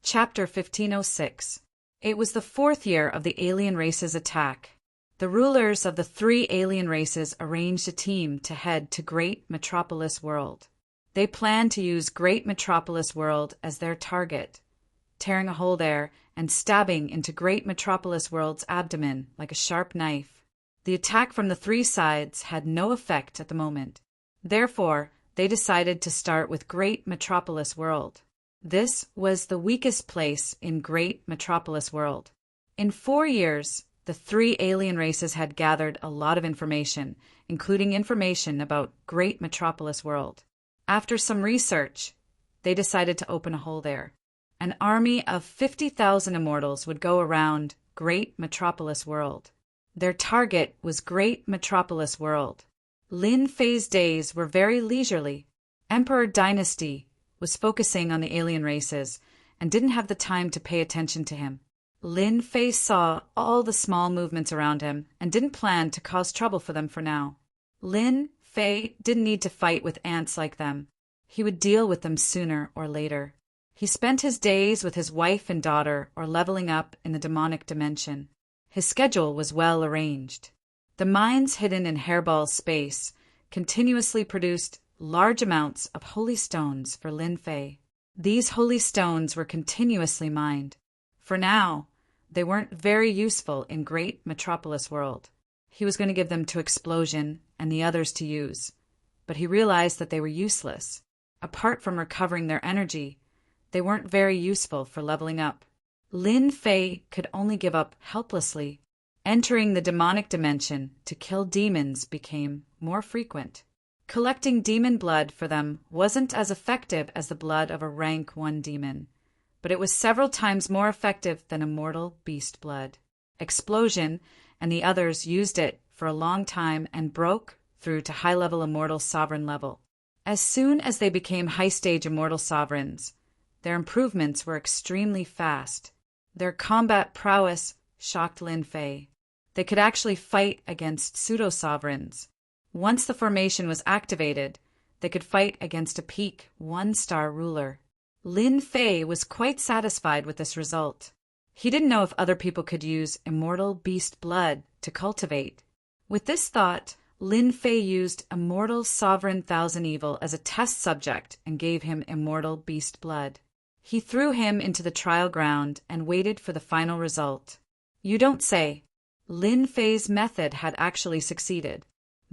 Chapter 1506. It was the fourth year of the alien race's attack. The rulers of the three alien races arranged a team to head to Great Metropolis World. They planned to use Great Metropolis World as their target, tearing a hole there and stabbing into Great Metropolis World's abdomen like a sharp knife. The attack from the three sides had no effect at the moment. Therefore, they decided to start with Great Metropolis World. This was the weakest place in Great Metropolis World. In 4 years, the three alien races had gathered a lot of information, including information about Great Metropolis World. After some research, they decided to open a hole there. An army of 50,000 immortals would go around Great Metropolis World. Their target was Great Metropolis World. Lin Fei's days were very leisurely. Emperor Dynasty was focusing on the alien races and didn't have the time to pay attention to him. Lin Fei saw all the small movements around him and didn't plan to cause trouble for them for now. Lin Fei didn't need to fight with ants like them. He would deal with them sooner or later. He spent his days with his wife and daughter or leveling up in the demonic dimension. His schedule was well arranged. The mines hidden in Hairball space continuously produced large amounts of holy stones for Lin Fei. These holy stones were continuously mined. For now, they weren't very useful in Great Metropolis World. He was going to give them to Explosion and the others to use, but he realized that they were useless. Apart from recovering their energy, they weren't very useful for leveling up. Lin Fei could only give up helplessly. Entering the demonic dimension to kill demons became more frequent. Collecting demon blood for them wasn't as effective as the blood of a rank 1 demon, but it was several times more effective than immortal beast blood. Explosion and the others used it for a long time and broke through to high-level immortal sovereign level. As soon as they became high-stage immortal sovereigns, their improvements were extremely fast. Their combat prowess shocked Lin Fei. They could actually fight against pseudo-sovereigns. Once the formation was activated, they could fight against a peak 1-star ruler. Lin Fei was quite satisfied with this result. He didn't know if other people could use immortal beast blood to cultivate. With this thought, Lin Fei used Immortal Sovereign Thousand Evil as a test subject and gave him immortal beast blood. He threw him into the trial ground and waited for the final result. You don't say. Lin Fei's method had actually succeeded.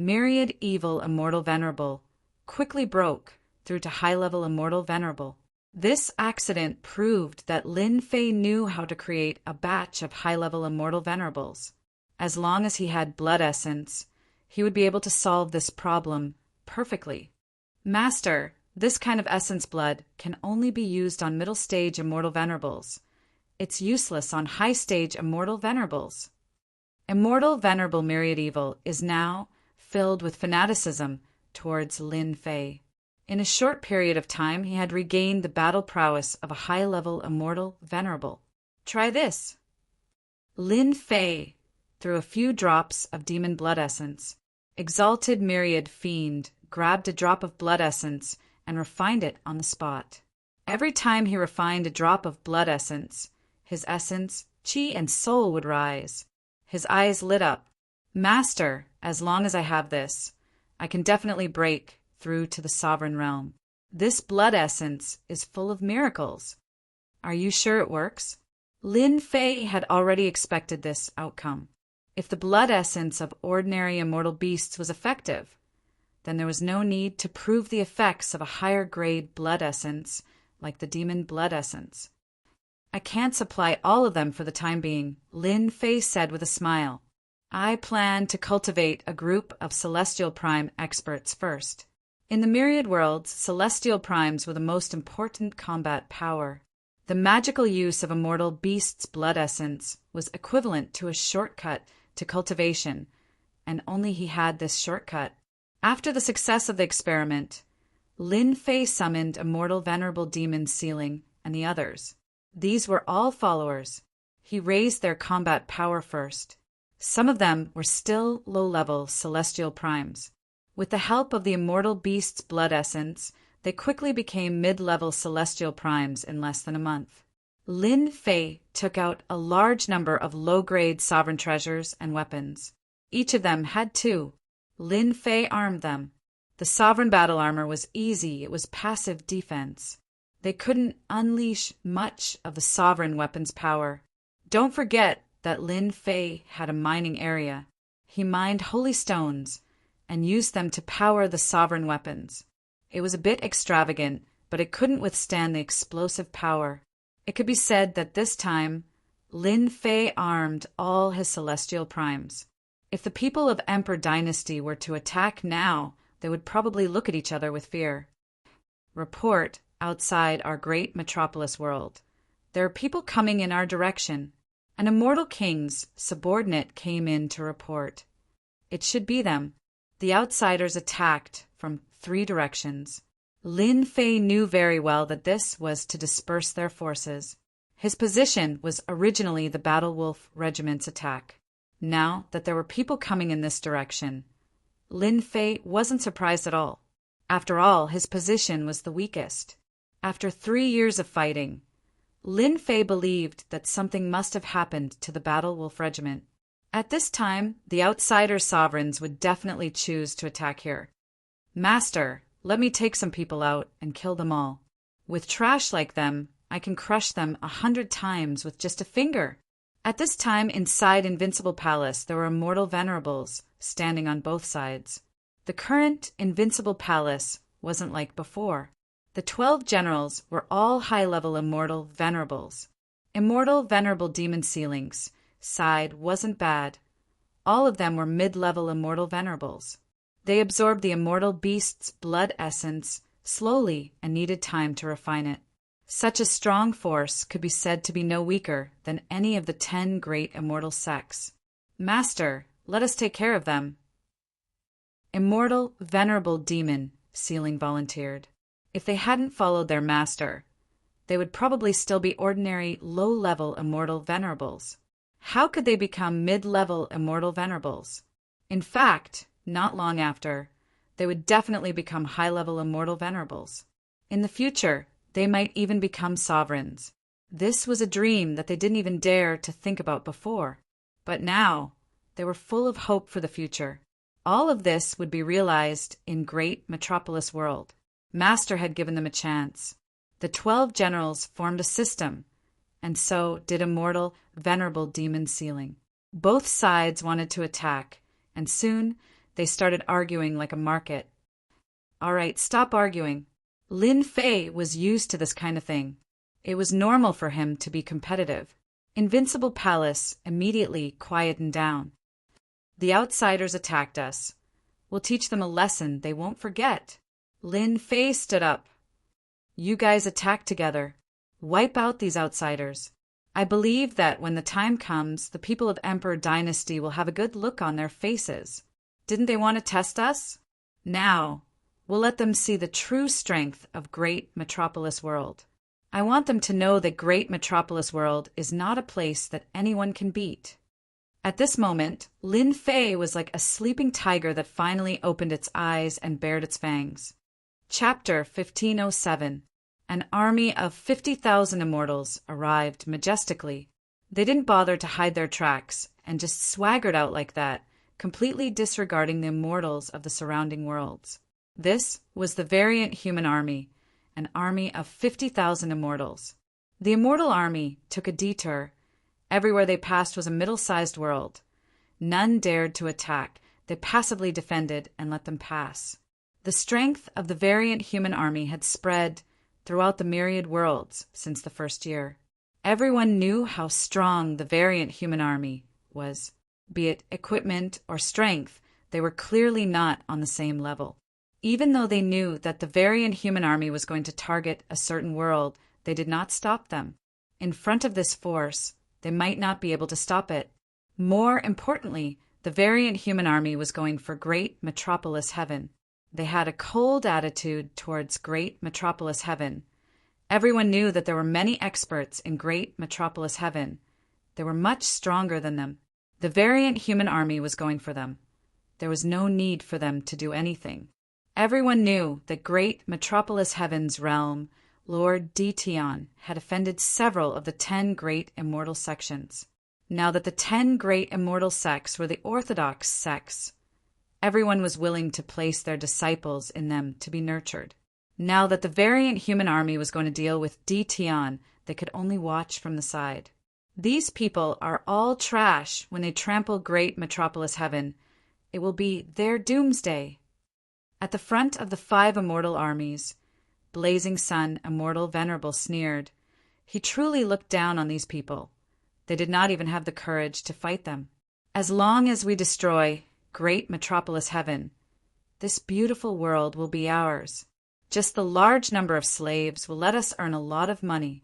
Myriad Evil Immortal Venerable quickly broke through to high-level Immortal Venerable. This accident proved that Lin Fei knew how to create a batch of high-level Immortal Venerables. As long as he had blood essence, he would be able to solve this problem perfectly. Master, this kind of essence blood can only be used on middle-stage Immortal Venerables. It's useless on high-stage Immortal Venerables. Immortal Venerable Myriad Evil is now filled with fanaticism towards Lin Fei. In a short period of time, he had regained the battle prowess of a high-level Immortal Venerable. Try this. Lin Fei threw a few drops of demon blood essence. Exalted Myriad Fiend grabbed a drop of blood essence and refined it on the spot. Every time he refined a drop of blood essence, his essence, chi, and soul would rise. His eyes lit up. Master, as long as I have this, I can definitely break through to the sovereign realm. This blood essence is full of miracles. Are you sure it works? Lin Fei had already expected this outcome. If the blood essence of ordinary immortal beasts was effective, then there was no need to prove the effects of a higher grade blood essence like the demon blood essence. I can't supply all of them for the time being, Lin Fei said with a smile. I plan to cultivate a group of Celestial Prime experts first. In the myriad worlds, Celestial Primes were the most important combat power. The magical use of immortal beasts' blood essence was equivalent to a shortcut to cultivation, and only he had this shortcut. After the success of the experiment, Lin Fei summoned Immortal Venerable Demon Sealing and the others. These were all followers. He raised their combat power first. Some of them were still low-level Celestial Primes. With the help of the Immortal Beast's blood essence, they quickly became mid-level Celestial Primes in less than a month. Lin Fei took out a large number of low-grade sovereign treasures and weapons. Each of them had two. Lin Fei armed them. The sovereign battle armor was easy, it was passive defense. They couldn't unleash much of the sovereign weapon's power. Don't forget that Lin Fei had a mining area. He mined holy stones and used them to power the sovereign weapons. It was a bit extravagant, but it couldn't withstand the explosive power. It could be said that this time, Lin Fei armed all his celestial primes. If the people of Emperor Dynasty were to attack now, they would probably look at each other with fear. Report outside our great metropolis world. There are people coming in our direction. An immortal king's subordinate came in to report. It should be them. The outsiders attacked from 3 directions. Lin Fei knew very well that this was to disperse their forces. His position was originally the Battle Wolf Regiment's attack. Now that there were people coming in this direction, Lin Fei wasn't surprised at all. After all, his position was the weakest. After 3 years of fighting, Lin Fei believed that something must have happened to the Battle Wolf Regiment. At this time, the outsider sovereigns would definitely choose to attack here. Master, let me take some people out and kill them all. With trash like them, I can crush them 100 times with just a finger. At this time, inside Invincible Palace, there were immortal venerables standing on both sides. The current Invincible Palace wasn't like before. The 12 generals were all high-level immortal venerables. Immortal venerable demon ceilings side wasn't bad. All of them were mid-level immortal venerables. They absorbed the immortal beast's blood essence slowly and needed time to refine it. Such a strong force could be said to be no weaker than any of the 10 great immortal sects. Master, let us take care of them. Immortal venerable demon ceiling volunteered. If they hadn't followed their master, they would probably still be ordinary low-level immortal venerables. How could they become mid-level immortal venerables? In fact, not long after, they would definitely become high-level immortal venerables. In the future, they might even become sovereigns. This was a dream that they didn't even dare to think about before. But now, they were full of hope for the future. All of this would be realized in great metropolis world. Master had given them a chance. The 12 generals formed a system, and so did immortal, venerable demon ceiling. Both sides wanted to attack, and soon they started arguing like a market. All right, stop arguing. Lin Fei was used to this kind of thing. It was normal for him to be competitive. Invincible Palace immediately quietened down. The outsiders attacked us. We'll teach them a lesson they won't forget. Lin Fei stood up. You guys attack together. Wipe out these outsiders. I believe that when the time comes, the people of Emperor Dynasty will have a good look on their faces. Didn't they want to test us? Now, we'll let them see the true strength of Great Metropolis World. I want them to know that Great Metropolis World is not a place that anyone can beat. At this moment, Lin Fei was like a sleeping tiger that finally opened its eyes and bared its fangs. Chapter 1507. An army of 50,000 immortals arrived majestically. They didn't bother to hide their tracks and just swaggered out like that, completely disregarding the immortals of the surrounding worlds. This was the Variant Human Army, an army of 50,000 immortals. The immortal army took a detour. Everywhere they passed was a middle-sized world. None dared to attack. They passively defended and let them pass. The strength of the Variant Human Army had spread throughout the myriad worlds since the first year. Everyone knew how strong the Variant Human Army was. Be it equipment or strength, they were clearly not on the same level. Even though they knew that the Variant Human Army was going to target a certain world, they did not stop them. In front of this force, they might not be able to stop it. More importantly, the Variant Human Army was going for Great Metropolis Heaven. They had a cold attitude towards Great Metropolis Heaven. Everyone knew that there were many experts in Great Metropolis Heaven. They were much stronger than them. The Variant Human Army was going for them. There was no need for them to do anything. Everyone knew that Great Metropolis Heaven's realm Lord Dition, had offended several of the 10 great immortal sections. Now that the 10 great immortal sects were the orthodox sects, everyone was willing to place their disciples in them to be nurtured. Now that the variant human army was going to deal with Dition, they could only watch from the side. These people are all trash when they trample great metropolis heaven. It will be their doomsday. At the front of the 5 immortal armies, Blazing Sun, Immortal Venerable, sneered. He truly looked down on these people. They did not even have the courage to fight them. As long as we destroy great metropolis heaven, this beautiful world will be ours. Just the large number of slaves will let us earn a lot of money.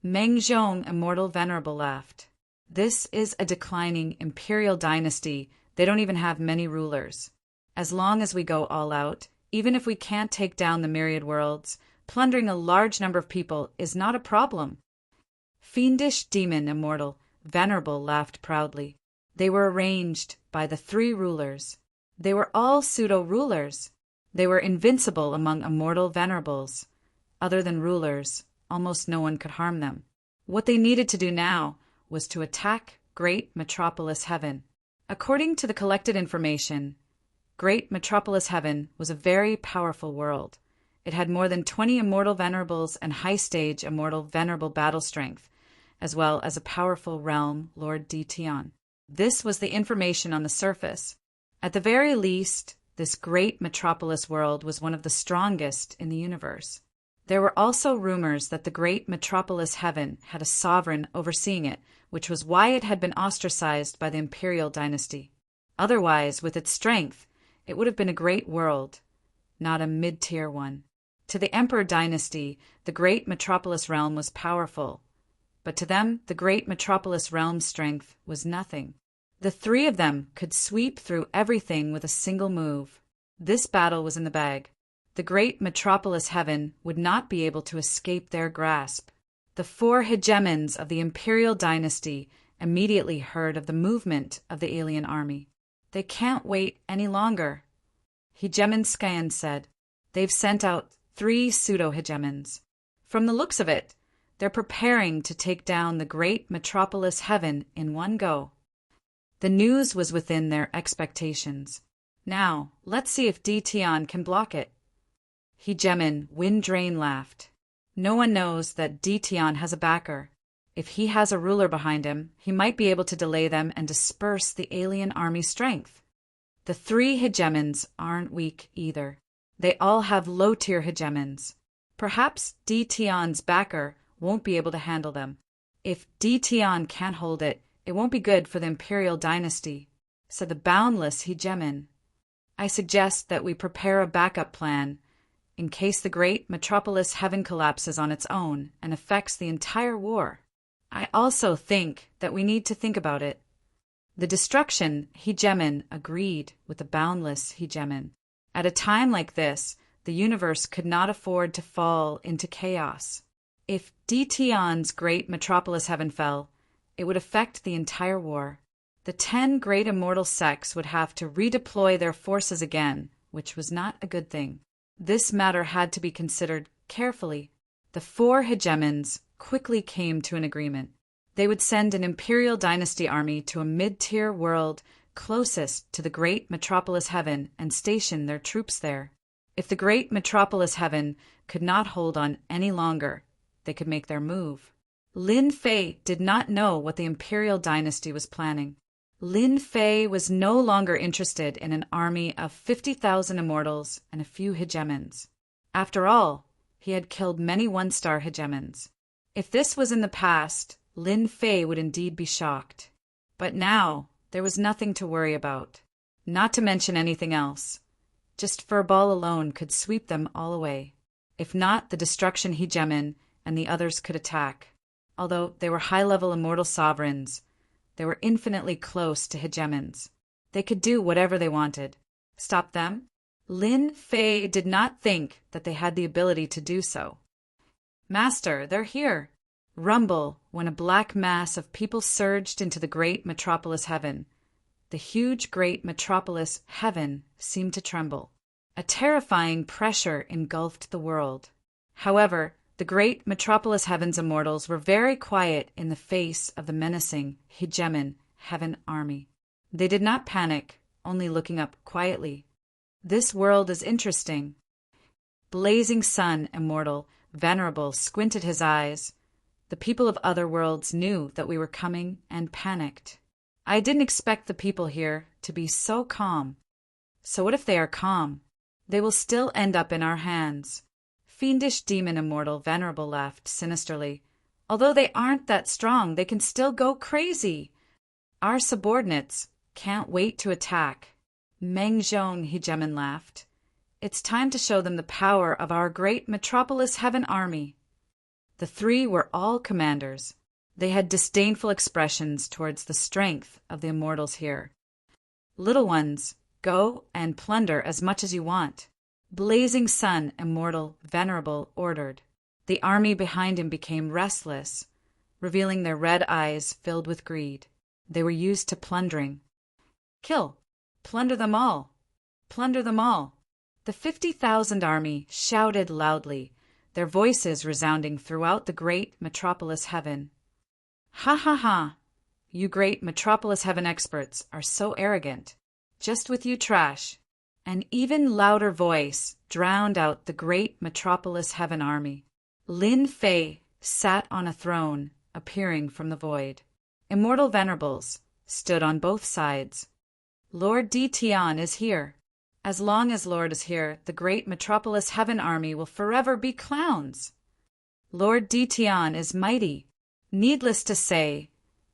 Meng Zhong, Immortal Venerable, laughed. This is a declining imperial dynasty. They don't even have many rulers. As long as we go all out, even if we can't take down the myriad worlds, plundering a large number of people is not a problem. Fiendish Demon, Immortal Venerable, laughed proudly. They were arranged by the 3 rulers. They were all pseudo-rulers. They were invincible among immortal venerables. Other than rulers, almost no one could harm them. What they needed to do now was to attack great metropolis heaven. According to the collected information, great metropolis heaven was a very powerful world. It had more than 20 immortal venerables and high-stage immortal venerable battle strength, as well as a powerful realm, Lord Dition. This was the information on the surface. At the very least, this great metropolis world was one of the strongest in the universe. There were also rumors that the great metropolis heaven had a sovereign overseeing it, which was why it had been ostracized by the imperial dynasty. Otherwise, with its strength, it would have been a great world, not a mid-tier one. To the emperor dynasty, the great metropolis realm was powerful, but to them, the great metropolis realm's strength was nothing. The 3 of them could sweep through everything with a single move. This battle was in the bag. The great metropolis heaven would not be able to escape their grasp. The 4 hegemons of the imperial dynasty immediately heard of the movement of the alien army. They can't wait any longer. Hegemon Scan said, they've sent out 3 pseudo-hegemons. From the looks of it, they're preparing to take down the great metropolis heaven in one go. The news was within their expectations. Now, let's see if Dition can block it. Hegemon Windrain laughed. No one knows that Dition has a backer. If he has a ruler behind him, he might be able to delay them and disperse the alien army's strength. The 3 hegemons aren't weak either. They all have low-tier hegemons. Perhaps Dition's backer won't be able to handle them. If Dition can't hold it, it won't be good for the imperial dynasty, said the boundless hegemon. I suggest that we prepare a backup plan in case the great metropolis heaven collapses on its own and affects the entire war. I also think that we need to think about it. The destruction hegemon agreed with the boundless hegemon. At a time like this, the universe could not afford to fall into chaos. If Dition's great metropolis heaven fell, it would affect the entire war. The 10 great immortal sects would have to redeploy their forces again, which was not a good thing. This matter had to be considered carefully. The 4 hegemons quickly came to an agreement. They would send an imperial dynasty army to a mid-tier world closest to the great metropolis heaven and station their troops there. If the great metropolis heaven could not hold on any longer, they could make their move. Lin Fei did not know what the imperial dynasty was planning. Lin Fei was no longer interested in an army of 50,000 immortals and a few hegemons. After all, he had killed many one-star hegemons. If this was in the past, Lin Fei would indeed be shocked. But now, there was nothing to worry about. Not to mention anything else. Just Furball alone could sweep them all away. If not, the destruction hegemon and the others could attack. Although they were high-level immortal sovereigns, they were infinitely close to hegemons. They could do whatever they wanted. Stop them? Lin Fei did not think that they had the ability to do so. Master, they're here. Rumble when a black mass of people surged into the great metropolis heaven. The huge great metropolis heaven seemed to tremble. A terrifying pressure engulfed the world. However, The great Metropolis Heaven's immortals were very quiet in the face of the menacing hegemon Heaven army. They did not panic, only looking up quietly. This world is interesting. Blazing Sun, immortal, venerable, squinted his eyes. The people of other worlds knew that we were coming and panicked. I didn't expect the people here to be so calm. So what if they are calm? They will still end up in our hands. Fiendish demon immortal venerable laughed sinisterly. Although they aren't that strong, they can still go crazy. Our subordinates can't wait to attack. Meng Zhong hegemon laughed. It's time to show them the power of our great Metropolis Heaven army. The three were all commanders. They had disdainful expressions towards the strength of the immortals here. Little ones, go and plunder as much as you want. Blazing Sun, immortal, venerable, ordered. The army behind him became restless, revealing their red eyes filled with greed. They were used to plundering. Kill! Plunder them all! Plunder them all! The 50,000 army shouted loudly, their voices resounding throughout the great Metropolis Heaven. Ha ha ha! You great Metropolis Heaven experts are so arrogant. Just with you trash. An even louder voice drowned out the great Metropolis Heaven army. Lin Fei sat on a throne, appearing from the void. Immortal venerables stood on both sides. Lord Di Tian is here. As long as Lord is here, the great Metropolis Heaven army will forever be clowns. Lord Di Tian is mighty. Needless to say,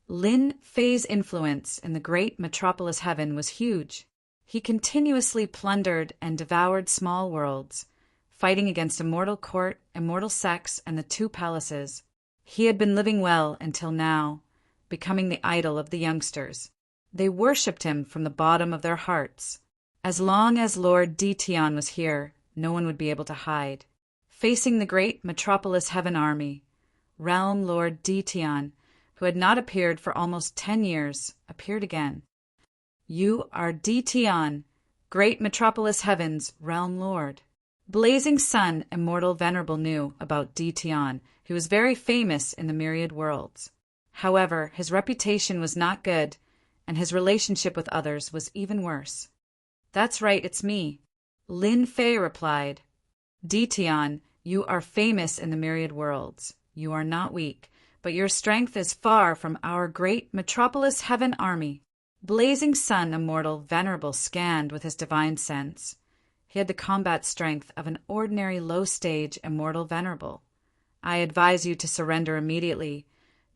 Lin Fei's influence in the great Metropolis Heaven was huge. He continuously plundered and devoured small worlds, fighting against Immortal Court, Immortal Sex, and the two palaces. He had been living well until now, becoming the idol of the youngsters. They worshipped him from the bottom of their hearts. As long as Lord Di Tian was here, no one would be able to hide. Facing the great Metropolis Heaven army, Realm Lord Di Tian, who had not appeared for almost 10 years, appeared again. You are Di Tian, great Metropolis Heaven's Realm Lord. Blazing Sun, immortal venerable knew about Di Tian, who was very famous in the myriad worlds. However, his reputation was not good, and his relationship with others was even worse. That's right, it's me. Lin Fei replied. Di Tian, you are famous in the myriad worlds. You are not weak, but your strength is far from our great Metropolis Heaven army. Blazing Sun, immortal, venerable, scanned with his divine sense. He had the combat strength of an ordinary low-stage immortal venerable. I advise you to surrender immediately.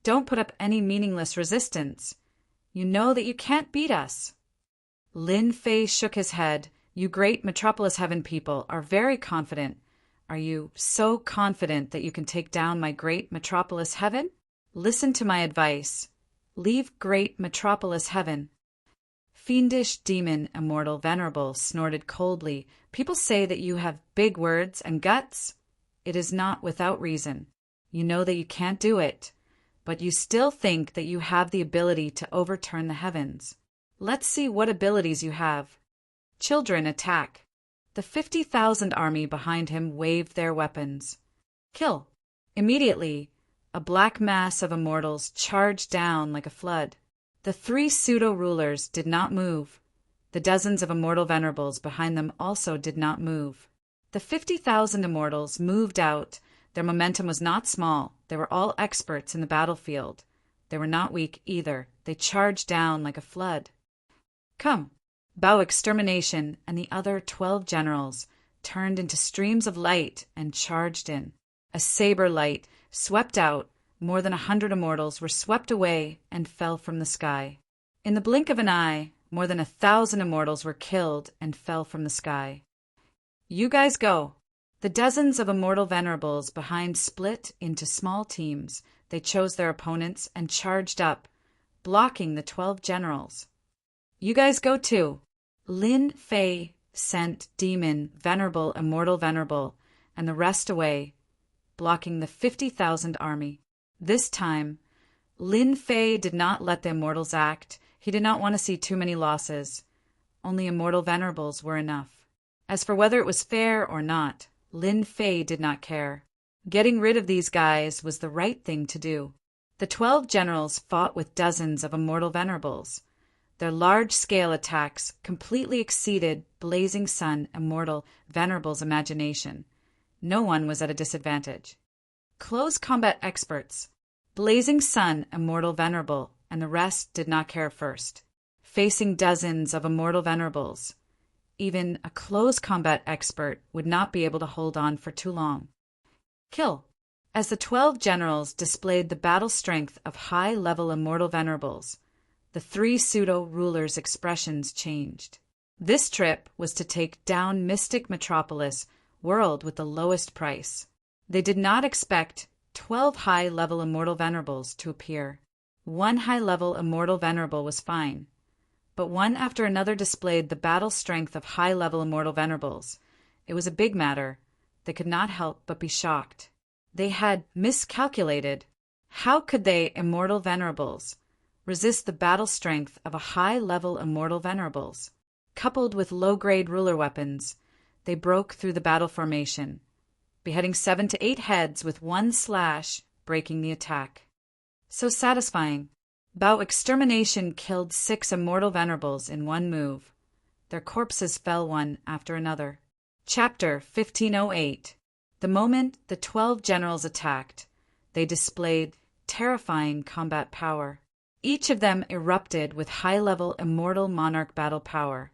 Don't put up any meaningless resistance. You know that you can't beat us. Lin Fei shook his head. You great Metropolis Heaven people are very confident. Are you so confident that you can take down my great Metropolis Heaven? Listen to my advice. Leave great Metropolis Heaven. Fiendish demon, immortal, venerable, snorted coldly. People say that you have big words and guts. It is not without reason. You know that you can't do it, but you still think that you have the ability to overturn the heavens. Let's see what abilities you have. Children attack. The 50,000 army behind him waved their weapons. Kill. Immediately, a black mass of immortals charged down like a flood. The 3 pseudo-rulers did not move. The dozens of immortal venerables behind them also did not move. The 50,000 immortals moved out. Their momentum was not small. They were all experts in the battlefield. They were not weak either. They charged down like a flood. Come. Bao Extermination and the other 12 generals turned into streams of light and charged in. A saber light swept out. More than 100 immortals were swept away and fell from the sky. In the blink of an eye, more than 1,000 immortals were killed and fell from the sky. You guys go. The dozens of immortal venerables behind split into small teams. They chose their opponents and charged up, blocking the 12 generals. You guys go too. Lin Fei sent demon, venerable, immortal, venerable, and the rest away, blocking the 50,000 army. This time, Lin Fei did not let the immortals act. He did not want to see too many losses. Only immortal venerables were enough. As for whether it was fair or not, Lin Fei did not care. Getting rid of these guys was the right thing to do. The 12 generals fought with dozens of immortal venerables. Their large-scale attacks completely exceeded Blazing Sun Immortal Venerable's imagination. No one was at a disadvantage. Close combat experts, Blazing Sun Immortal Venerable, and the rest did not care first. Facing dozens of immortal venerables, even a close combat expert would not be able to hold on for too long. Kill. As the 12 generals displayed the battle strength of high-level immortal venerables, the 3 pseudo-rulers' expressions changed. This trip was to take down Mystic Metropolis, world with the lowest price. They did not expect 12 high-level immortal venerables to appear. One high-level immortal venerable was fine, but one after another displayed the battle strength of high-level immortal venerables. It was a big matter. They could not help but be shocked. They had miscalculated. How could they, immortal venerables, resist the battle strength of a high-level immortal venerables? Coupled with low-grade ruler weapons, they broke through the battle formation, beheading 7 to 8 heads with one slash, breaking the attack. So satisfying. Bao Extermination killed 6 immortal venerables in one move. Their corpses fell one after another. Chapter 1508. The moment the 12 generals attacked, they displayed terrifying combat power. Each of them erupted with high-level immortal monarch battle power,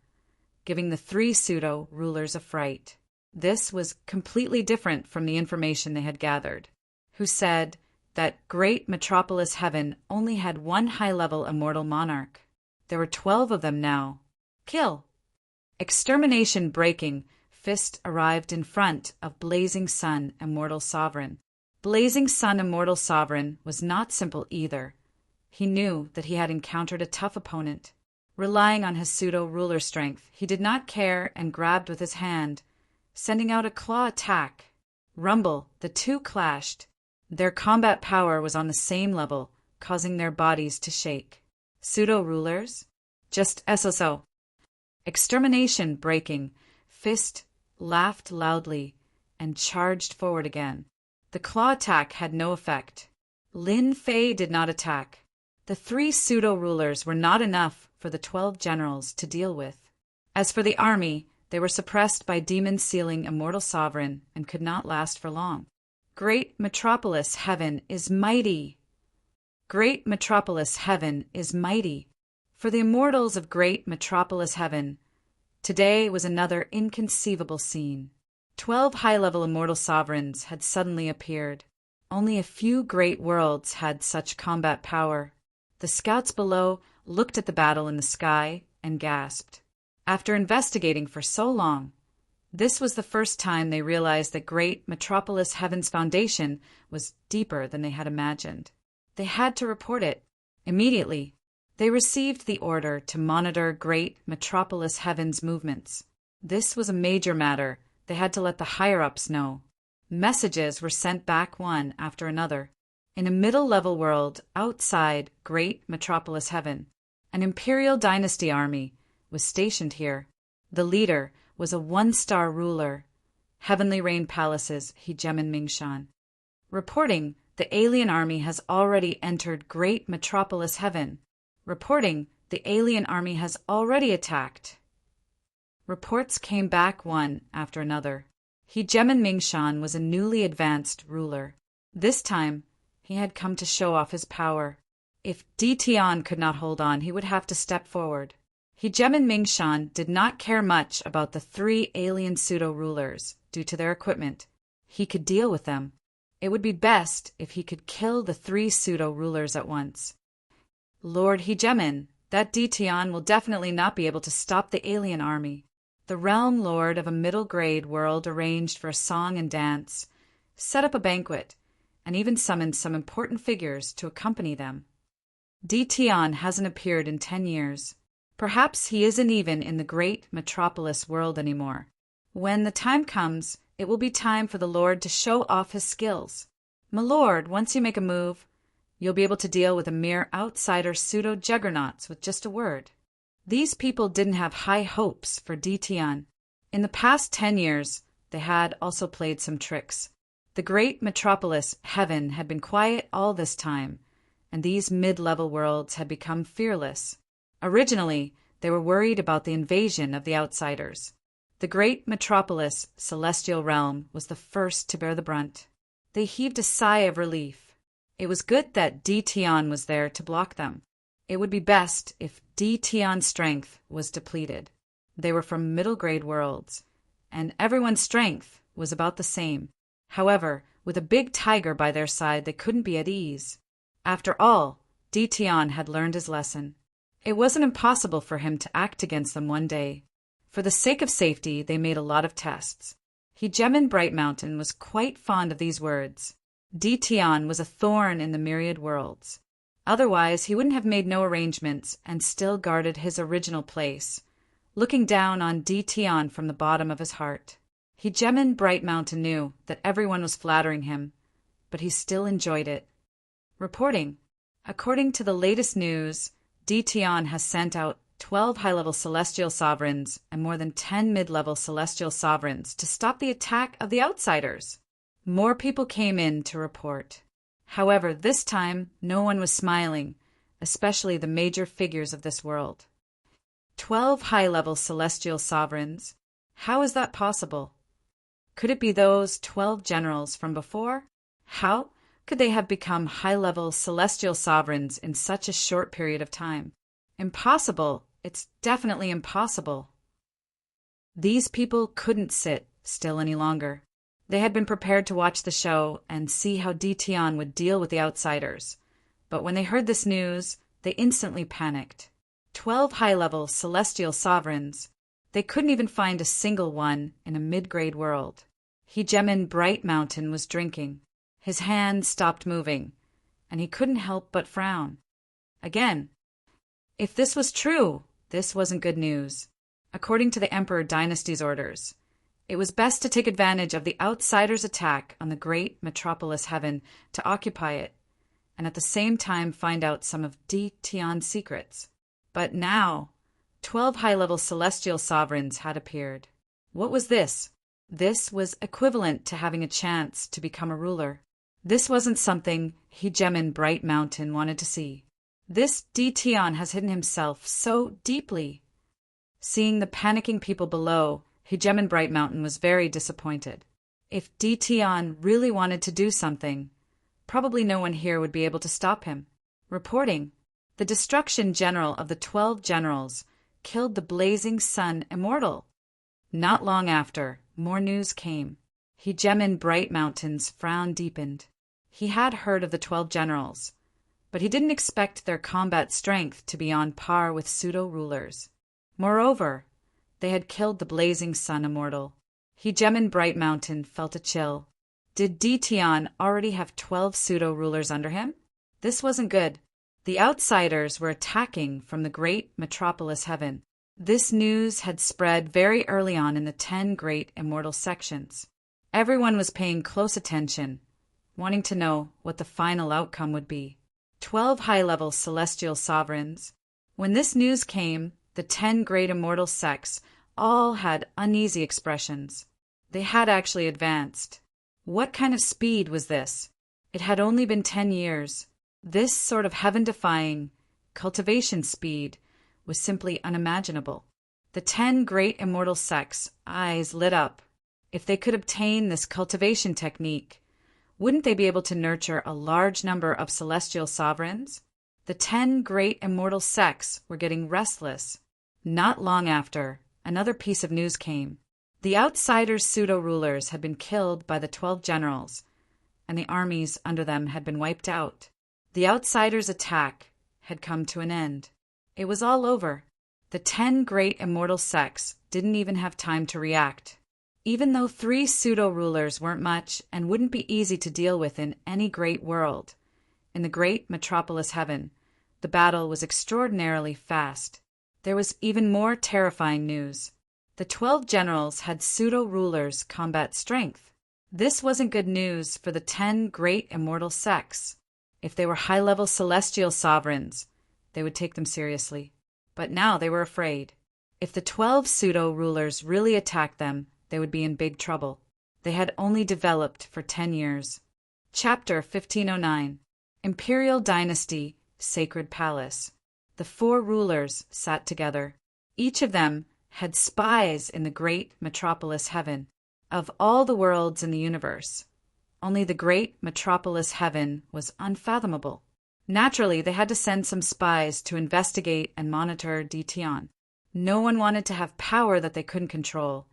giving the 3 pseudo-rulers a fright. This was completely different from the information they had gathered, who said that Great Metropolis Heaven only had one high-level immortal monarch. There were 12 of them now. Kill. Extermination breaking fist arrived in front of Blazing Sun Immortal Sovereign. Blazing Sun Immortal Sovereign was not simple either. He knew that he had encountered a tough opponent. Relying on his pseudo-ruler strength, he did not care and grabbed with his hand, sending out a claw attack. Rumble, the two clashed. Their combat power was on the same level, causing their bodies to shake. Pseudo-rulers? Just SSO. Extermination breaking, fist laughed loudly and charged forward again. The claw attack had no effect. Lin Fei did not attack. The 3 pseudo-rulers were not enough for the 12 generals to deal with. As for the army, they were suppressed by Demon Sealing Immortal Sovereign and could not last for long. Great Metropolis Heaven is mighty. Great Metropolis Heaven is mighty. For the immortals of Great Metropolis Heaven, today was another inconceivable scene. 12 high-level immortal sovereigns had suddenly appeared. Only a few great worlds had such combat power. The scouts below looked at the battle in the sky and gasped. After investigating for so long, this was the first time they realized that Great Metropolis Heaven's foundation was deeper than they had imagined. They had to report it immediately. They received the order to monitor Great Metropolis Heaven's movements. This was a major matter. They had to let the higher-ups know. Messages were sent back one after another. In a middle-level world outside Great Metropolis Heaven, an Imperial Dynasty army was stationed here. The leader was a 1-star ruler. Heavenly Rain Palaces, Hegemin Mingshan. Reporting, the alien army has already entered Great Metropolis Heaven. Reporting, the alien army has already attacked. Reports came back one after another. Hegemin Mingshan was a newly advanced ruler. This time, he had come to show off his power. If Ditian could not hold on, he would have to step forward. Hegemin Mingshan did not care much about the 3 alien pseudo-rulers due to their equipment. He could deal with them. It would be best if he could kill the 3 pseudo-rulers at once. Lord Hegemin, that Ditian will definitely not be able to stop the alien army. The realm lord of a middle-grade world arranged for a song and dance, set up a banquet, and even summoned some important figures to accompany them. Ditian hasn't appeared in 10 years. Perhaps he isn't even in the Great Metropolis world anymore. When the time comes, it will be time for the Lord to show off his skills. My lord, once you make a move, you'll be able to deal with a mere outsider pseudo-juggernauts with just a word. These people didn't have high hopes for Ditian. In the past 10 years, they had also played some tricks. The great metropolis, heaven, had been quiet all this time, and these mid-level worlds had become fearless. Originally, they were worried about the invasion of the outsiders. The great metropolis, celestial realm, was the first to bear the brunt. They heaved a sigh of relief. It was good that Dtion was there to block them. It would be best if Dtion's strength was depleted. They were from middle-grade worlds, and everyone's strength was about the same. However, with a big tiger by their side, they couldn't be at ease. After all, Dtion had learned his lesson. It wasn't impossible for him to act against them one day. For the sake of safety, they made a lot of tests. Hegemin Brightmountain was quite fond of these words. Dtion was a thorn in the myriad worlds. Otherwise, he wouldn't have made no arrangements and still guarded his original place, looking down on Dtion from the bottom of his heart. Hegemin Brightmountain knew that everyone was flattering him, but he still enjoyed it. Reporting. According to the latest news, Dtion has sent out 12 high-level celestial sovereigns and more than 10 mid-level celestial sovereigns to stop the attack of the outsiders. More people came in to report. However, this time, no one was smiling, especially the major figures of this world. 12 high-level celestial sovereigns. How is that possible? Could it be those 12 generals from before? How could they have become high-level celestial sovereigns in such a short period of time? Impossible. It's definitely impossible. These people couldn't sit still any longer. They had been prepared to watch the show and see how Dtion would deal with the outsiders. But when they heard this news, they instantly panicked. 12 high-level celestial sovereigns. They couldn't even find a single one in a mid-grade world. Hegemin Brightmountain was drinking. His hands stopped moving, and he couldn't help but frown. Again. If this was true, this wasn't good news. According to the Emperor Dynasty's orders, it was best to take advantage of the outsiders' attack on the great metropolis heaven to occupy it, and at the same time find out some of Dtion's secrets. But now, 12 high-level celestial sovereigns had appeared. What was this? This was equivalent to having a chance to become a ruler. This wasn't something Hegemin Brightmountain wanted to see. This Dtion has hidden himself so deeply. Seeing the panicking people below, Hegemin Brightmountain was very disappointed. If Dtion really wanted to do something, probably no one here would be able to stop him. Reporting. The destruction general of the 12 generals killed the blazing sun immortal. Not long after, more news came. Hegemin Brightmountain's frown deepened. He had heard of the 12 generals, but he didn't expect their combat strength to be on par with pseudo-rulers. Moreover, they had killed the blazing sun immortal. Hegemin Brightmountain felt a chill. Did Dtion already have 12 pseudo-rulers under him? This wasn't good. The outsiders were attacking from the great metropolis heaven. This news had spread very early on in the 10 great immortal sections. Everyone was paying close attention, wanting to know what the final outcome would be. 12 high-level celestial sovereigns. When this news came, the 10 great immortal sects all had uneasy expressions. They had actually advanced. What kind of speed was this? It had only been 10 years. This sort of heaven-defying cultivation speed was simply unimaginable. The 10 great immortal sects' eyes lit up. If they could obtain this cultivation technique, wouldn't they be able to nurture a large number of celestial sovereigns? The 10 great immortal sects were getting restless. Not long after, another piece of news came. The outsiders' pseudo-rulers had been killed by the 12 generals, and the armies under them had been wiped out. The outsiders' attack had come to an end. It was all over. The 10 great immortal sects didn't even have time to react. Even though 3 pseudo-rulers weren't much and wouldn't be easy to deal with in any great world, in the great metropolis heaven, the battle was extraordinarily fast. There was even more terrifying news. The 12 generals had pseudo-rulers' combat strength. This wasn't good news for the 10 great immortal sects. If they were high-level celestial sovereigns, they would take them seriously. But now they were afraid. If the 12 pseudo-rulers really attacked them, they would be in big trouble. They had only developed for 10 years. Chapter 1509. Imperial Dynasty, Sacred Palace. The four rulers sat together. Each of them had spies in the great metropolis heaven. Of all the worlds in the universe, only the great metropolis heaven was unfathomable. Naturally, they had to send some spies to investigate and monitor Dtion. No one wanted to have power that they couldn't control,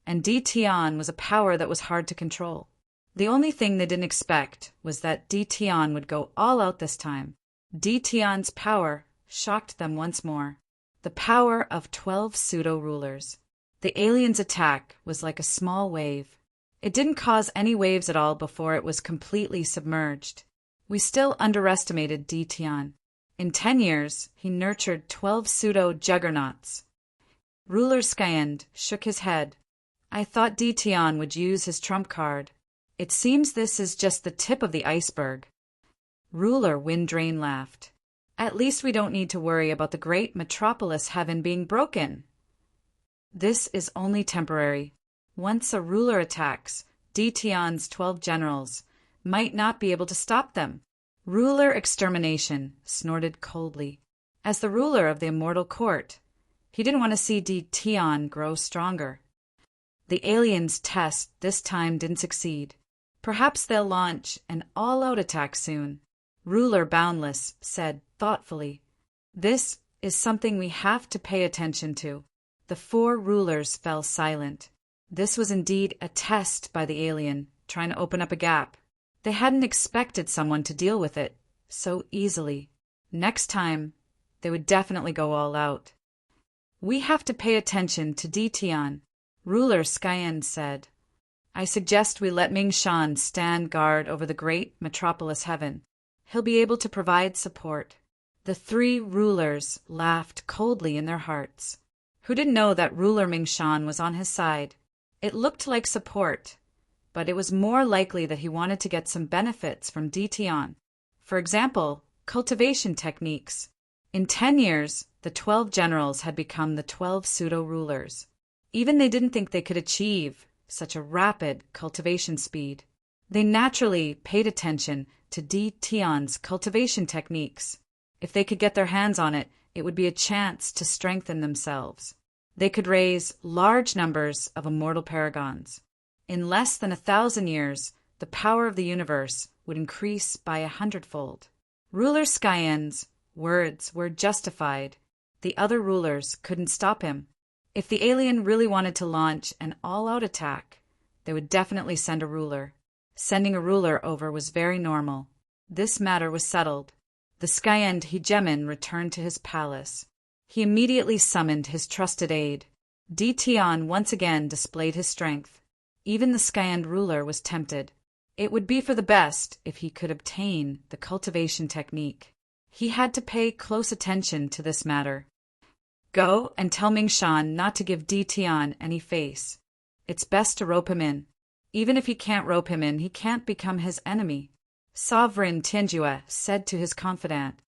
and Dtion was a power that was hard to control. The only thing they didn't expect was that Dtion would go all out this time. Dtion's power shocked them once more. The power of 12 pseudo-rulers. The aliens' attack was like a small wave. It didn't cause any waves at all before it was completely submerged. We still underestimated Dtion. In 10 years, he nurtured 12 pseudo-juggernauts. Ruler Skyend shook his head. I thought Dtion would use his trump card. It seems this is just the tip of the iceberg. Ruler Windrain laughed. At least we don't need to worry about the great metropolis heaven being broken. This is only temporary. Once a ruler attacks, Dtion's 12 generals might not be able to stop them. Ruler Extermination snorted coldly. As the ruler of the immortal court, he didn't want to see Dtion grow stronger. The aliens' test this time didn't succeed. Perhaps they'll launch an all-out attack soon. Ruler Boundless said thoughtfully, "This is something we have to pay attention to." The four rulers fell silent. This was indeed a test by the alien, trying to open up a gap. They hadn't expected someone to deal with it so easily. Next time, they would definitely go all out. "We have to pay attention to Dtion," Ruler Skyend said. "I suggest we let Ming Shan stand guard over the great metropolis heaven. He'll be able to provide support." The three rulers laughed coldly in their hearts. Who didn't know that Ruler Ming Shan was on his side? It looked like support, but it was more likely that he wanted to get some benefits from Dtion. For example, cultivation techniques. In 10 years, the 12 generals had become the 12 pseudo-rulers. Even they didn't think they could achieve such a rapid cultivation speed. They naturally paid attention to Dtion's cultivation techniques. If they could get their hands on it, it would be a chance to strengthen themselves. They could raise large numbers of immortal paragons. In less than 1,000 years, the power of the universe would increase by 100-fold. Ruler Skyend's words were justified. The other rulers couldn't stop him. If the alien really wanted to launch an all-out attack, they would definitely send a ruler. Sending a ruler over was very normal. This matter was settled. The Skyend hegemon returned to his palace. He immediately summoned his trusted aide. Dtion once again displayed his strength. Even the Skyend ruler was tempted. It would be for the best if he could obtain the cultivation technique. He had to pay close attention to this matter. "Go and tell Ming Shan not to give Dtion any face. It's best to rope him in. Even if he can't rope him in, he can't become his enemy," Sovereign Tianjue said to his confidant.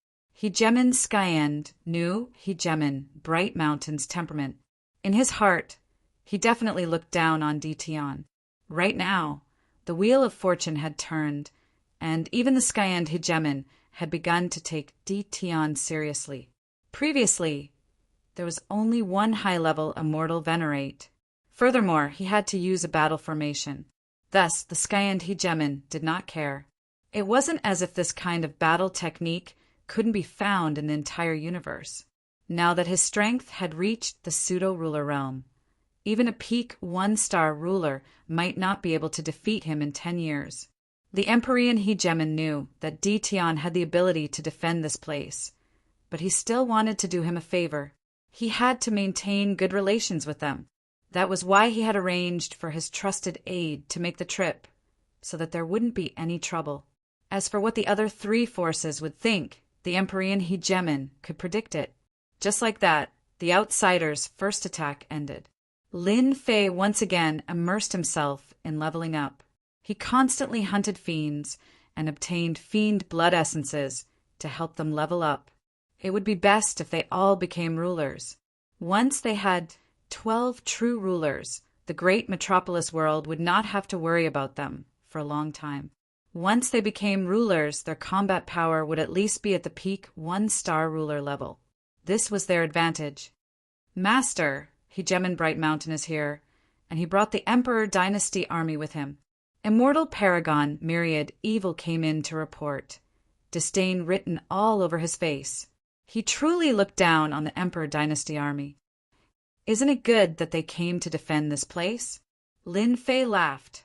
Hegemon Skyend knew Hegemon Bright Mountain's temperament. In his heart, he definitely looked down on Dtion. Right now, the wheel of fortune had turned, and even the Skyend hegemon had begun to take Dtion seriously. Previously, there was only one high-level immortal venerate. Furthermore, he had to use a battle formation. Thus, the Skyend hegemon did not care. It wasn't as if this kind of battle technique couldn't be found in the entire universe. Now that his strength had reached the pseudo-ruler realm, even a peak one-star ruler might not be able to defeat him in 10 years. The Empyrean hegemon knew that Dtion had the ability to defend this place, but he still wanted to do him a favor. He had to maintain good relations with them. That was why he had arranged for his trusted aide to make the trip, so that there wouldn't be any trouble. As for what the other three forces would think, the Empyrean hegemon could predict it. Just like that, the outsiders' first attack ended. Lin Fei once again immersed himself in leveling up. He constantly hunted fiends and obtained fiend blood essences to help them level up. It would be best if they all became rulers. Once they had 12 true rulers, the great metropolis world would not have to worry about them for a long time. Once they became rulers, their combat power would at least be at the peak 1-star ruler level. This was their advantage. Master, Hegemon Bright Mountain is here, and he brought the Emperor Dynasty army with him. Immortal Paragon Myriad Evil came in to report, disdain written all over his face. He truly looked down on the Emperor Dynasty army. Isn't it good that they came to defend this place? Lin Fei laughed.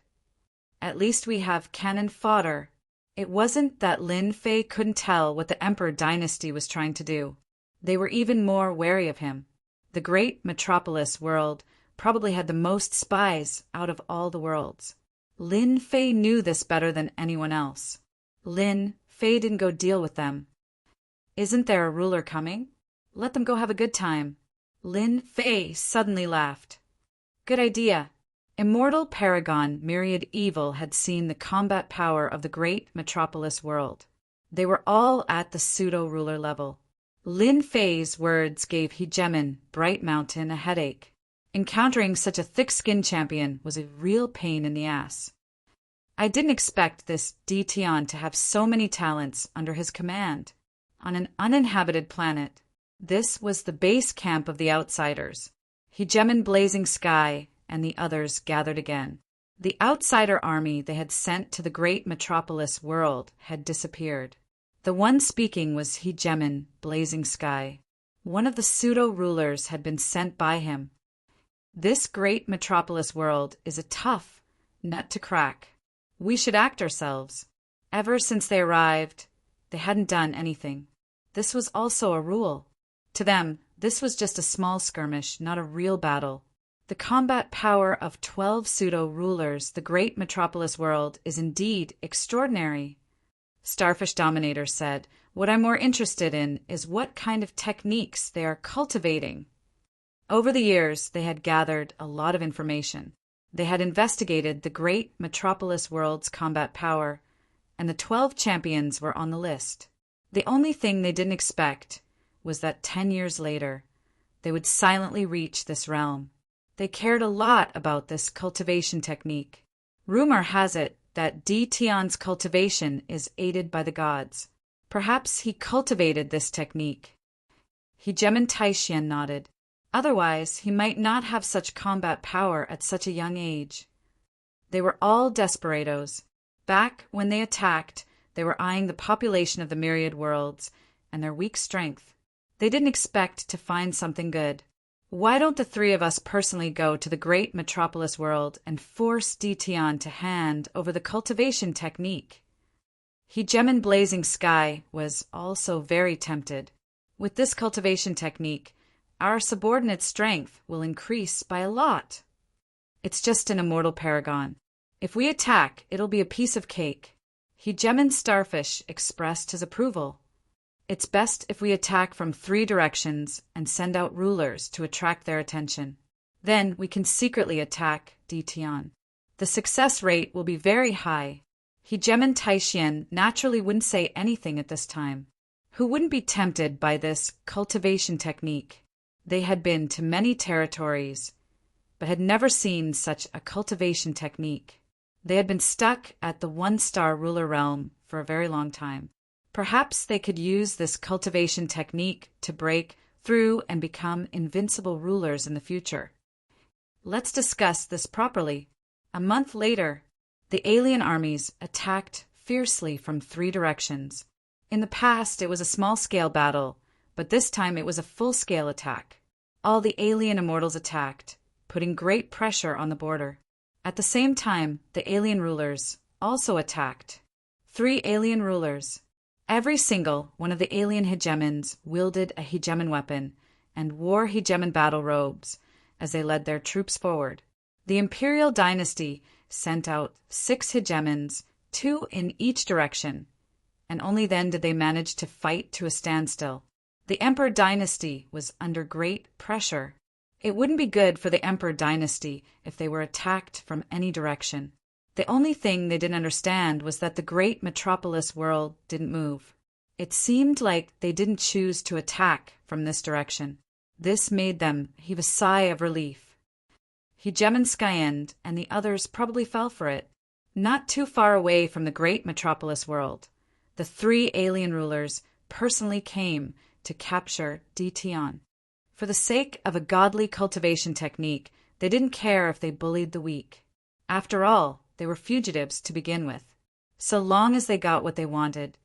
At least we have cannon fodder. It wasn't that Lin Fei couldn't tell what the Emperor Dynasty was trying to do. They were even more wary of him. The great metropolis world probably had the most spies out of all the worlds. Lin Fei knew this better than anyone else. Lin Fei didn't go deal with them. Isn't there a ruler coming? Let them go have a good time. Lin Fei suddenly laughed. Good idea. Immortal Paragon Myriad Evil had seen the combat power of the great metropolis world. They were all at the pseudo-ruler level. Lin Fei's words gave Hegemon Bright Mountain a headache. Encountering such a thick-skinned champion was a real pain in the ass. I didn't expect this Tian to have so many talents under his command. On an uninhabited planet, this was the base camp of the outsiders. Hegemon Blazing Sky and the others gathered again. The outsider army they had sent to the great metropolis world had disappeared. The one speaking was Hegemon Blazing Sky. One of the pseudo-rulers had been sent by him. This great metropolis world is a tough nut to crack. We should act ourselves. Ever since they arrived, they hadn't done anything. This was also a rule. To them, this was just a small skirmish, not a real battle. The combat power of 12 pseudo-rulers, the great metropolis world, is indeed extraordinary. Starfish Dominator said, what I'm more interested in is what kind of techniques they are cultivating. Over the years, they had gathered a lot of information. They had investigated the great metropolis world's combat power, and the 12 champions were on the list. The only thing they didn't expect was that 10 years later, they would silently reach this realm. They cared a lot about this cultivation technique. Rumor has it that Tian's cultivation is aided by the gods. Perhaps he cultivated this technique. Hegemon Taishian nodded. Otherwise, he might not have such combat power at such a young age. They were all desperados. Back when they attacked, they were eyeing the population of the myriad worlds and their weak strength. They didn't expect to find something good. Why don't the three of us personally go to the great metropolis world and force Tian to hand over the cultivation technique? Hegemon Blazing Sky was also very tempted. With this cultivation technique, our subordinate strength will increase by a lot. It's just an immortal paragon. If we attack, it'll be a piece of cake. Hegemon Starfish expressed his approval. It's best if we attack from 3 directions and send out rulers to attract their attention. Then we can secretly attack Tian. The success rate will be very high. Hegemon Taishian naturally wouldn't say anything at this time. Who wouldn't be tempted by this cultivation technique? They had been to many territories, but had never seen such a cultivation technique. They had been stuck at the 1-star ruler realm for a very long time. Perhaps they could use this cultivation technique to break through and become invincible rulers in the future. Let's discuss this properly. A month later, the alien armies attacked fiercely from 3 directions. In the past, it was a small-scale battle, but this time it was a full-scale attack. All the alien immortals attacked, putting great pressure on the border. At the same time, the alien rulers also attacked. 3 alien rulers. Every single one of the alien hegemons wielded a hegemon weapon and wore hegemon battle robes as they led their troops forward. The imperial dynasty sent out 6 hegemons, 2 in each direction, and only then did they manage to fight to a standstill. The Emperor Dynasty was under great pressure. It wouldn't be good for the Emperor Dynasty if they were attacked from any direction. The only thing they didn't understand was that the great metropolis world didn't move. It seemed like they didn't choose to attack from this direction. This made them heave a sigh of relief. Hegemon Skyend and the others probably fell for it. Not too far away from the great metropolis world, the three alien rulers personally came to capture Dtion. For the sake of a godly cultivation technique, they didn't care if they bullied the weak. After all, they were fugitives to begin with. So long as they got what they wanted,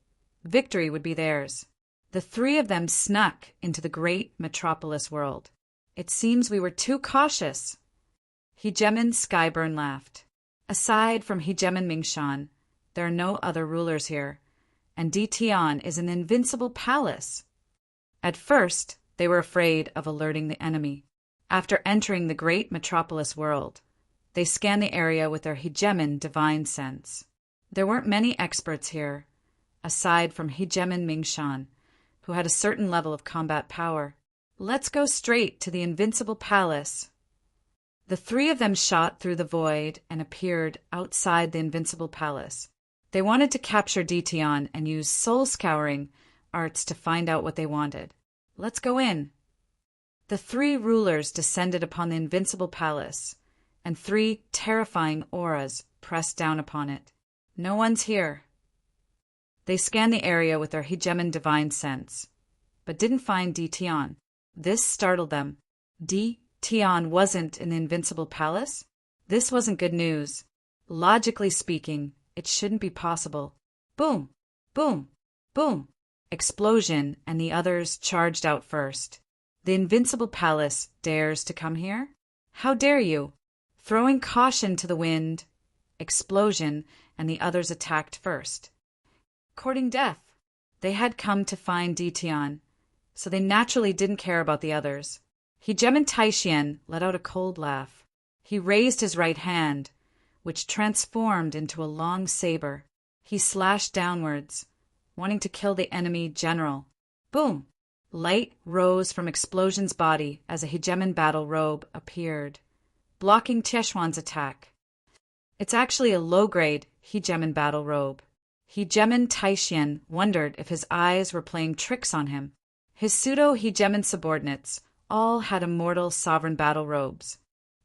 victory would be theirs. The three of them snuck into the great metropolis world. It seems we were too cautious. Hegemon Skyburn laughed. Aside from Hegemon Mingshan, there are no other rulers here, and Dtion is an invincible palace. At first, they were afraid of alerting the enemy. After entering the great metropolis world, they scanned the area with their Hegemon divine sense. There weren't many experts here, aside from Hegemon Mingshan, who had a certain level of combat power. Let's go straight to the invincible palace. The three of them shot through the void and appeared outside the invincible palace. They wanted to capture Dtion and use soul-scouring arts to find out what they wanted. Let's go in. The three rulers descended upon the invincible palace, and three terrifying auras pressed down upon it. No one's here. They scanned the area with their Hegemon divine sense, but didn't find Dtion. This startled them. Dtion wasn't in the invincible palace? This wasn't good news. Logically speaking, it shouldn't be possible. Boom! Boom! Boom! Explosion, and the others charged out first. The invincible palace dares to come here? How dare you? Throwing caution to the wind. Explosion, and the others attacked first. Courting death. They had come to find Dtion, so they naturally didn't care about the others. Hegemon Taishian let out a cold laugh. He raised his right hand, which transformed into a long saber. He slashed downwards, wanting to kill the enemy general. Boom! Light rose from Explosion's body as a Hegemon battle robe appeared, blocking Tieshuan's attack. It's actually a low-grade Hegemon battle robe. Hegemon Taishian wondered if his eyes were playing tricks on him. His pseudo-Hegemon subordinates all had immortal sovereign battle robes.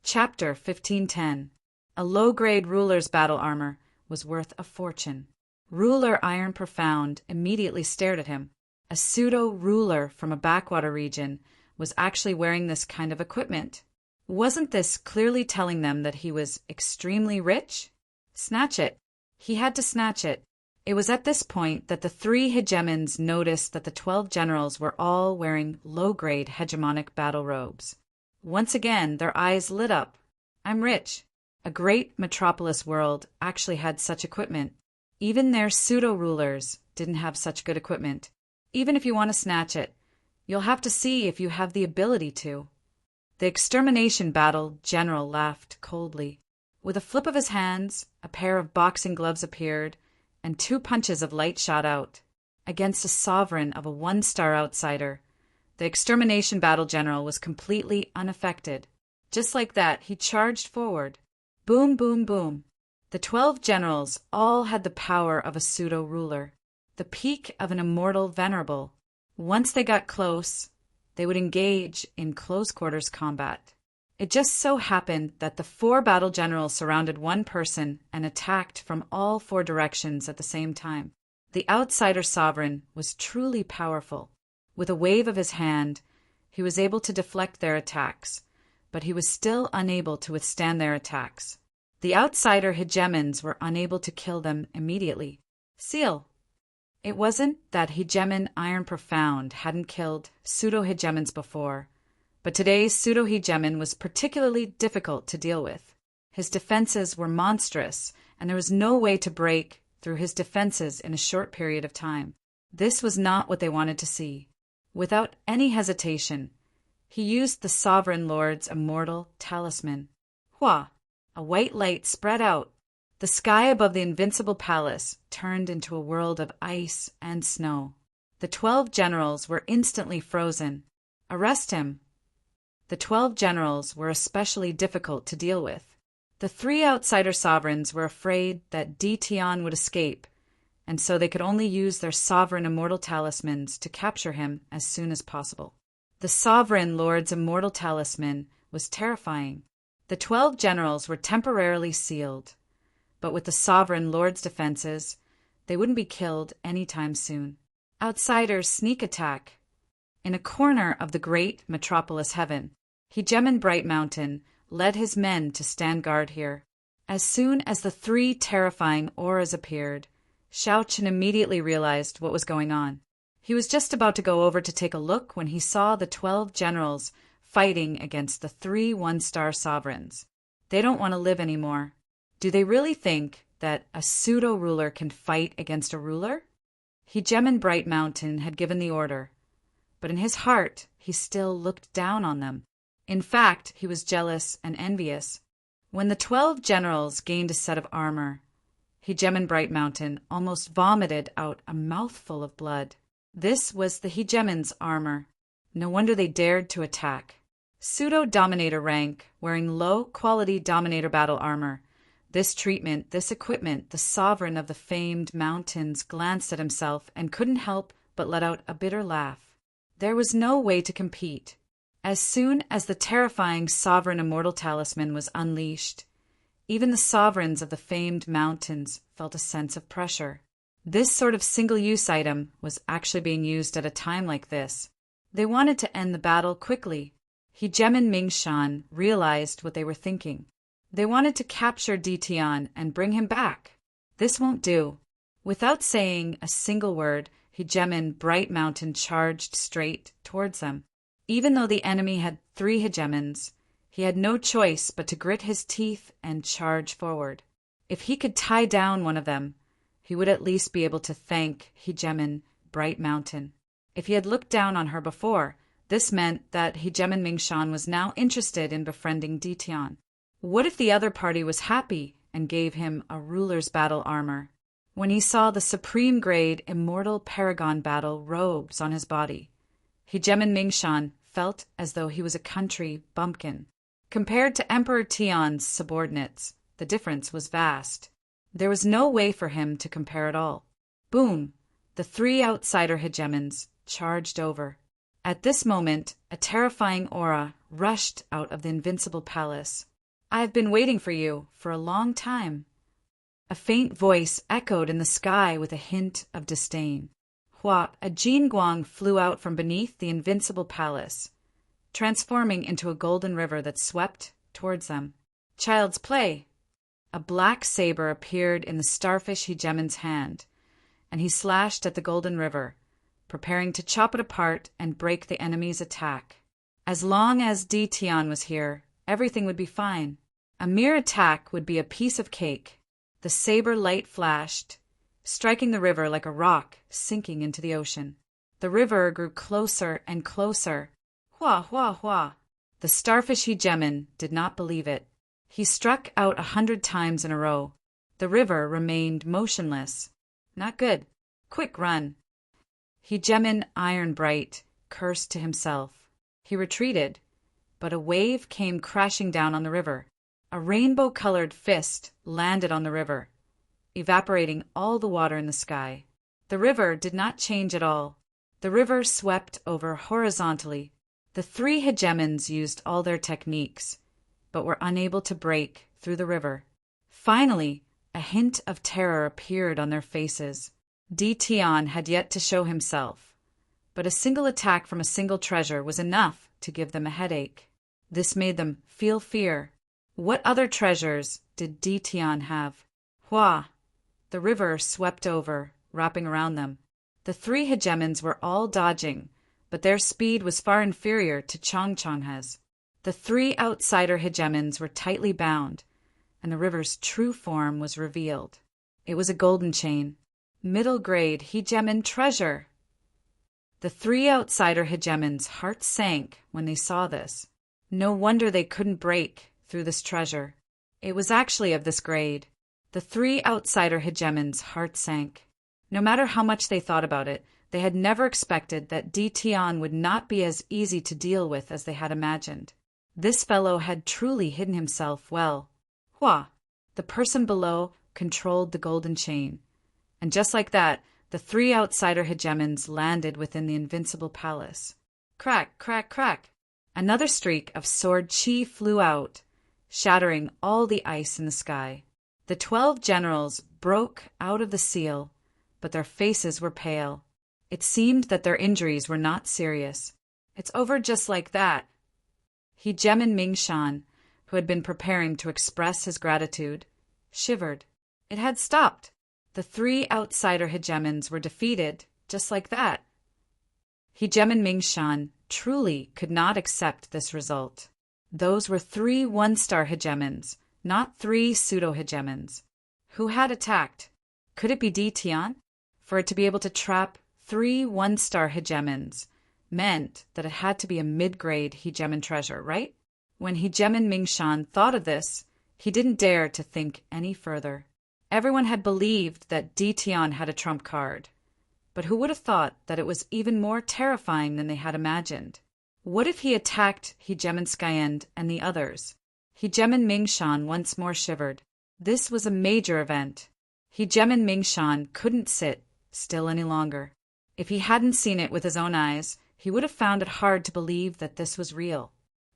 Chapter 1510. A low-grade ruler's battle armor was worth a fortune. Ruler Iron Profound immediately stared at him. A pseudo-ruler from a backwater region was actually wearing this kind of equipment. Wasn't this clearly telling them that he was extremely rich? Snatch it. He had to snatch it. It was at this point that the three hegemons noticed that the 12 generals were all wearing low-grade hegemonic battle robes. Once again, their eyes lit up. I'm rich. A great metropolis world actually had such equipment. Even their pseudo-rulers didn't have such good equipment. Even if you want to snatch it, you'll have to see if you have the ability to. The extermination battle general laughed coldly. With a flip of his hands, a pair of boxing gloves appeared, and 2 punches of light shot out. Against a sovereign of a 1-star outsider, the extermination battle general was completely unaffected. Just like that, he charged forward. Boom, boom, boom. The 12 generals all had the power of a pseudo-ruler, the peak of an immortal venerable. Once they got close, they would engage in close-quarters combat. It just so happened that the 4 battle generals surrounded one person and attacked from all 4 directions at the same time. The outsider sovereign was truly powerful. With a wave of his hand, he was able to deflect their attacks, but he was still unable to withstand their attacks. The outsider hegemons were unable to kill them immediately. Seal. It wasn't that Hegemon Iron Profound hadn't killed pseudo-hegemons before, but today's pseudo-hegemon was particularly difficult to deal with. His defenses were monstrous, and there was no way to break through his defenses in a short period of time. This was not what they wanted to see. Without any hesitation, he used the Sovereign Lord's immortal talisman. Hua! A white light spread out. The sky above the invincible palace turned into a world of ice and snow. The 12 generals were instantly frozen. Arrest him. The 12 generals were especially difficult to deal with. The 3 outsider sovereigns were afraid that Dtion would escape, and so they could only use their sovereign immortal talismans to capture him as soon as possible. The Sovereign Lord's immortal talisman was terrifying. The 12 generals were temporarily sealed, but with the sovereign lord's defenses, they wouldn't be killed anytime soon. Outsiders sneak attack. In a corner of the great metropolis heaven, Hegemon Bright Mountain led his men to stand guard here. As soon as the 3 terrifying auras appeared, Shao Chen immediately realized what was going on. He was just about to go over to take a look when he saw the 12 generals fighting against the 3 one-star sovereigns. They don't want to live anymore. Do they really think that a pseudo-ruler can fight against a ruler? Hegemon Bright Mountain had given the order, but in his heart he still looked down on them. In fact, he was jealous and envious. When the 12 generals gained a set of armor, Hegemon Bright Mountain almost vomited out a mouthful of blood. This was the Hegemon's armor. No wonder they dared to attack. Pseudo-dominator rank, wearing low-quality dominator battle armor. This treatment, this equipment, the sovereign of the famed mountains glanced at himself and couldn't help but let out a bitter laugh. There was no way to compete. As soon as the terrifying sovereign immortal talisman was unleashed, even the sovereigns of the famed mountains felt a sense of pressure. This sort of single-use item was actually being used at a time like this. They wanted to end the battle quickly. Hegemon Mingshan realized what they were thinking. They wanted to capture Ditian and bring him back. This won't do. Without saying a single word, Hegemon Bright Mountain charged straight towards them. Even though the enemy had 3 hegemons, he had no choice but to grit his teeth and charge forward. If he could tie down one of them, he would at least be able to thank Hegemon Bright Mountain. If he had looked down on her before, this meant that Hegemon Mingshan was now interested in befriending Ditian. What if the other party was happy and gave him a ruler's battle armor? When he saw the supreme grade immortal paragon battle robes on his body, Hegemon Mingshan felt as though he was a country bumpkin. Compared to Emperor Tian's subordinates, the difference was vast. There was no way for him to compare at all. Boom! The 3 outsider hegemons charged over. At this moment, a terrifying aura rushed out of the invincible palace. "I have been waiting for you for a long time." A faint voice echoed in the sky with a hint of disdain. A Jinguang flew out from beneath the invincible palace, transforming into a golden river that swept towards them. Child's play. A black saber appeared in the starfish hegemon's hand, and he slashed at the golden river, preparing to chop it apart and break the enemy's attack. As long as Ditian was here, everything would be fine. A mere attack would be a piece of cake. The saber light flashed, striking the river like a rock sinking into the ocean. The river grew closer and closer. Hua! The starfish hegemon did not believe it. He struck out 100 times in a row. The river remained motionless. Not good. Quick run. Hegemon Iron Bright cursed to himself. He retreated, but a wave came crashing down on the river. A rainbow-colored fist landed on the river, evaporating all the water in the sky. The river did not change at all. The river swept over horizontally. The 3 hegemons used all their techniques, but were unable to break through the river. Finally, a hint of terror appeared on their faces. Ditian had yet to show himself, but a single attack from a single treasure was enough to give them a headache. This made them feel fear. What other treasures did Ditian have? The river swept over, wrapping around them. The 3 hegemons were all dodging, but their speed was far inferior to Changchanghe's. The 3 outsider hegemons were tightly bound, and the river's true form was revealed. It was a golden chain. Middle grade hegemon treasure. The 3 outsider hegemons' hearts sank when they saw this. No wonder they couldn't break through this treasure. It was actually of this grade. The 3 outsider hegemons' hearts sank. No matter how much they thought about it, they had never expected that Ditian would not be as easy to deal with as they had imagined. This fellow had truly hidden himself well. The person below controlled the golden chain. And just like that, the 3 outsider hegemons landed within the invincible palace. Crack, crack, crack. Another streak of sword chi flew out, shattering all the ice in the sky. The 12 generals broke out of the seal, but their faces were pale. It seemed that their injuries were not serious. "It's over just like that." Hegeman Mingshan, who had been preparing to express his gratitude, shivered. It had stopped. The 3 outsider hegemons were defeated just like that. Hegeman Mingshan truly could not accept this result. Those were 3 one-star hegemons, not 3 pseudo-hegemons. Who had attacked? Could it be Di Tian? For it to be able to trap 3 one-star hegemons meant that it had to be a mid-grade hegemon treasure, right? When Hegeman Mingshan thought of this, he didn't dare to think any further. Everyone had believed that Di Tian had a trump card, but who would have thought that it was even more terrifying than they had imagined? What if he attacked Hegeman Skyend and the others? Hegeman Mingshan once more shivered. This was a major event. Hegeman Mingshan couldn't sit still any longer. If he hadn't seen it with his own eyes, he would have found it hard to believe that this was real.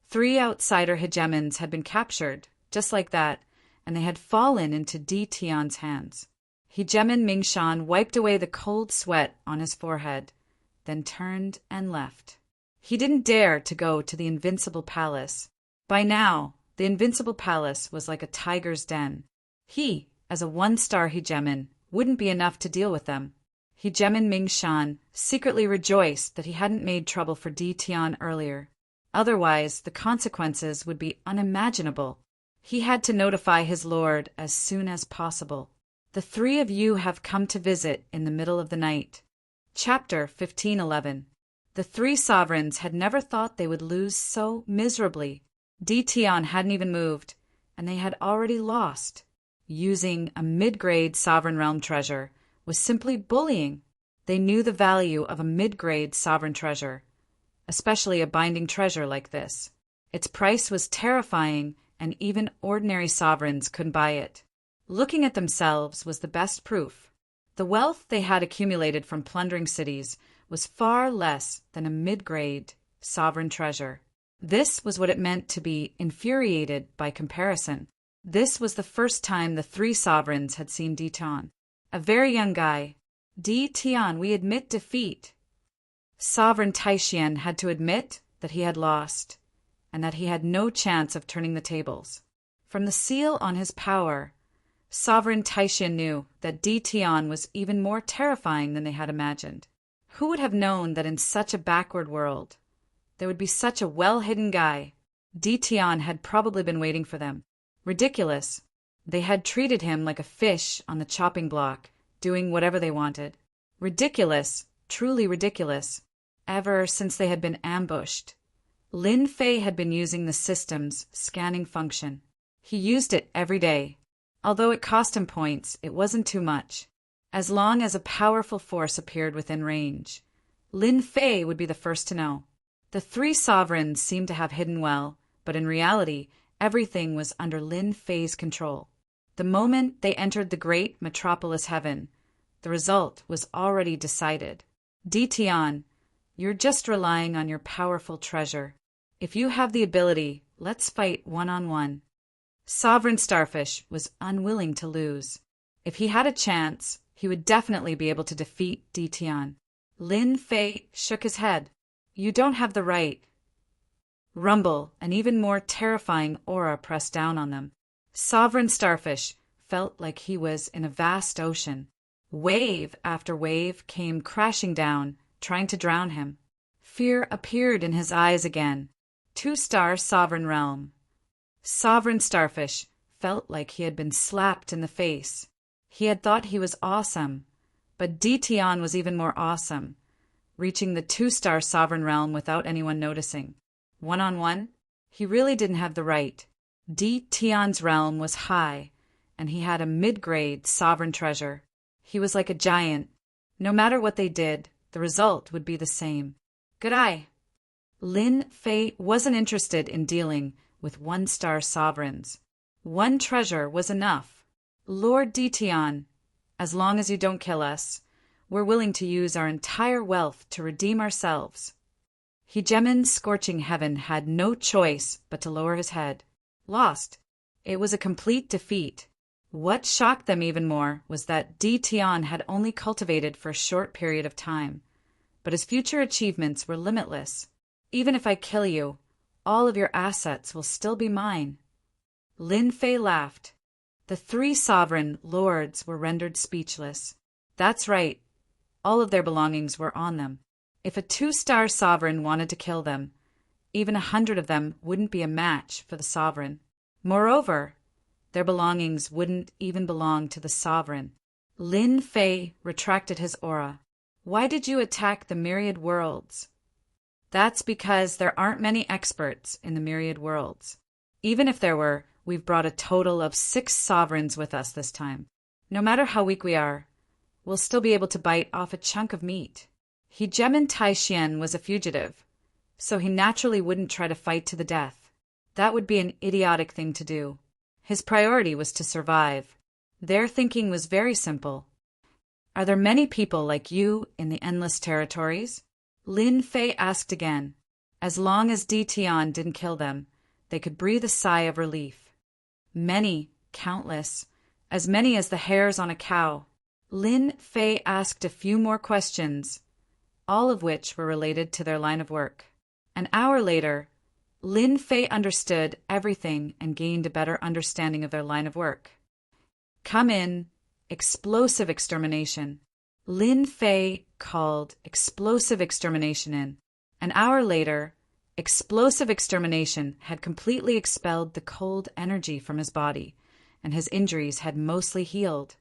3 outsider hegemons had been captured, just like that, and they had fallen into Di Tian's hands. Hegeman Mingshan wiped away the cold sweat on his forehead, then turned and left. He didn't dare to go to the Invincible Palace. By now, the Invincible Palace was like a tiger's den. He, as a one-star hegemon, wouldn't be enough to deal with them. Hegeman Mingshan secretly rejoiced that he hadn't made trouble for Di Tian earlier. Otherwise, the consequences would be unimaginable. He had to notify his lord as soon as possible. "The 3 of you have come to visit in the middle of the night." Chapter 1511. The 3 sovereigns had never thought they would lose so miserably. Di Tian hadn't even moved, and they had already lost. Using a mid-grade sovereign realm treasure was simply bullying. They knew the value of a mid-grade sovereign treasure, especially a binding treasure like this. Its price was terrifying, and even ordinary sovereigns couldn't buy it. Looking at themselves was the best proof. The wealth they had accumulated from plundering cities was far less than a mid-grade sovereign treasure. This was what it meant to be infuriated by comparison. This was the first time the 3 sovereigns had seen Di Tian. A very young guy. "Di Tian, we admit defeat." Sovereign Taishian had to admit that he had lost, and that he had no chance of turning the tables. From the seal on his power, Sovereign Taishian knew that Di Tian was even more terrifying than they had imagined. Who would have known that in such a backward world, there would be such a well-hidden guy? Di Tian had probably been waiting for them. Ridiculous. They had treated him like a fish on the chopping block, doing whatever they wanted. Ridiculous, truly ridiculous. Ever since they had been ambushed, Lin Fei had been using the system's scanning function. He used it every day. Although it cost him points, it wasn't too much. As long as a powerful force appeared within range, Lin Fei would be the first to know. The 3 sovereigns seemed to have hidden well, but in reality, everything was under Lin Fei's control. The moment they entered the great metropolis heaven, the result was already decided. "Di Tian, you're just relying on your powerful treasure. If you have the ability, let's fight one-on-one." Sovereign Starfish was unwilling to lose. If he had a chance, he would definitely be able to defeat Di Tian. Lin Fei shook his head. "You don't have the right." Rumble, an even more terrifying aura pressed down on them. Sovereign Starfish felt like he was in a vast ocean. Wave after wave came crashing down, trying to drown him. Fear appeared in his eyes again. 2-star Sovereign Realm. Sovereign Starfish felt like he had been slapped in the face. He had thought he was awesome, but Di Tian was even more awesome, reaching the 2-star Sovereign Realm without anyone noticing. One-on-one, he really didn't have the right. Di Tian's realm was high, and he had a mid-grade sovereign treasure. He was like a giant. No matter what they did, the result would be the same. Good eye. Lin Fei wasn't interested in dealing with 1-star sovereigns. One treasure was enough. "Lord Di Tian, as long as you don't kill us, we're willing to use our entire wealth to redeem ourselves." Hegemon's scorching heaven had no choice but to lower his head. Lost. It was a complete defeat. What shocked them even more was that Di Tian had only cultivated for a short period of time, but his future achievements were limitless. Even if I kill you, all of your assets will still be mine. Lin Fei laughed. The three sovereign lords were rendered speechless. That's right. All of their belongings were on them. If a 2-star sovereign wanted to kill them, even 100 of them wouldn't be a match for the sovereign. Moreover, their belongings wouldn't even belong to the sovereign. Lin Fei retracted his aura. Why did you attack the myriad worlds? That's because there aren't many experts in the myriad worlds. Even if there were, we've brought a total of 6 sovereigns with us this time. No matter how weak we are, we'll still be able to bite off a chunk of meat. Hegemin Taishian was a fugitive, so he naturally wouldn't try to fight to the death. That would be an idiotic thing to do. His priority was to survive. Their thinking was very simple. Are there many people like you in the endless territories? Lin Fei asked again. As long as Di Tian didn't kill them, they could breathe a sigh of relief. Many, countless, as many as the hairs on a cow. Lin Fei asked a few more questions, all of which were related to their line of work. An hour later, Lin Fei understood everything and gained a better understanding of their line of work. Come in, explosive extermination. Lin Fei called explosive extermination in. An hour later, explosive extermination had completely expelled the cold energy from his body, and his injuries had mostly healed.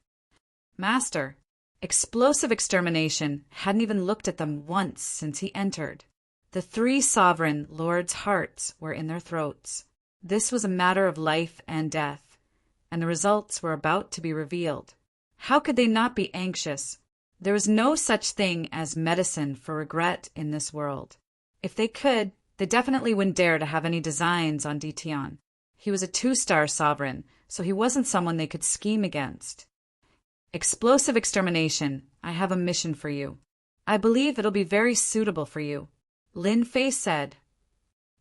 Master, explosive extermination hadn't even looked at them once since he entered. The 3 sovereign lords' hearts were in their throats. This was a matter of life and death, and the results were about to be revealed. How could they not be anxious? There was no such thing as medicine for regret in this world. If they could, they definitely wouldn't dare to have any designs on Di Tian. He was a 2-star sovereign, so he wasn't someone they could scheme against. Explosive extermination, I have a mission for you. I believe it'll be very suitable for you. Lin Fei said,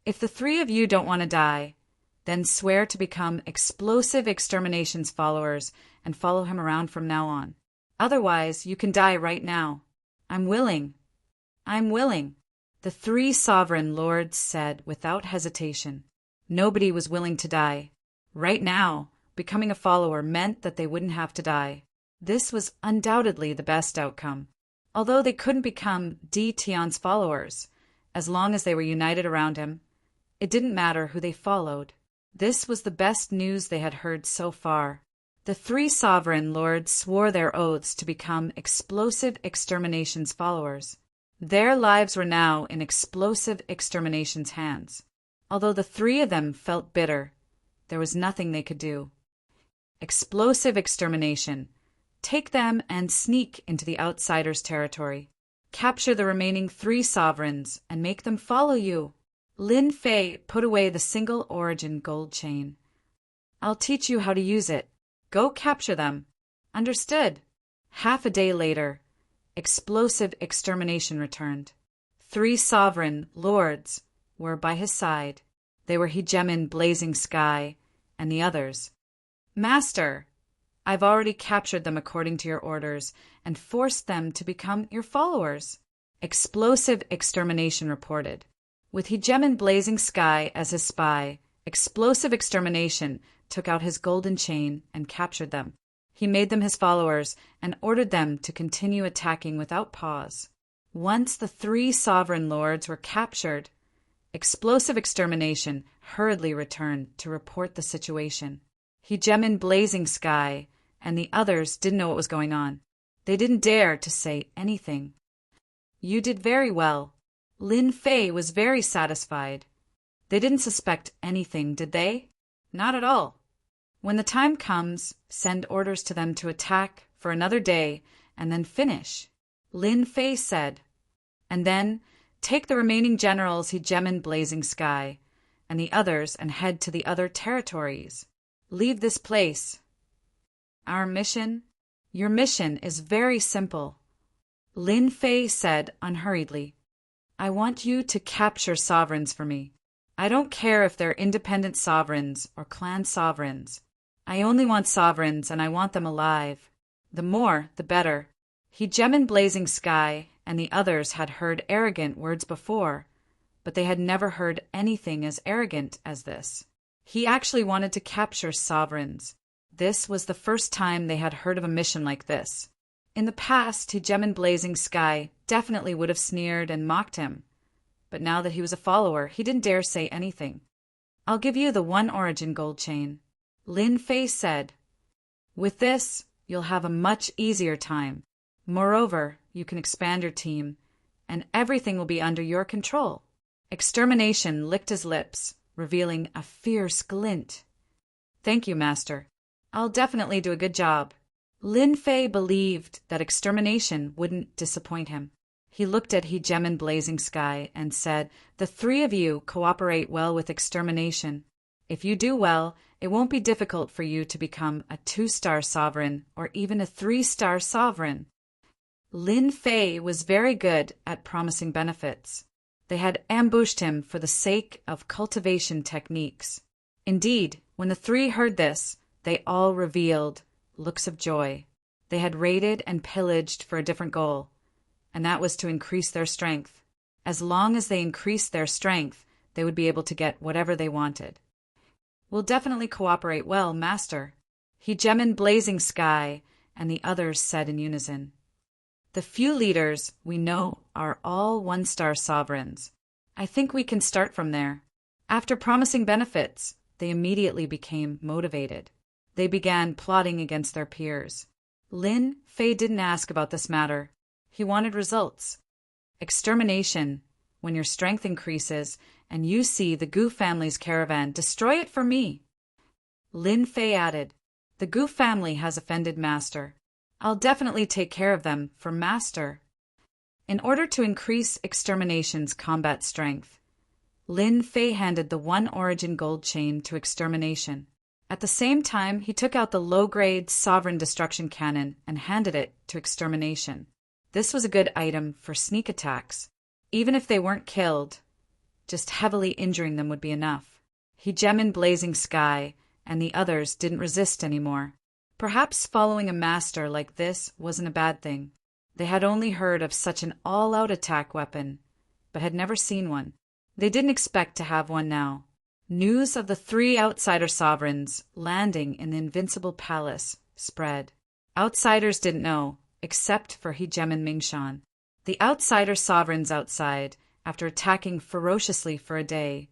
if the 3 of you don't want to die, then swear to become explosive extermination's followers and follow him around from now on. Otherwise, you can die right now. I'm willing. I'm willing. The 3 sovereign lords said without hesitation. Nobody was willing to die. Right now, becoming a follower meant that they wouldn't have to die. This was undoubtedly the best outcome. Although they couldn't become Di Tian's followers, as long as they were united around him, it didn't matter who they followed. This was the best news they had heard so far. The 3 sovereign lords swore their oaths to become explosive extermination's followers. Their lives were now in explosive extermination's hands. Although the 3 of them felt bitter, there was nothing they could do. Explosive extermination. Take them and sneak into the outsider's territory. Capture the remaining 3 sovereigns and make them follow you. Lin Fei put away the single origin gold chain. I'll teach you how to use it. Go capture them. Understood. Half a day later, explosive extermination returned. 3 sovereign lords were by his side. They were Hegemin Blazing Sky and the others. Master, I've already captured them according to your orders and forced them to become your followers. Explosive extermination reported. With Hegemin Blazing Sky as his spy, explosive extermination took out his golden chain and captured them. He made them his followers and ordered them to continue attacking without pause. Once the 3 sovereign lords were captured, explosive extermination hurriedly returned to report the situation. Hegemin Blazing Sky and the others didn't know what was going on. They didn't dare to say anything. You did very well. Lin Fei was very satisfied. They didn't suspect anything, did they? Not at all. When the time comes, send orders to them to attack for another day and then finish. Lin Fei said. And then take the remaining generals Hegemin Blazing Sky and the others and head to the other territories. Leave this place. Our mission? Your mission is very simple. Lin Fei said unhurriedly. I want you to capture sovereigns for me. I don't care if they're independent sovereigns or clan sovereigns. I only want sovereigns, and I want them alive. The more, the better. He Gemin Blazing Sky and the others had heard arrogant words before, but they had never heard anything as arrogant as this. He actually wanted to capture sovereigns. This was the first time they had heard of a mission like this. In the past, He Gemin Blazing Sky definitely would have sneered and mocked him, but now that he was a follower, he didn't dare say anything. I'll give you the one origin gold chain, Lin Fei said. With this, you'll have a much easier time. Moreover, you can expand your team, and everything will be under your control. Extermination licked his lips, revealing a fierce glint. Thank you, Master. I'll definitely do a good job. Lin Fei believed that extermination wouldn't disappoint him. He looked at He Gemin Blazing Sky and said, the three of you cooperate well with extermination. If you do well, it won't be difficult for you to become a 2-star sovereign or even a 3-star sovereign. Lin Fei was very good at promising benefits. They had ambushed him for the sake of cultivation techniques. Indeed, when the three heard this, they all revealed looks of joy. They had raided and pillaged for a different goal, and that was to increase their strength. As long as they increased their strength, they would be able to get whatever they wanted. We'll definitely cooperate well, Master, He Gemin Blazing Sky and the others said in unison. The few leaders we know are all 1-star sovereigns. I think we can start from there. After promising benefits, they immediately became motivated. They began plotting against their peers. Lin Fei didn't ask about this matter. He wanted results. Extermination. When your strength increases and you see the Gu family's caravan, destroy it for me. Lin Fei added, the Gu family has offended Master. I'll definitely take care of them for Master. In order to increase extermination's combat strength, Lin Fei handed the 1 origin gold chain to extermination. At the same time, he took out the low-grade sovereign destruction cannon and handed it to extermination. This was a good item for sneak attacks. Even if they weren't killed, just heavily injuring them would be enough. He Gemin Blazing Sky and the others didn't resist anymore. Perhaps following a master like this wasn't a bad thing. They had only heard of such an all-out attack weapon, but had never seen one. They didn't expect to have one now. News of the 3 outsider sovereigns landing in the Invincible Palace spread. Outsiders didn't know, except for He Gemin Mingshan. The outsider sovereigns outside, after attacking ferociously for a day,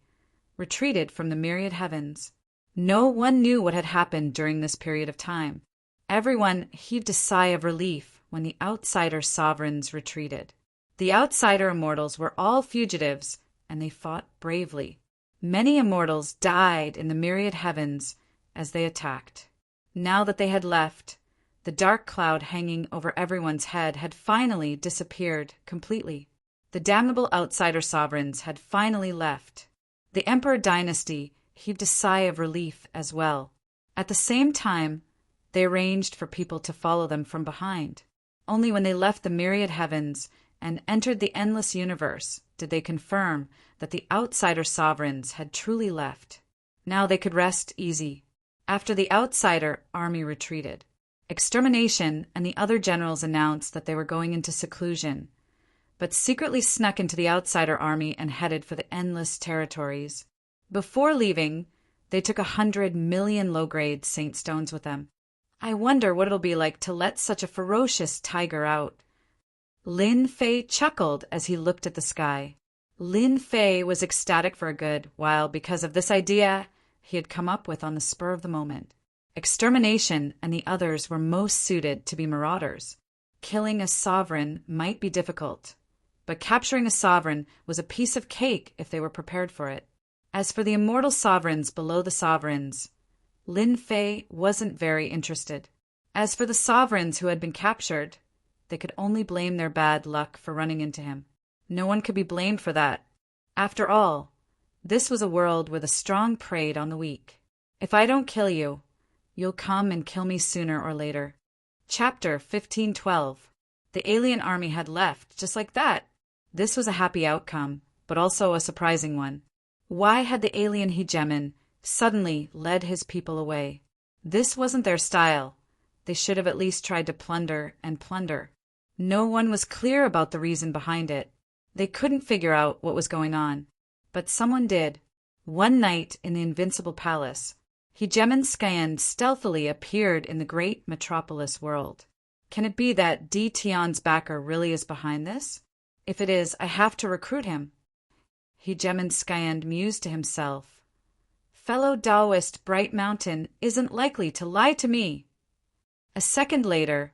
retreated from the myriad heavens. No one knew what had happened during this period of time. Everyone heaved a sigh of relief when the outsider sovereigns retreated. The outsider immortals were all fugitives, and they fought bravely. Many immortals died in the myriad heavens as they attacked. Now that they had left, the dark cloud hanging over everyone's head had finally disappeared completely. The damnable outsider sovereigns had finally left. The Emperor dynasty heaved a sigh of relief as well. At the same time, they arranged for people to follow them from behind. Only when they left the myriad heavens and entered the endless universe did they confirm that the outsider sovereigns had truly left. Now they could rest easy. After the outsider army retreated, extermination and the other generals announced that they were going into seclusion, but secretly snuck into the outsider army and headed for the endless territories. Before leaving, they took 100 million low-grade saint stones with them. I wonder what it'll be like to let such a ferocious tiger out. Lin Fei chuckled as he looked at the sky. Lin Fei was ecstatic for a good while because of this idea he had come up with on the spur of the moment. Extermination and the others were most suited to be marauders. Killing a sovereign might be difficult, but capturing a sovereign was a piece of cake if they were prepared for it. As for the immortal sovereigns below the sovereigns, Lin Fei wasn't very interested. As for the sovereigns who had been captured, they could only blame their bad luck for running into him. No one could be blamed for that. After all, this was a world where the strong preyed on the weak. If I don't kill you, you'll come and kill me sooner or later. Chapter 1512. The alien army had left, just like that. This was a happy outcome, but also a surprising one. Why had the alien hegemon suddenly led his people away? This wasn't their style. They should have at least tried to plunder and plunder. No one was clear about the reason behind it. They couldn't figure out what was going on. But someone did. One night in the Invincible Palace, Hegemon Skyen stealthily appeared in the great metropolis world. Can it be that D. Tion's backer really is behind this? If it is, I have to recruit him. Hegemon Skyen mused to himself. Fellow Taoist Bright Mountain isn't likely to lie to me. A second later,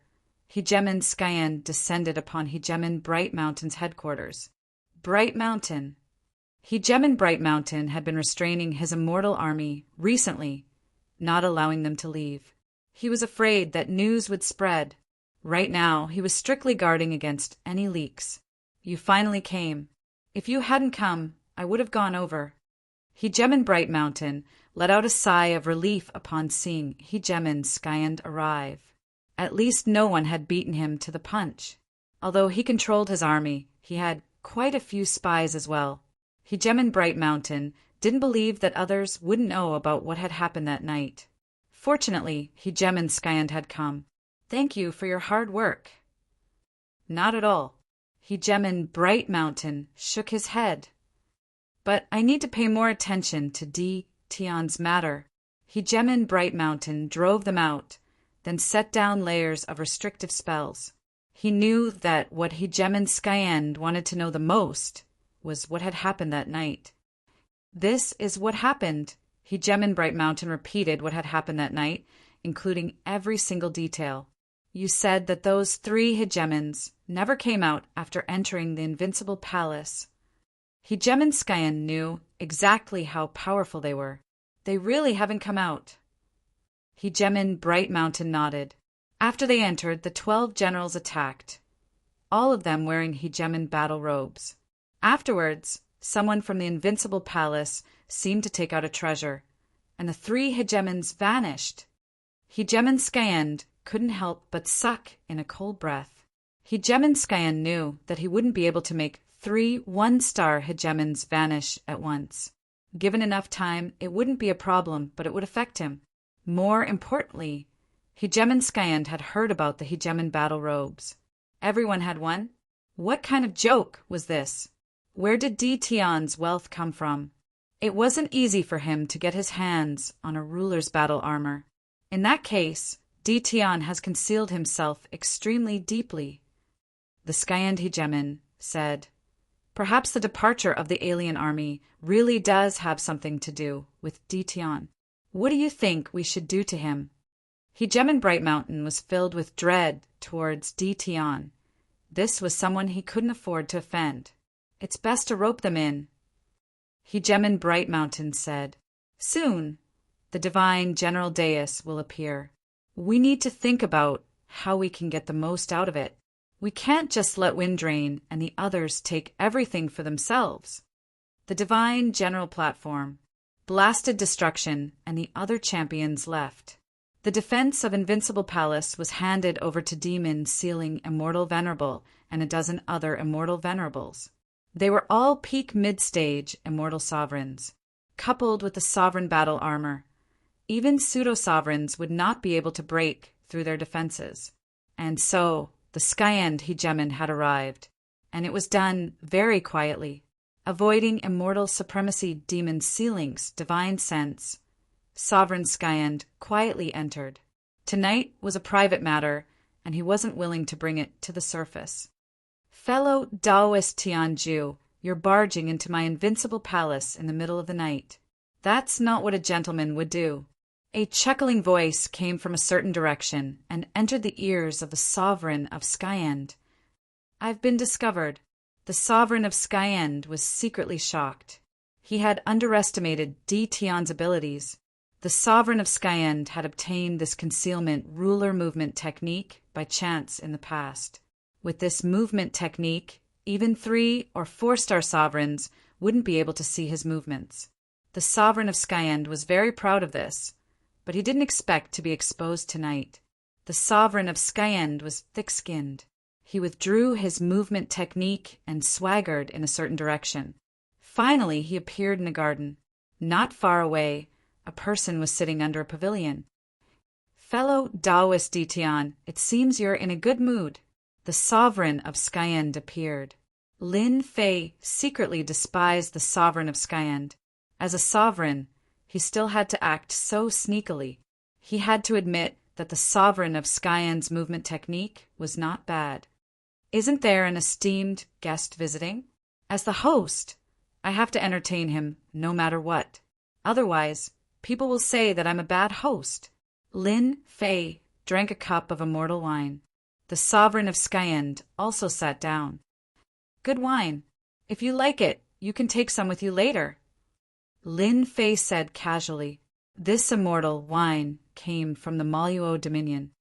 Hegemon Skyen descended upon Hegemon Bright Mountain's headquarters. Bright Mountain. Hegemon Bright Mountain had been restraining his immortal army recently, not allowing them to leave. He was afraid that news would spread. Right now, he was strictly guarding against any leaks. You finally came. If you hadn't come, I would have gone over. Hegemon Bright Mountain let out a sigh of relief upon seeing Hegemon Skyen arrive. At least no one had beaten him to the punch. Although he controlled his army, he had quite a few spies as well. Hegemon Bright Mountain didn't believe that others wouldn't know about what had happened that night. Fortunately, Hegemon Skyen had come. Thank you for your hard work. Not at all. Hegemon Bright Mountain shook his head. But I need to pay more attention to D. Tion's matter. Hegemon Bright Mountain drove them out, then set down layers of restrictive spells. He knew that what Hegemon Skyen wanted to know the most was what had happened that night. This is what happened. Hegemon Bright Mountain repeated what had happened that night, including every single detail. You said that those 3 hegemons never came out after entering the Invincible Palace. Hegemon Skyen knew exactly how powerful they were. They really haven't come out. Hegemon Bright Mountain nodded. After they entered, the 12 generals attacked, all of them wearing hegemon battle robes. Afterwards, someone from the Invincible Palace seemed to take out a treasure, and the 3 hegemons vanished. Hegemon Skyen couldn't help but suck in a cold breath. Hegemon Skyen knew that he wouldn't be able to make 3 one-star hegemons vanish at once. Given enough time, it wouldn't be a problem, but it would affect him. More importantly, Hegemon Skyen had heard about the hegemon battle robes. Everyone had one? What kind of joke was this? Where did D. Tion's wealth come from? It wasn't easy for him to get his hands on a ruler's battle armor. In that case, D. Tion has concealed himself extremely deeply. The Skyen hegemon said, perhaps the departure of the alien army really does have something to do with D. Tion. What do you think we should do to him? Hegemon Bright Mountain was filled with dread towards D. Tion. This was someone he couldn't afford to offend. It's best to rope them in. Hegemon Bright Mountain said, soon, the divine General Deus will appear. We need to think about how we can get the most out of it. We can't just let Windrain and the others take everything for themselves. The divine general platform blasted destruction, and the other champions left. The defense of Invincible Palace was handed over to Demon Sealing Immortal Venerable and a dozen other Immortal Venerables. They were all peak mid-stage Immortal Sovereigns, coupled with the Sovereign battle armor. Even pseudo-sovereigns would not be able to break through their defenses. And so, the Skyen hegemon had arrived, and it was done very quietly, avoiding Immortal Supremacy Demon Sealing's divine sense. Sovereign Skyen quietly entered. Tonight was a private matter, and he wasn't willing to bring it to the surface. Fellow Taoist Tianju, you're barging into my invincible palace in the middle of the night. That's not what a gentleman would do. A chuckling voice came from a certain direction and entered the ears of the Sovereign of Skyend. I've been discovered. The Sovereign of Skyend was secretly shocked. He had underestimated D. Tion's abilities. The Sovereign of Skyend had obtained this concealment ruler movement technique by chance in the past. With this movement technique, even 3- or 4-star sovereigns wouldn't be able to see his movements. The Sovereign of Skyend was very proud of this, but he didn't expect to be exposed tonight. The Sovereign of Skyend was thick-skinned. He withdrew his movement technique and swaggered in a certain direction. Finally, he appeared in a garden. Not far away, a person was sitting under a pavilion. "Fellow Taoist Ditian, it seems you're in a good mood." The sovereign of Skyend appeared. Lin Fei secretly despised the sovereign of Skyend. As a sovereign, he still had to act so sneakily. He had to admit that the sovereign of Skyend's movement technique was not bad. "Isn't there an esteemed guest visiting? As the host, I have to entertain him no matter what. Otherwise, people will say that I'm a bad host." Lin Fei drank a cup of immortal wine. The sovereign of Skyend also sat down. "Good wine. If you like it, you can take some with you later," Lin Fei said casually. This immortal wine came from the Maluo Dominion.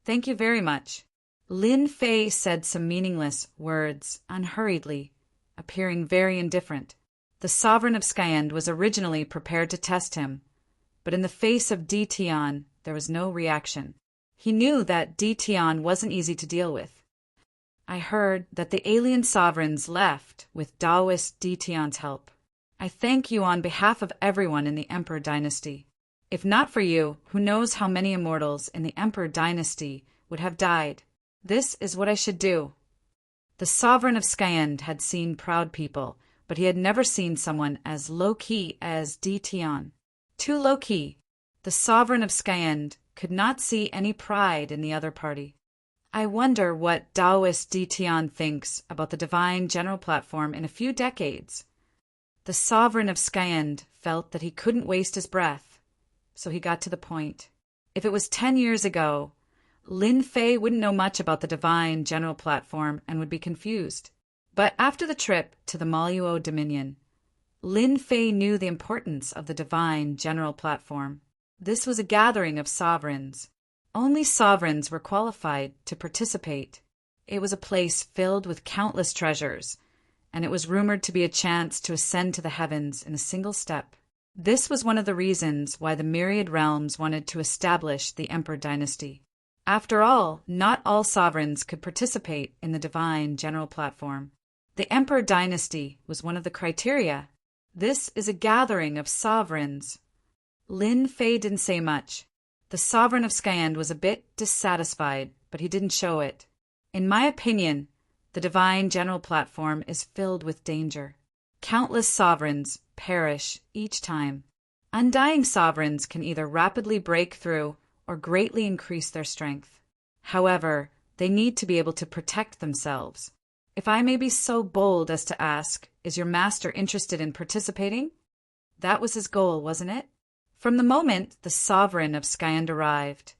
"Thank you very much." Lin Fei said some meaningless words unhurriedly, appearing very indifferent. The sovereign of Skyend was originally prepared to test him, but in the face of Ditian, there was no reaction. He knew that Ditian wasn't easy to deal with. "I heard that the alien sovereigns left with Taoist Ditian's help. I thank you on behalf of everyone in the Emperor dynasty. If not for you, who knows how many immortals in the Emperor dynasty would have died. This is what I should do." The sovereign of Skyend had seen proud people, but he had never seen someone as low-key as Ditian. Too low-key. The sovereign of Skyend could not see any pride in the other party. "I wonder what Taoist Ditian thinks about the divine general platform in a few decades." The sovereign of Skyend felt that he couldn't waste his breath, so he got to the point. If it was 10 years ago, Lin Fei wouldn't know much about the divine general platform and would be confused. But after the trip to the Maluo Dominion, Lin Fei knew the importance of the divine general platform. This was a gathering of sovereigns. Only sovereigns were qualified to participate. It was a place filled with countless treasures, and it was rumored to be a chance to ascend to the heavens in a single step. This was one of the reasons why the myriad realms wanted to establish the Emperor dynasty. After all, not all sovereigns could participate in the divine general platform. The Emperor dynasty was one of the criteria. "This is a gathering of sovereigns." Lin Fei didn't say much. The sovereign of Skyend was a bit dissatisfied, but he didn't show it. "In my opinion, the divine general platform is filled with danger. Countless sovereigns perish each time. Undying sovereigns can either rapidly break through or greatly increase their strength. However, they need to be able to protect themselves. If I may be so bold as to ask, is your master interested in participating?" That was his goal, wasn't it? From the moment the sovereign of Skyend arrived,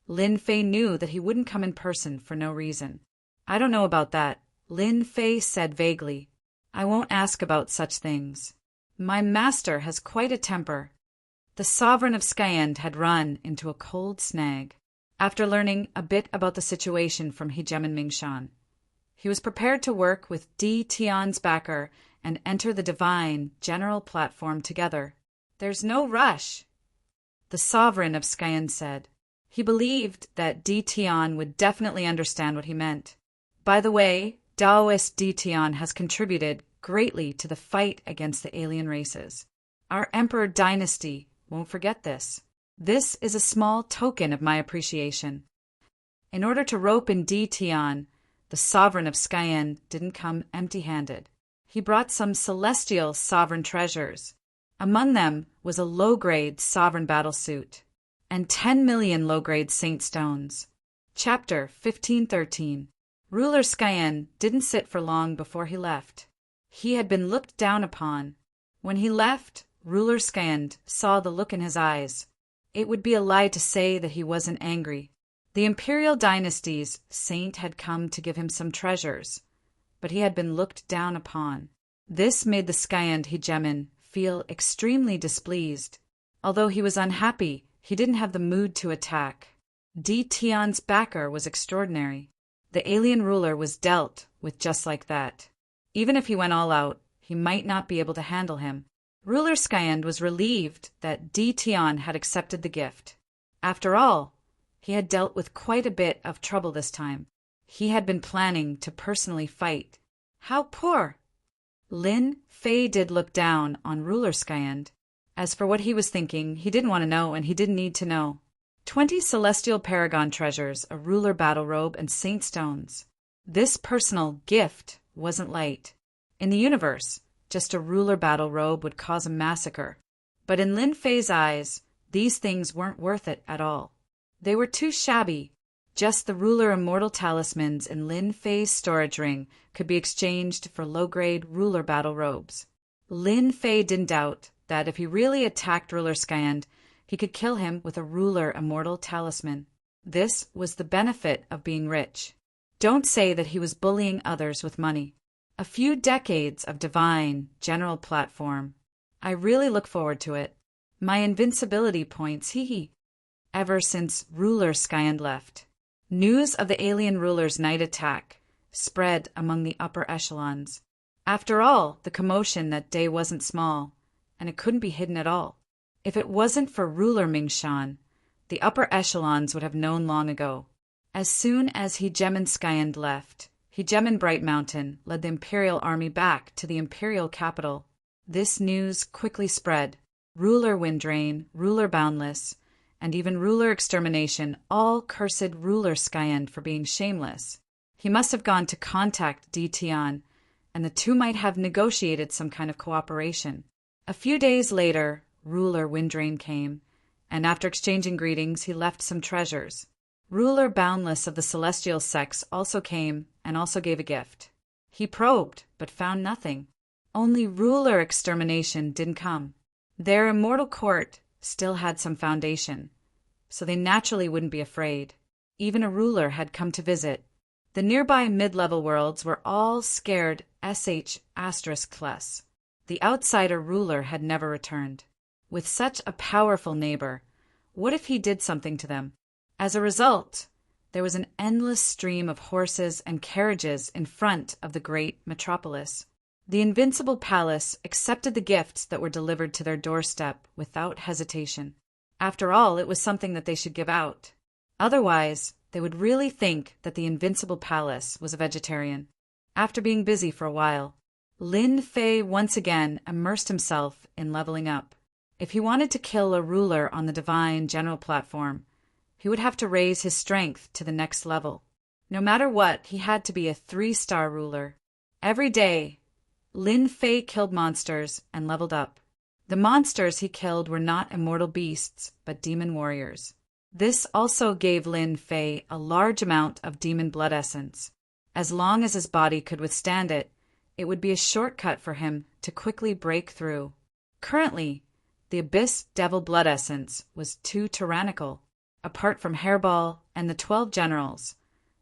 Lin Fei knew that he wouldn't come in person for no reason. "I don't know about that," Lin Fei said vaguely. "I won't ask about such things. My master has quite a temper." The sovereign of Skyend had run into a cold snag. After learning a bit about the situation from Hegemen Mingshan, he was prepared to work with Di Tian's backer and enter the divine general platform together. "There's no rush," the sovereign of Skyend said. He believed that Di Tian would definitely understand what he meant. "By the way, Taoist Di Tian has contributed greatly to the fight against the alien races. Our Emperor dynasty won't forget this. This is a small token of my appreciation." In order to rope in Di Tian, the sovereign of Skyend didn't come empty-handed. He brought some celestial sovereign treasures. Among them was a low-grade sovereign battlesuit and 10 million low-grade saint stones. Chapter 1513. Ruler Skyend didn't sit for long before he left. He had been looked down upon. When he left, Ruler Skyend saw the look in his eyes. It would be a lie to say that he wasn't angry. The imperial dynasty's saint had come to give him some treasures, but he had been looked down upon. This made the Skyend hegemon feel extremely displeased. Although he was unhappy, he didn't have the mood to attack. Di Tian's backer was extraordinary. The alien ruler was dealt with just like that. Even if he went all out, he might not be able to handle him. Ruler Skyend was relieved that Di Tian had accepted the gift. After all, he had dealt with quite a bit of trouble this time. He had been planning to personally fight. How poor! Lin Fei did look down on ruler Skyend. As for what he was thinking, he didn't want to know, and he didn't need to know. 20 celestial paragon treasures, a ruler battle robe, and saint stones. This personal gift wasn't light. In the universe, just a ruler battle robe would cause a massacre. But in Lin Fei's eyes, these things weren't worth it at all. They were too shabby. Just the ruler immortal talismans in Lin Fei's storage ring could be exchanged for low-grade ruler battle robes. Lin Fei didn't doubt that if he really attacked ruler Skyend, he could kill him with a ruler immortal talisman. This was the benefit of being rich. Don't say that he was bullying others with money. A few decades of divine, general platform. I really look forward to it. My invincibility points, hee. Ever since ruler Skyend left. News of the alien ruler's night attack spread among the upper echelons. After all, the commotion that day wasn't small, and it couldn't be hidden at all. If it wasn't for ruler Mingshan, the upper echelons would have known long ago. As soon as Hegemen Skyend left, Hegemen Bright Mountain led the Imperial army back to the Imperial capital. This news quickly spread. Ruler Windrain, Ruler Boundless, and even Ruler Extermination all cursed ruler Skyend for being shameless. He must have gone to contact Di Tian, and the two might have negotiated some kind of cooperation. A few days later, ruler Windrain came, and after exchanging greetings, he left some treasures. Ruler Boundless of the Celestial Sex also came and also gave a gift. He probed, but found nothing. Only Ruler Extermination didn't come. Their immortal court still had some foundation, so they naturally wouldn't be afraid. Even a ruler had come to visit. The nearby mid-level worlds were all scared ***less. The outsider ruler had never returned. With such a powerful neighbor, what if he did something to them? As a result, there was an endless stream of horses and carriages in front of the great metropolis. The Invincible Palace accepted the gifts that were delivered to their doorstep without hesitation. After all, it was something that they should give out. Otherwise, they would really think that the Invincible Palace was a vegetarian. After being busy for a while, Lin Fei once again immersed himself in leveling up. If he wanted to kill a ruler on the divine general platform, he would have to raise his strength to the next level. No matter what, he had to be a 3-star ruler. Every day, Lin Fei killed monsters and leveled up. The monsters he killed were not immortal beasts, but demon warriors. This also gave Lin Fei a large amount of demon blood essence. As long as his body could withstand it, it would be a shortcut for him to quickly break through. Currently, the Abyss Devil blood essence was too tyrannical. Apart from Hairball and the 12 generals,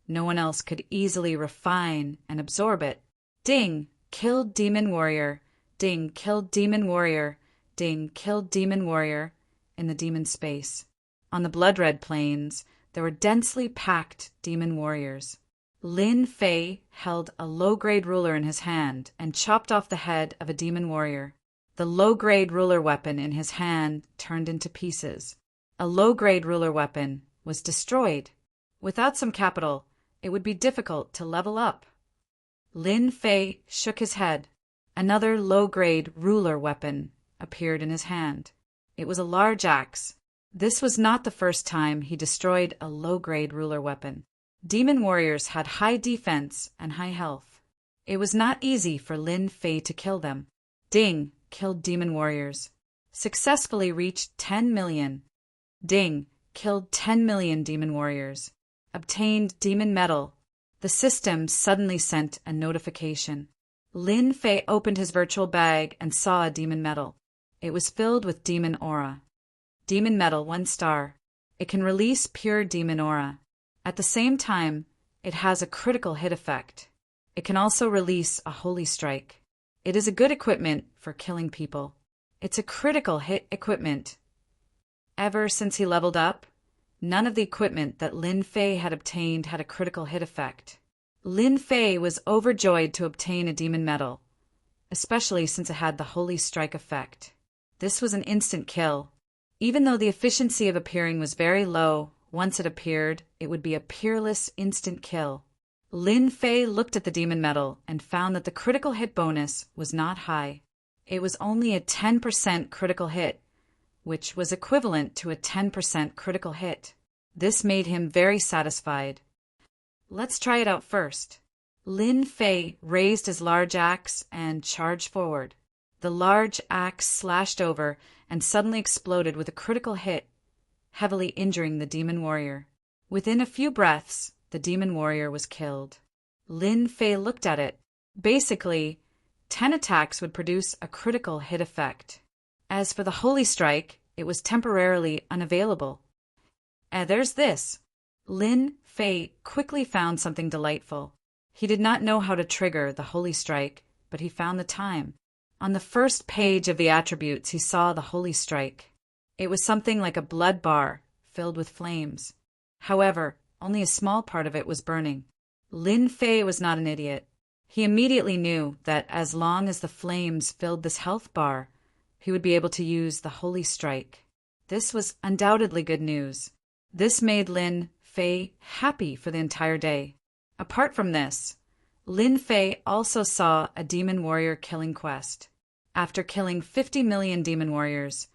no one else could easily refine and absorb it. Ding! Killed demon warrior. Ding! Killed demon warrior. Ding! Killed demon warrior in the demon space. On the blood-red plains, there were densely packed demon warriors. Lin Fei held a low-grade ruler in his hand and chopped off the head of a demon warrior. The low-grade ruler weapon in his hand turned into pieces. A low-grade ruler weapon was destroyed. Without some capital, it would be difficult to level up. Lin Fei shook his head. Another low-grade ruler weapon appeared in his hand. It was a large axe. This was not the first time he destroyed a low-grade ruler weapon. Demon warriors had high defense and high health. It was not easy for Lin Fei to kill them. Ding! Killed demon warriors. Successfully reached 10 million. Ding! Killed 10 million demon warriors. Obtained demon metal. The system suddenly sent a notification. Lin Fei opened his virtual bag and saw a demon medal. It was filled with demon aura. Demon metal 1 star. It can release pure demon aura. At the same time, it has a critical hit effect. It can also release a holy strike. It is a good equipment for killing people. It's a critical hit equipment. Ever since he leveled up, none of the equipment that Lin Fei had obtained had a critical hit effect. Lin Fei was overjoyed to obtain a demon medal, especially since it had the holy strike effect. This was an instant kill. Even though the efficiency of appearing was very low, once it appeared, it would be a peerless instant kill. Lin Fei looked at the demon metal and found that the critical hit bonus was not high. It was only a 10% critical hit, which was equivalent to a 10% critical hit. This made him very satisfied. Let's try it out first. Lin Fei raised his large axe and charged forward. The large axe slashed over and suddenly exploded with a critical hit, heavily injuring the demon warrior. Within a few breaths, the demon warrior was killed. Lin Fei looked at it. Basically, 10 attacks would produce a critical hit effect. As for the Holy Strike, it was temporarily unavailable. And there's this. Lin Fei quickly found something delightful. He did not know how to trigger the Holy Strike, but he found the time. On the first page of the attributes, he saw the Holy Strike. It was something like a blood bar filled with flames. However, only a small part of it was burning. Lin Fei was not an idiot. He immediately knew that as long as the flames filled this health bar, he would be able to use the Holy Strike. This was undoubtedly good news. This made Lin Fei happy for the entire day. Apart from this, Lin Fei also saw a demon warrior killing quest. After killing 50 million demon warriors,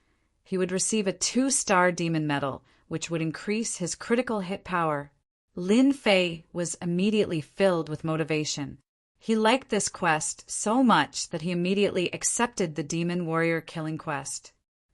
he would receive a 2-star demon medal, which would increase his critical hit power. Lin Fei was immediately filled with motivation. He liked this quest so much that he immediately accepted the demon warrior killing quest.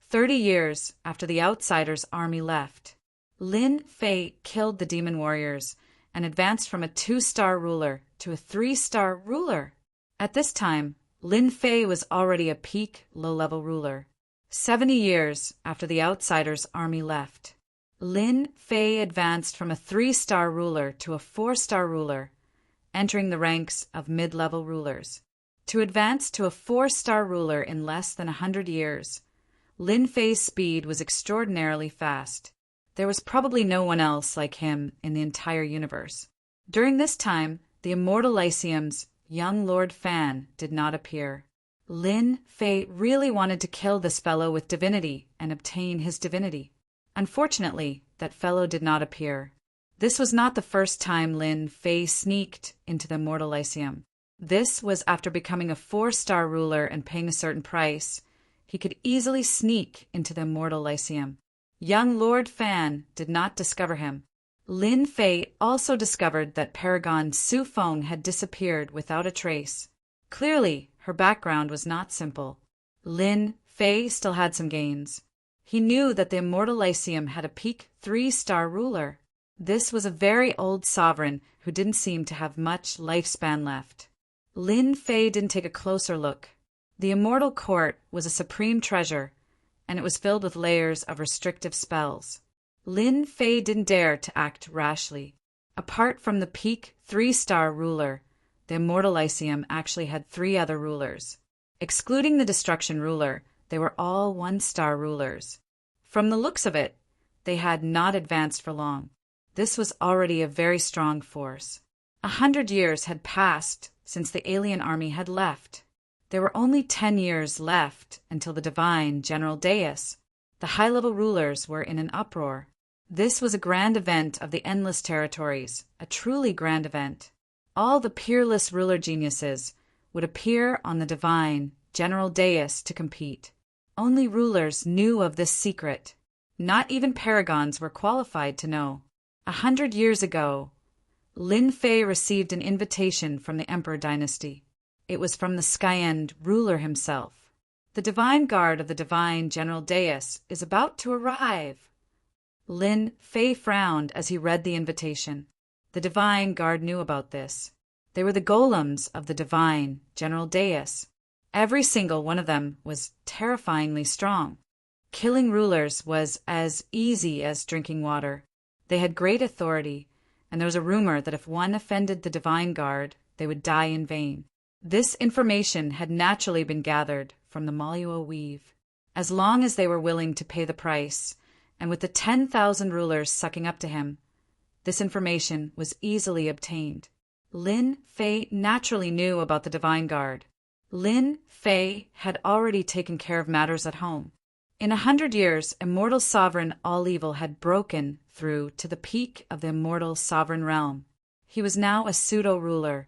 30 years after the Outsiders' army left, Lin Fei killed the demon warriors and advanced from a 2-star ruler to a 3-star ruler. At this time, Lin Fei was already a peak low-level ruler. 70 years after the Outsiders' army left, Lin Fei advanced from a 3-star ruler to a 4-star ruler, entering the ranks of mid-level rulers. To advance to a 4-star ruler in less than 100 years, Lin Fei's speed was extraordinarily fast. There was probably no one else like him in the entire universe. During this time, the Immortal Lyceum's young Lord Fan did not appear. Lin Fei really wanted to kill this fellow with divinity and obtain his divinity. Unfortunately, that fellow did not appear. This was not the first time Lin Fei sneaked into the Immortal Lyceum. This was after becoming a 4-star ruler and paying a certain price. He could easily sneak into the Immortal Lyceum. Young Lord Fan did not discover him. Lin Fei also discovered that Paragon Su Feng had disappeared without a trace. Clearly, her background was not simple. Lin Fei still had some gains. He knew that the Immortal Lyceum had a peak 3-star ruler. This was a very old sovereign who didn't seem to have much lifespan left. Lin Fei didn't take a closer look. The Immortal Court was a supreme treasure, and it was filled with layers of restrictive spells. Lin Fei didn't dare to act rashly. Apart from the peak 3-star ruler, the Immortal Lyceum actually had 3 other rulers. Excluding the Destruction ruler, they were all 1-star rulers. From the looks of it, they had not advanced for long. This was already a very strong force. 100 years had passed since the alien army had left. There were only 10 years left until the divine General Deus. The high-level rulers were in an uproar. This was a grand event of the Endless Territories, a truly grand event. All the peerless ruler geniuses would appear on the divine General Deus to compete. Only rulers knew of this secret. Not even paragons were qualified to know. 100 years ago, Lin Fei received an invitation from the Emperor dynasty. It was from the Skyend ruler himself. The divine guard of the divine General Deus is about to arrive. Lin Fei frowned as he read the invitation. The divine guard knew about this. They were the golems of the divine General Deus. Every single one of them was terrifyingly strong. Killing rulers was as easy as drinking water. They had great authority, and there was a rumor that if one offended the divine guard, they would die in vain. This information had naturally been gathered from the Maluo weave. As long as they were willing to pay the price, and with the 10,000 rulers sucking up to him, this information was easily obtained. Lin Fei naturally knew about the divine guard. Lin Fei had already taken care of matters at home. In 100 years, Immortal Sovereign All Evil had broken through to the peak of the Immortal Sovereign Realm. He was now a pseudo-ruler,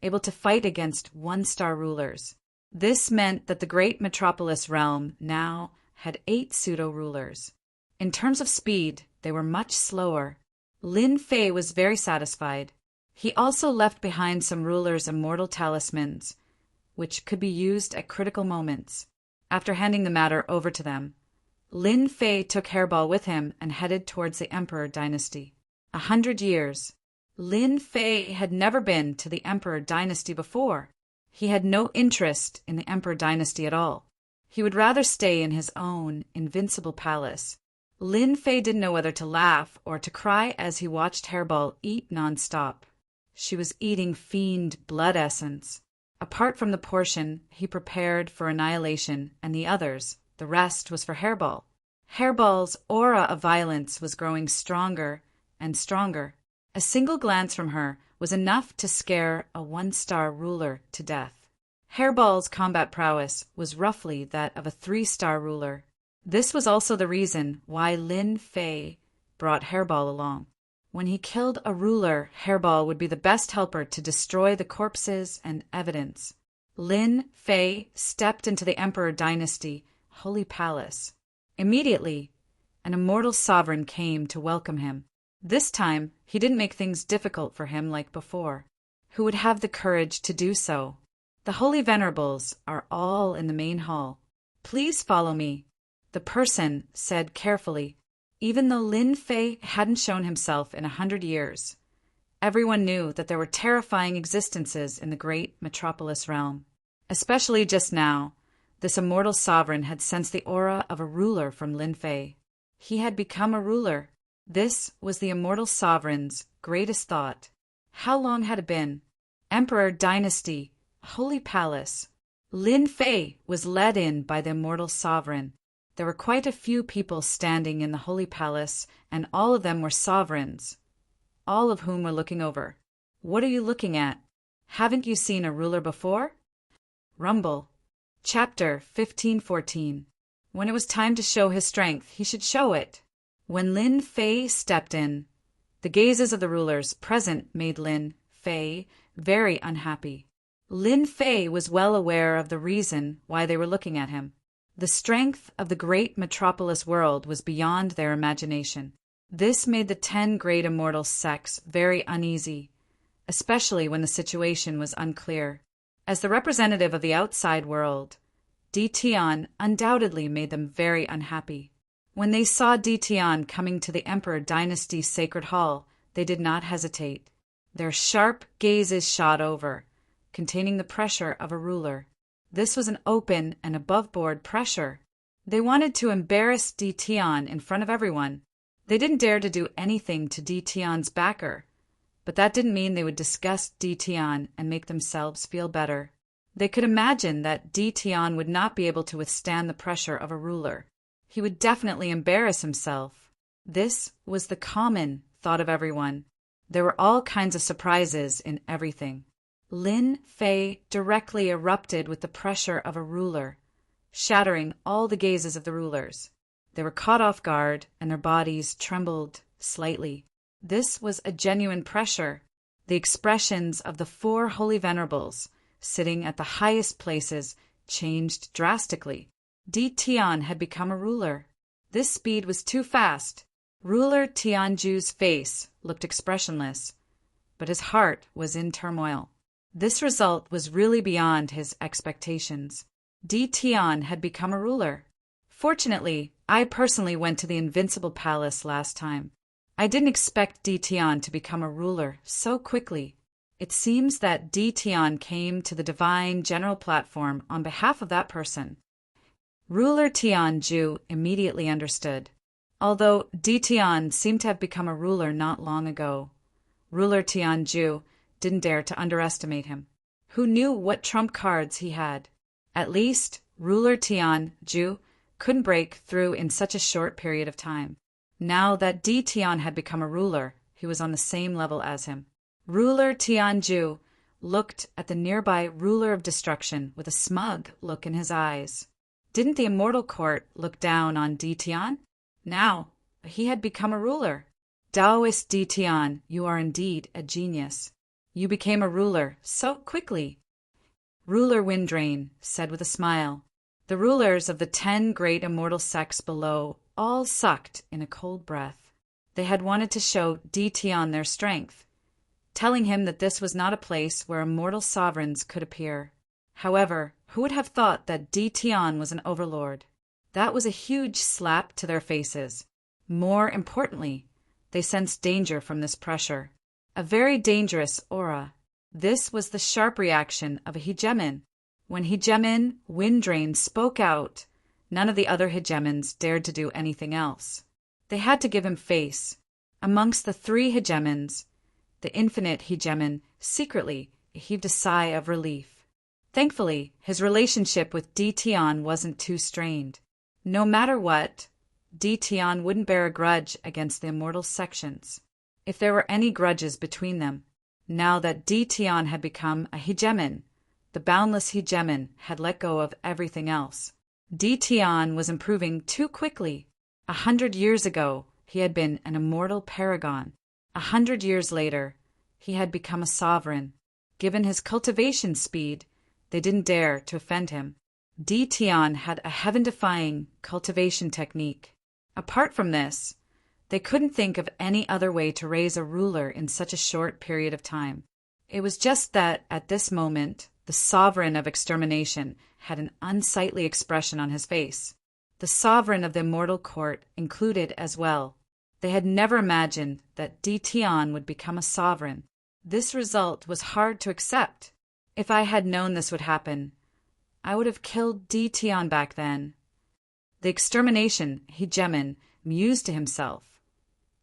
able to fight against one-star rulers. This meant that the great metropolis realm now had 8 pseudo-rulers. In terms of speed, they were much slower. Lin Fei was very satisfied. He also left behind some rulers' immortal talismans, which could be used at critical moments. After handing the matter over to them, Lin Fei took Hairball with him and headed towards the Emperor dynasty. 100 years. Lin Fei had never been to the Emperor dynasty before. He had no interest in the Emperor dynasty at all. He would rather stay in his own invincible palace. Lin Fei didn't know whether to laugh or to cry as he watched Hairball eat non-stop. She was eating fiend blood essence. Apart from the portion he prepared for annihilation and the others, the rest was for Hairball. Hairball's aura of violence was growing stronger and stronger. A single glance from her was enough to scare a one-star ruler to death. Hairball's combat prowess was roughly that of a 3-star ruler. This was also the reason why Lin Fei brought Hairball along. When he killed a ruler, Hairball would be the best helper to destroy the corpses and evidence. Lin Fei stepped into the Emperor dynasty holy palace. Immediately, an immortal sovereign came to welcome him. This time, he didn't make things difficult for him like before. Who would have the courage to do so? The holy venerables are all in the main hall. Please follow me, the person said carefully. Even though Lin Fei hadn't shown himself in 100 years, everyone knew that there were terrifying existences in the great metropolis realm. Especially just now, this immortal sovereign had sensed the aura of a ruler from Lin Fei. He had become a ruler. This was the immortal sovereign's greatest thought. How long had it been? Emperor dynasty, holy palace. Lin Fei was led in by the immortal sovereign. There were quite a few people standing in the holy palace, and all of them were sovereigns, all of whom were looking over. What are you looking at? Haven't you seen a ruler before? Rumble. Chapter 1514. When it was time to show his strength, he should show it. When Lin Fei stepped in, the gazes of the rulers present made Lin Fei very unhappy. Lin Fei was well aware of the reason why they were looking at him. The strength of the great metropolis world was beyond their imagination. This made the 10 great immortal sects very uneasy, especially when the situation was unclear. As the representative of the outside world, Di Tian undoubtedly made them very unhappy. When they saw Di Tian coming to the Emperor dynasty's sacred hall, they did not hesitate. Their sharp gazes shot over, containing the pressure of a ruler. This was an open and above-board pressure. They wanted to embarrass Di Tian in front of everyone. They didn't dare to do anything to Di Tian's backer, but that didn't mean they would disgust Di Tian and make themselves feel better. They could imagine that Di Tian would not be able to withstand the pressure of a ruler. He would definitely embarrass himself. This was the common thought of everyone. There were all kinds of surprises in everything. Lin Fei directly erupted with the pressure of a ruler, shattering all the gazes of the rulers. They were caught off guard, and their bodies trembled slightly. This was a genuine pressure. The expressions of the 4 holy venerables, sitting at the highest places, changed drastically. Di Tian had become a ruler. This speed was too fast. Ruler Tianju's face looked expressionless, but his heart was in turmoil. This result was really beyond his expectations. Di Tian had become a ruler. Fortunately, I personally went to the Invincible Palace last time. I didn't expect Di Tian to become a ruler so quickly. It seems that Di Tian came to the divine general platform on behalf of that person. Ruler Tianju immediately understood. Although Di Tian seemed to have become a ruler not long ago, Ruler Tianju didn't dare to underestimate him. Who knew what trump cards he had? At least, Ruler Tianju couldn't break through in such a short period of time. Now that Di Tian had become a ruler, he was on the same level as him. Ruler Tianju looked at the nearby ruler of destruction with a smug look in his eyes. Didn't the immortal court look down on Di Tian? Now, he had become a ruler. Taoist Ditian, you are indeed a genius. You became a ruler so quickly. Ruler Windrain said with a smile. The rulers of the 10 great immortal sects below all sucked in a cold breath. They had wanted to show Ditian their strength, telling him that this was not a place where immortal sovereigns could appear. However, who would have thought that Ditian was an overlord? That was a huge slap to their faces. More importantly, they sensed danger from this pressure. A very dangerous aura. This was the sharp reaction of a hegemon. When hegemon Windrain spoke out, none of the other hegemons dared to do anything else. They had to give him face. Amongst the 3 hegemons, the infinite hegemon secretly heaved a sigh of relief. Thankfully, his relationship with Ditian wasn't too strained. No matter what, Ditian wouldn't bear a grudge against the immortal sections. If there were any grudges between them, now that Ditian had become a hegemon, the boundless hegemon had let go of everything else. Ditian was improving too quickly. 100 years ago, he had been an immortal paragon. 100 years later, he had become a sovereign. Given his cultivation speed, they didn't dare to offend him. Ditian had a heaven-defying cultivation technique. Apart from this, they couldn't think of any other way to raise a ruler in such a short period of time. It was just that, at this moment, the sovereign of extermination had an unsightly expression on his face. The sovereign of the immortal court included as well. They had never imagined that Ditian would become a sovereign. This result was hard to accept. If I had known this would happen, I would have killed Ditian back then. The extermination hegemon mused to himself.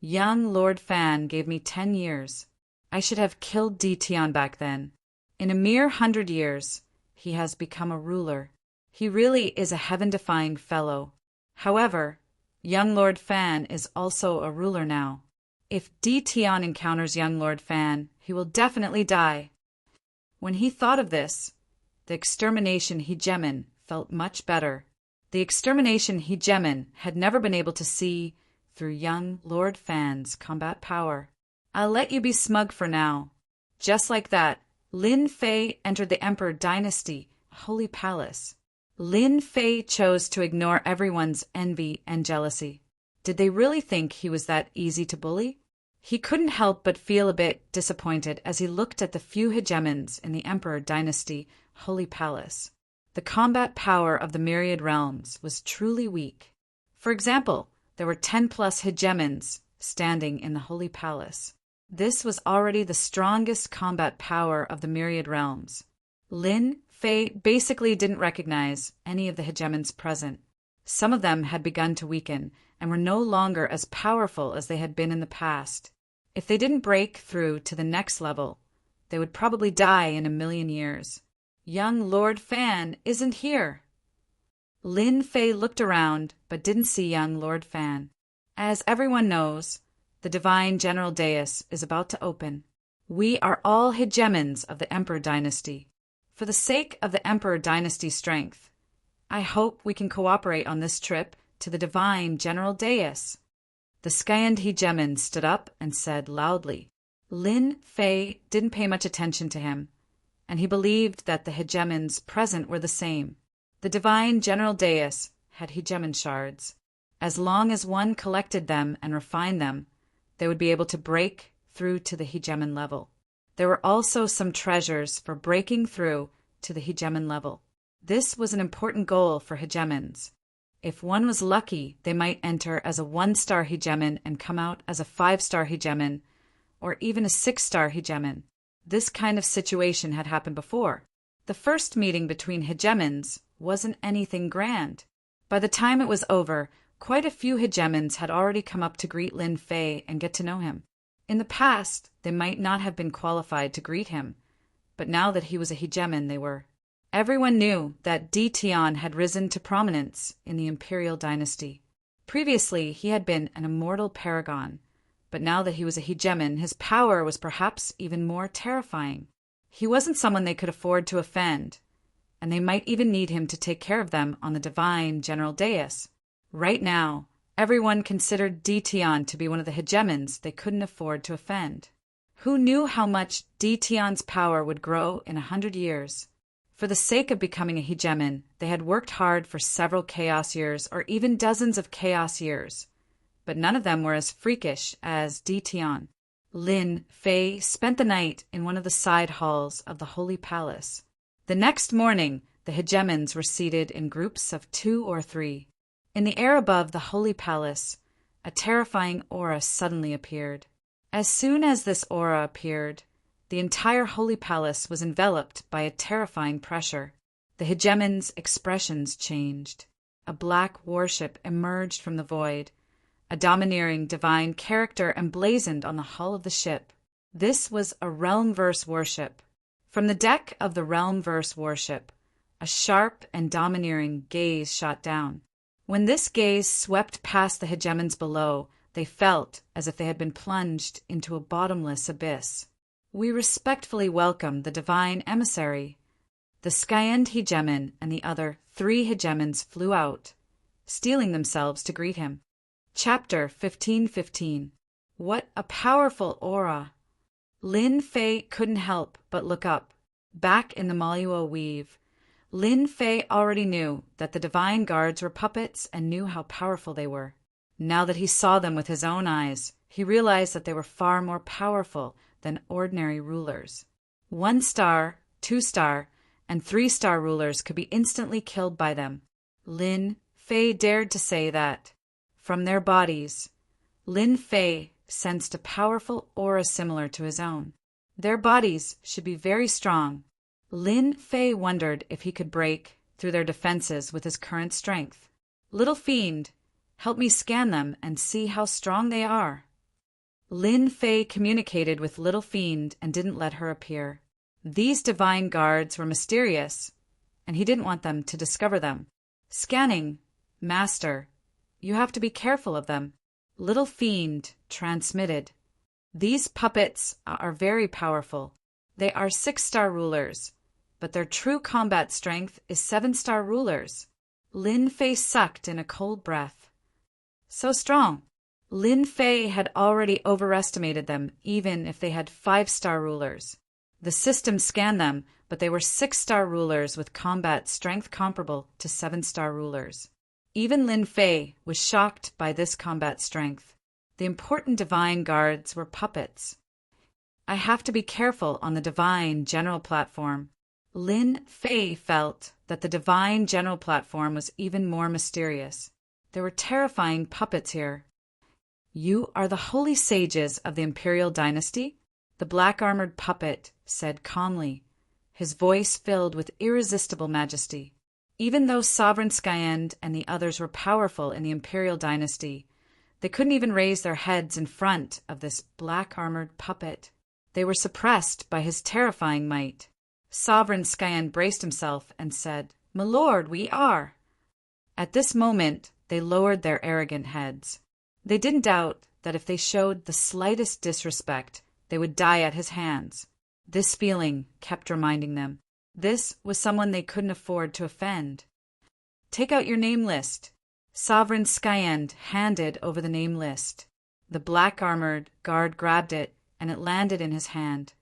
Young Lord Fan gave me 10 years. I should have killed Ditian back then. In a mere 100 years, he has become a ruler. He really is a heaven-defying fellow. However, young Lord Fan is also a ruler now. If Ditian encounters young Lord Fan, he will definitely die. When he thought of this, the extermination hegemon felt much better. The extermination hegemon had never been able to see through young Lord Fan's combat power. I'll let you be smug for now. Just like that, Lin Fei entered the Emperor Dynasty, Holy Palace. Lin Fei chose to ignore everyone's envy and jealousy. Did they really think he was that easy to bully? He couldn't help but feel a bit disappointed as he looked at the few hegemons in the Emperor Dynasty, Holy Palace. The combat power of the myriad realms was truly weak. For example, there were 10+ hegemons standing in the Holy Palace. This was already the strongest combat power of the myriad realms. Lin Fei basically didn't recognize any of the hegemons present. Some of them had begun to weaken and were no longer as powerful as they had been in the past. If they didn't break through to the next level, they would probably die in 1,000,000 years. Young Lord Fan isn't here. Lin Fei looked around but didn't see young Lord Fan. As everyone knows, the divine general dais is about to open. We are all hegemons of the Emperor Dynasty. For the sake of the Emperor Dynasty's strength, I hope we can cooperate on this trip to the divine general dais. The Skyend hegemon stood up and said loudly. Lin Fei didn't pay much attention to him, and he believed that the hegemons present were the same. The divine general dais had hegemon shards. As long as one collected them and refined them, they would be able to break through to the hegemon level. There were also some treasures for breaking through to the hegemon level. This was an important goal for hegemons. If one was lucky, they might enter as a 1-star hegemon and come out as a 5-star hegemon, or even a 6-star hegemon. This kind of situation had happened before. The first meeting between hegemons wasn't anything grand. By the time it was over, quite a few hegemons had already come up to greet Lin Fei and get to know him. In the past, they might not have been qualified to greet him, but now that he was a hegemon, they were. Everyone knew that Ditian had risen to prominence in the Imperial Dynasty. Previously, he had been an immortal paragon, but now that he was a hegemon, his power was perhaps even more terrifying. He wasn't someone they could afford to offend, and they might even need him to take care of them on the divine general dais. Right now, Everyone considered Dition to be one of the hegemons they couldn't afford to offend. Who knew how much Dition's power would grow in 100 years? For the sake of becoming a hegemon, they had worked hard for several chaos years or even dozens of chaos years, but none of them were as freakish as Dition. Lin Fei spent the night in one of the side halls of the Holy Palace. The next morning, the hegemons were seated in groups of 2 or 3. In the air above the Holy Palace, a terrifying aura suddenly appeared. As soon as this aura appeared, the entire Holy Palace was enveloped by a terrifying pressure. The hegemons' expressions changed. A black warship emerged from the void. A domineering divine character emblazoned on the hull of the ship. This was a Realmverse warship. From the deck of the Realmverse warship, a sharp and domineering gaze shot down. When this gaze swept past the hegemons below, they felt as if they had been plunged into a bottomless abyss. We respectfully welcome the divine emissary. The Skyend hegemon and the other 3 hegemons flew out, steeling themselves to greet him. Chapter 15:15. What a powerful aura! Lin Fei couldn't help but look up. Back in the Maluo weave, Lin Fei already knew that the divine guards were puppets and knew how powerful they were. Now that he saw them with his own eyes, he realized that they were far more powerful than ordinary rulers. 1-star, 2-star, and 3-star rulers could be instantly killed by them. Lin Fei dared to say that. From their bodies, Lin Fei sensed a powerful aura similar to his own. Their bodies should be very strong. Lin Fei wondered if he could break through their defenses with his current strength. Little fiend, help me scan them and see how strong they are. Lin Fei communicated with Little Fiend and didn't let her appear. These divine guards were mysterious, and he didn't want them to discover them. Scanning, Master, you have to be careful of them. Little Fiend transmitted. These puppets are very powerful. They are 6-star rulers, but their true combat strength is 7-star rulers. Lin Fei sucked in a cold breath. So strong. Lin Fei had already overestimated them, even if they had 5-star rulers. The system scanned them, but they were 6-star rulers with combat strength comparable to 7-star rulers. Even Lin Fei was shocked by this combat strength. The important divine guards were puppets. I have to be careful on the divine general platform. Lin Fei felt that the divine general platform was even more mysterious. There were terrifying puppets here. You are the holy sages of the imperial dynasty? The black-armored puppet said calmly, his voice filled with irresistible majesty. Even though Sovereign Skyend and the others were powerful in the imperial dynasty, they couldn't even raise their heads in front of this black-armored puppet. They were suppressed by his terrifying might. Sovereign Skyend braced himself and said, "My lord, we are." At this moment, they lowered their arrogant heads. They didn't doubt that if they showed the slightest disrespect, they would die at his hands. This feeling kept reminding them. This was someone they couldn't afford to offend. Take out your name list. Sovereign Skyend handed over the name list. The black-armored guard grabbed it, and it landed in his hand.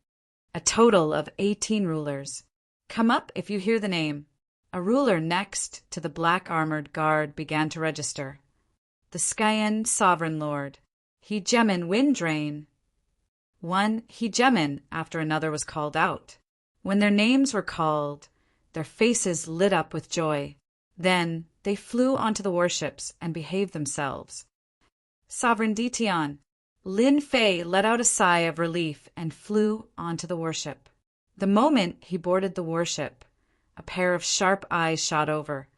A total of 18 rulers. Come up if you hear the name. A ruler next to the black-armored guard began to register. The Skyend Sovereign Lord. Hegemon Windrain. One hegemon after another was called out. When their names were called, their faces lit up with joy. Then they flew onto the warships and behaved themselves. Sovereign Dition. Lin Fei let out a sigh of relief and flew onto the warship. The moment he boarded the warship, a pair of sharp eyes shot over,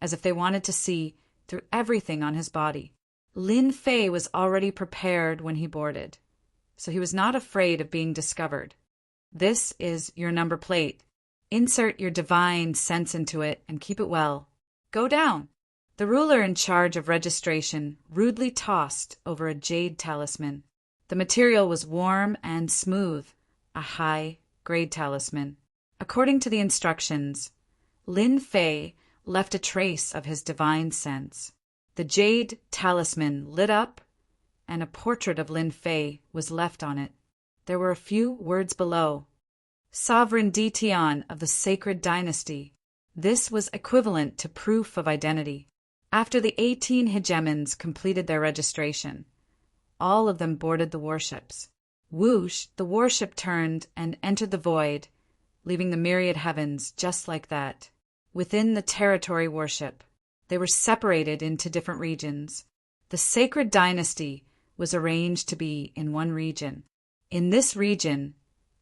as if they wanted to see through everything on his body. Lin Fei was already prepared when he boarded, so he was not afraid of being discovered. This is your number plate. Insert your divine sense into it and keep it well. Go down. The ruler in charge of registration rudely tossed over a jade talisman. The material was warm and smooth, a high-grade talisman. According to the instructions, Lin Fei left a trace of his divine sense. The jade talisman lit up, and a portrait of Lin Fei was left on it. There were a few words below. Sovereign Detian of the Sacred Dynasty. This was equivalent to proof of identity. After the 18 hegemons completed their registration, all of them boarded the warships. Whoosh, the warship turned and entered the void, leaving the myriad heavens just like that. Within the territory warship, they were separated into different regions. The Sacred Dynasty was arranged to be in one region. In this region,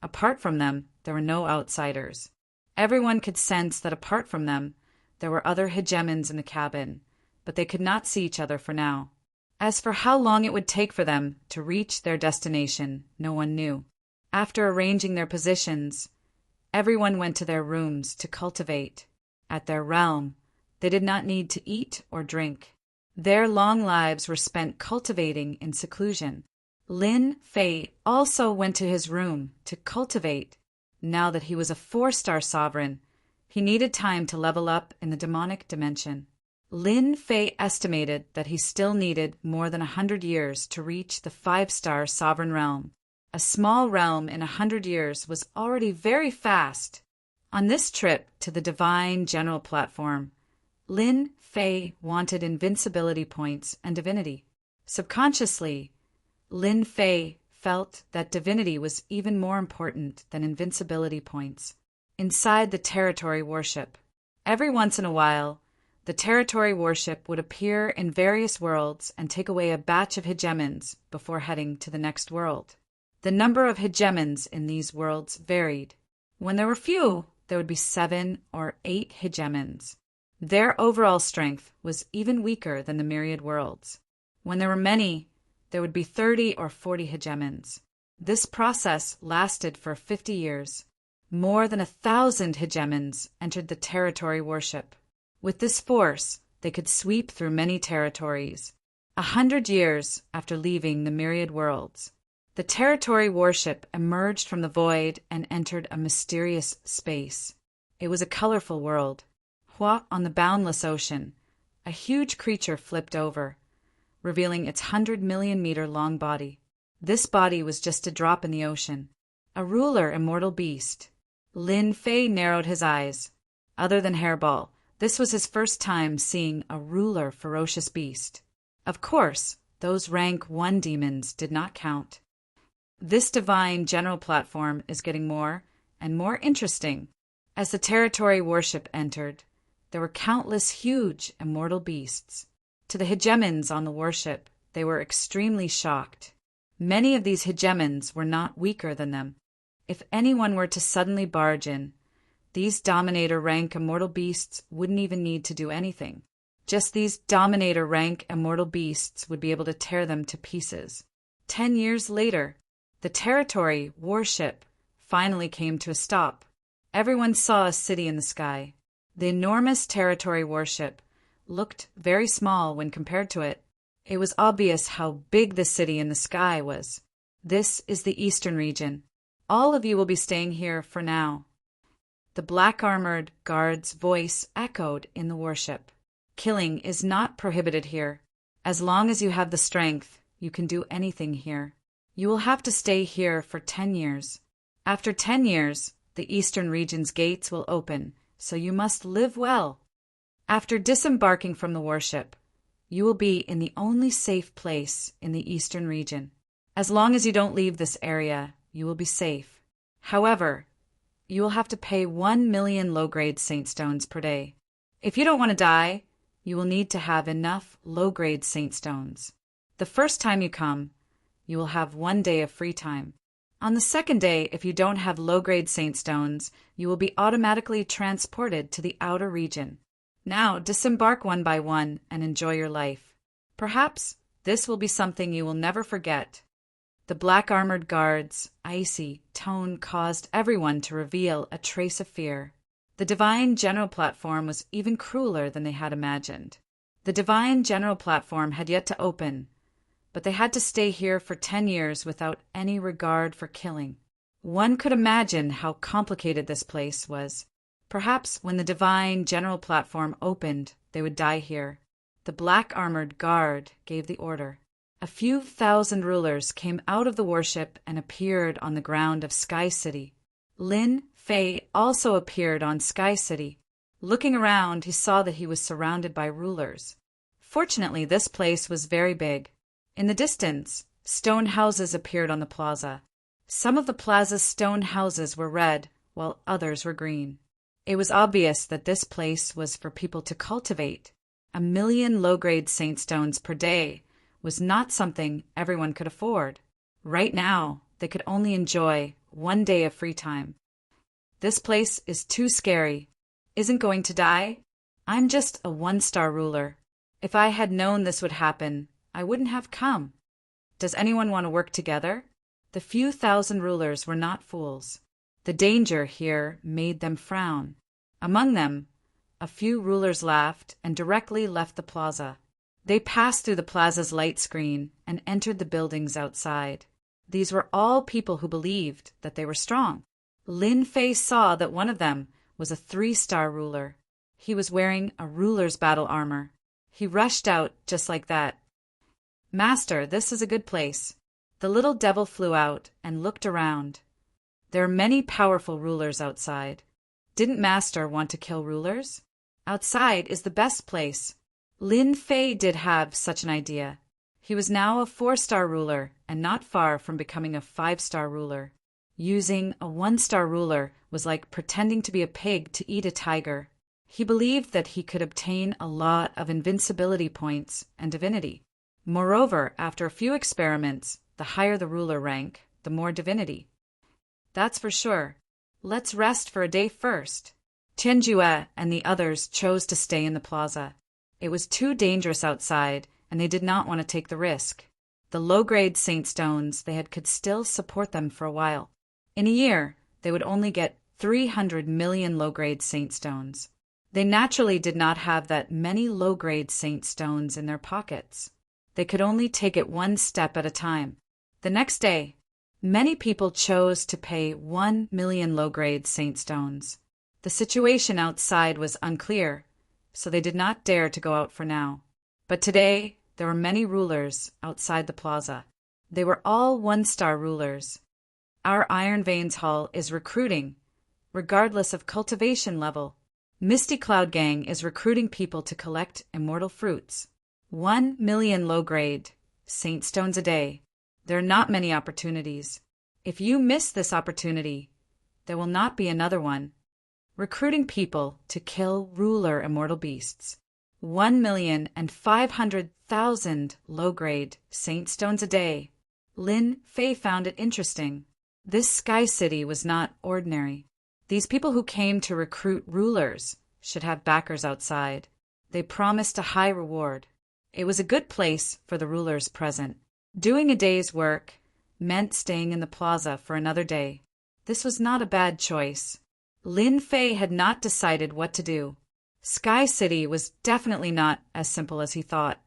apart from them, there were no outsiders. Everyone could sense that apart from them, there were other hegemons in the cabin, but they could not see each other for now. As for how long it would take for them to reach their destination, no one knew. After arranging their positions, everyone went to their rooms to cultivate. At their realm, they did not need to eat or drink. Their long lives were spent cultivating in seclusion. Lin Fei also went to his room to cultivate. Now that he was a 4-star sovereign, he needed time to level up in the demonic dimension. Lin Fei estimated that he still needed more than 100 years to reach the 5-star sovereign realm. A small realm in 100 years was already very fast. On this trip to the Divine General Platform, Lin Fei wanted invincibility points and divinity. Subconsciously, Lin Fei felt that divinity was even more important than invincibility points. Inside the territory warship, every once in a while, the territory warship would appear in various worlds and take away a batch of hegemons before heading to the next world. The number of hegemons in these worlds varied. When there were few, there would be 7 or 8 hegemons. Their overall strength was even weaker than the myriad worlds. When there were many, there would be 30 or 40 hegemons. This process lasted for 50 years. More than 1,000 hegemons entered the territory warship. With this force, they could sweep through many territories. 100 years after leaving the myriad worlds, the territory warship emerged from the void and entered a mysterious space. It was a colorful world. On the boundless ocean, a huge creature flipped over, revealing its 100-million-meter-long body. This body was just a drop in the ocean. A ruler immortal beast. Lin Fei narrowed his eyes. Other than Hairball, this was his first time seeing a ruler ferocious beast. Of course, those rank 1 demons did not count. This divine general platform is getting more and more interesting. As the territory warship entered, there were countless huge immortal beasts. To the hegemons on the warship, they were extremely shocked. Many of these hegemons were not weaker than them. If anyone were to suddenly barge in, these Dominator rank immortal beasts wouldn't even need to do anything. Just these Dominator rank immortal beasts would be able to tear them to pieces. 10 years later, the territory warship finally came to a stop. Everyone saw a city in the sky. The enormous territory warship looked very small when compared to it. It was obvious how big the city in the sky was. This is the Eastern region. All of you will be staying here for now. The black-armored guard's voice echoed in the warship. Killing is not prohibited here. As long as you have the strength, you can do anything here. You will have to stay here for 10 years. After 10 years, the Eastern region's gates will open, so you must live well. After disembarking from the warship, you will be in the only safe place in the Eastern region. As long as you don't leave this area, you will be safe. However, you will have to pay 1 million low-grade saint stones per day. If you don't want to die, you will need to have enough low-grade saint stones. The first time you come, you will have 1 day of free time. On the second day, if you don't have low-grade saint stones, you will be automatically transported to the outer region. Now disembark one by one and enjoy your life. Perhaps this will be something you will never forget. The black-armored guard's icy tone caused everyone to reveal a trace of fear. The Divine General Platform was even crueler than they had imagined. The Divine General Platform had yet to open, but they had to stay here for 10 years without any regard for killing. One could imagine how complicated this place was. Perhaps when the Divine General Platform opened, they would die here. the black-armored guard gave the order. A few thousand rulers came out of the warship and appeared on the ground of Sky City. Lin Fei also appeared on Sky City. Looking around, he saw that he was surrounded by rulers. Fortunately, this place was very big. In the distance, stone houses appeared on the plaza. Some of the plaza's stone houses were red, while others were green. It was obvious that this place was for people to cultivate. 1 million low-grade saint stones per day was not something everyone could afford. Right now, they could only enjoy 1 day of free time. This place is too scary. Isn't going to die? I'm just a 1-star ruler. If I had known this would happen, I wouldn't have come. Does anyone want to work together? The few thousand rulers were not fools. The danger here made them frown. Among them, a few rulers laughed and directly left the plaza. They passed through the plaza's light screen and entered the buildings outside. These were all people who believed that they were strong. Lin Fei saw that one of them was a 3-star ruler. He was wearing a ruler's battle armor. He rushed out just like that. "Master, this is a good place." The little devil flew out and looked around. There are many powerful rulers outside. Didn't Master want to kill rulers? Outside is the best place. Lin Fei did have such an idea. He was now a 4-star ruler and not far from becoming a 5-star ruler. Using a 1-star ruler was like pretending to be a pig to eat a tiger. He believed that he could obtain a lot of invincibility points and divinity. Moreover, after a few experiments, the higher the ruler rank, the more divinity. That's for sure. Let's rest for a day first. Tianjue and the others chose to stay in the plaza. It was too dangerous outside, and they did not want to take the risk. The low-grade saint stones they had could still support them for a while. In a year, they would only get 300 million low-grade saint stones. They naturally did not have that many low-grade saint stones in their pockets. They could only take it 1 step at a time. The next day, many people chose to pay 1 million low-grade saint stones. The situation outside was unclear, so they did not dare to go out for now. But today, there were many rulers outside the plaza. They were all 1-star rulers. Our Iron Veins Hall is recruiting, regardless of cultivation level. Misty Cloud Gang is recruiting people to collect immortal fruits. 1 million low-grade saint stones a day. There are not many opportunities. If you miss this opportunity, there will not be another one. Recruiting people to kill ruler immortal beasts. 1,500,000 low-grade saint stones a day. Lin Fei found it interesting. This Sky City was not ordinary. These people who came to recruit rulers should have backers outside. They promised a high reward. It was a good place for the rulers present. Doing a day's work meant staying in the plaza for another day. This was not a bad choice. Lin Fei had not decided what to do. Sky City was definitely not as simple as he thought.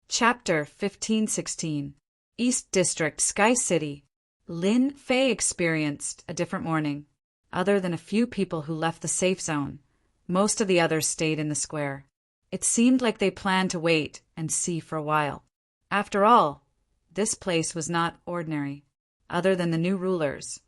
Chapter 1516. East District, Sky City. Lin Fei experienced a different morning. Other than a few people who left the safe zone, most of the others stayed in the square. It seemed like they planned to wait and see for a while. After all, this place was not ordinary. Other than the new rulers,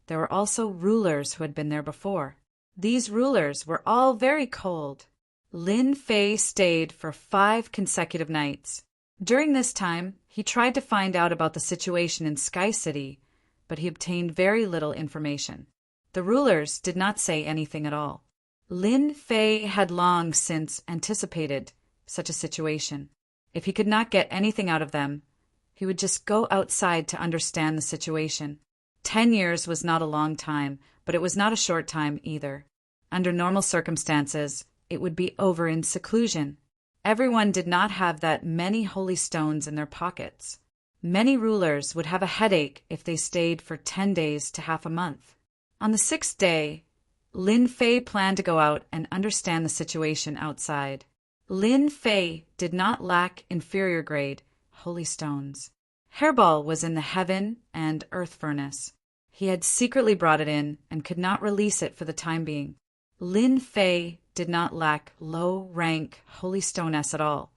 there were also rulers who had been there before. These rulers were all very cold. Lin Fei stayed for 5 consecutive nights. During this time, he tried to find out about the situation in Sky City, but he obtained very little information. The rulers did not say anything at all. Lin Fei had long since anticipated such a situation. If he could not get anything out of them, he would just go outside to understand the situation. 10 years was not a long time, but it was not a short time either. Under normal circumstances, it would be over in seclusion. Everyone did not have that many holy stones in their pockets. Many rulers would have a headache if they stayed for 10 days to half a month. On the 6th day, Lin Fei planned to go out and understand the situation outside. Lin Fei did not lack inferior grade holy stones. Hairball was in the heaven and earth furnace. He had secretly brought it in and could not release it for the time being. Lin Fei did not lack low-rank holy stoness at all,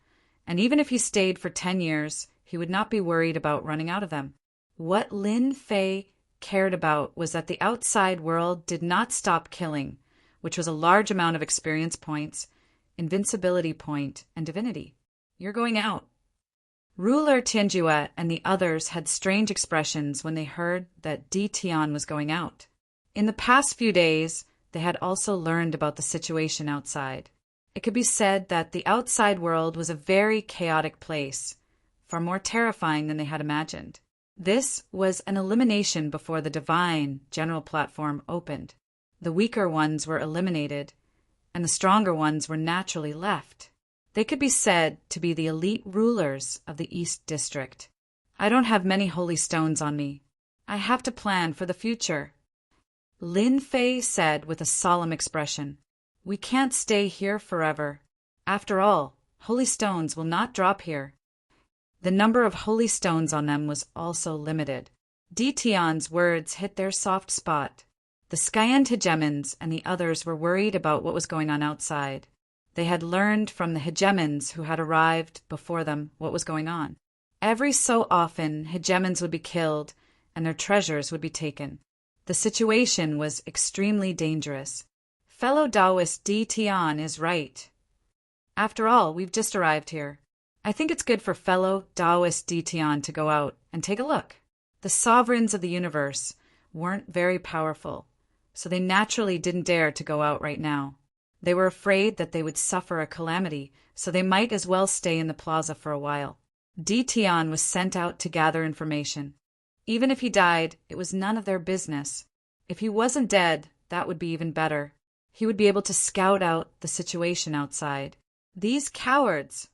And even if he stayed for 10 years, he would not be worried about running out of them. What Lin Fei cared about was that the outside world did not stop killing, which was a large amount of experience points, invincibility point, and divinity. You're going out. Ruler Tianjue and the others had strange expressions when they heard that Di Tian was going out. In the past few days, they had also learned about the situation outside. It could be said that the outside world was a very chaotic place, far more terrifying than they had imagined. This was an elimination before the divine general platform opened. The weaker ones were eliminated, and the stronger ones were naturally left. They could be said to be the elite rulers of the East District. I don't have many holy stones on me. I have to plan for the future. Lin Fei said with a solemn expression, "We can't stay here forever. After all, holy stones will not drop here." The number of holy stones on them was also limited. Di Tian's words hit their soft spot. The Skyen hegemons and the others were worried about what was going on outside. They had learned from the hegemons who had arrived before them what was going on. Every so often, hegemons would be killed and their treasures would be taken. The situation was extremely dangerous. Fellow Taoist Di Tian is right. After all, we've just arrived here. I think it's good for fellow Taoist Di Tian to go out and take a look. The sovereigns of the universe weren't very powerful, so they naturally didn't dare to go out right now. They were afraid that they would suffer a calamity, so they might as well stay in the plaza for a while. Di Tian was sent out to gather information. Even if he died, it was none of their business. If he wasn't dead, that would be even better. He would be able to scout out the situation outside. These cowards!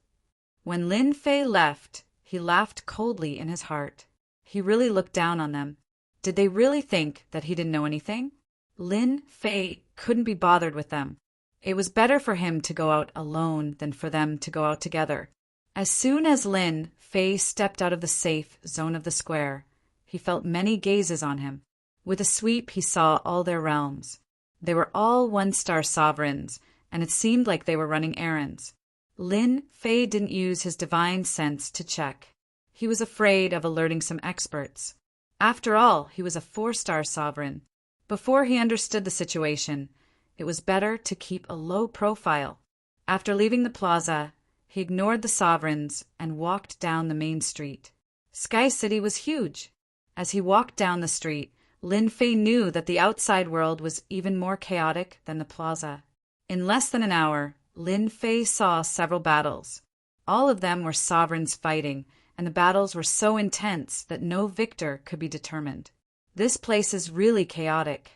When Lin Fei left, he laughed coldly in his heart. He really looked down on them. Did they really think that he didn't know anything? Lin Fei couldn't be bothered with them. It was better for him to go out alone than for them to go out together. As soon as Lin Fei stepped out of the safe zone of the square, he felt many gazes on him. With a sweep, he saw all their realms. They were all one-star sovereigns, and it seemed like they were running errands. Lin Fei didn't use his divine sense to check. He was afraid of alerting some experts. After all, he was a 4-star sovereign. Before he understood the situation, it was better to keep a low profile. After leaving the plaza, he ignored the sovereigns and walked down the main street. Sky City was huge. As he walked down the street, Lin Fei knew that the outside world was even more chaotic than the plaza. In less than an hour, Lin Fei saw several battles. All of them were sovereigns fighting, and the battles were so intense that no victor could be determined. This place is really chaotic.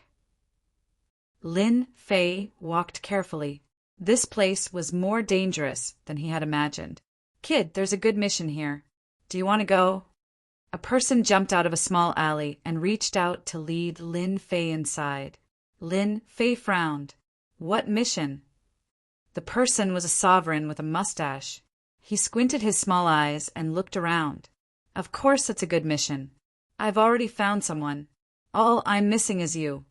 Lin Fei walked carefully. This place was more dangerous than he had imagined. "Kid, there's a good mission here. Do you want to go?" A person jumped out of a small alley and reached out to lead Lin Fei inside. Lin Fei frowned. What mission? The person was a sovereign with a mustache. He squinted his small eyes and looked around. "Of course it's a good mission. I've already found someone. All I'm missing is you.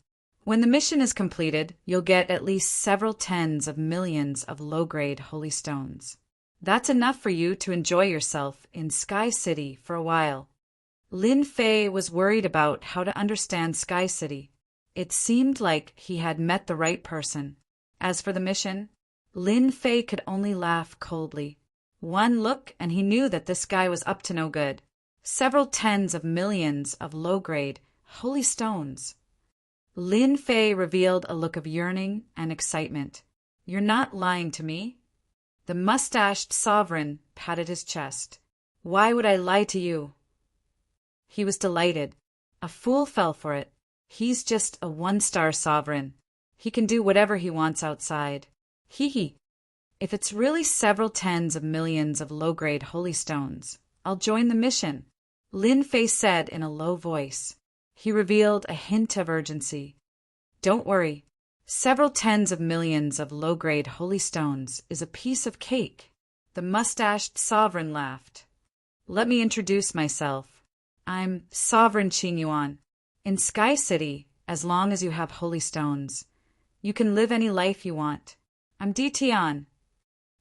When the mission is completed, you'll get at least several tens of millions of low-grade holy stones. That's enough for you to enjoy yourself in Sky City for a while." Lin Fei was worried about how to understand Sky City. It seemed like he had met the right person. As for the mission, Lin Fei could only laugh coldly. One look and he knew that this guy was up to no good. Several tens of millions of low-grade holy stones. Lin Fei revealed a look of yearning and excitement. "You're not lying to me?" The mustached sovereign patted his chest. "Why would I lie to you?" He was delighted. A fool fell for it. He's just a 1-star sovereign. He can do whatever he wants outside. Hee. If it's really several tens of millions of low-grade holy stones, I'll join the mission, Lin Fei said in a low voice. He revealed a hint of urgency. "Don't worry. Several tens of millions of low-grade holy stones is a piece of cake." The mustached sovereign laughed. "Let me introduce myself. I'm Sovereign Qing Yuan. In Sky City, as long as you have holy stones, you can live any life you want. I'm Di Tian."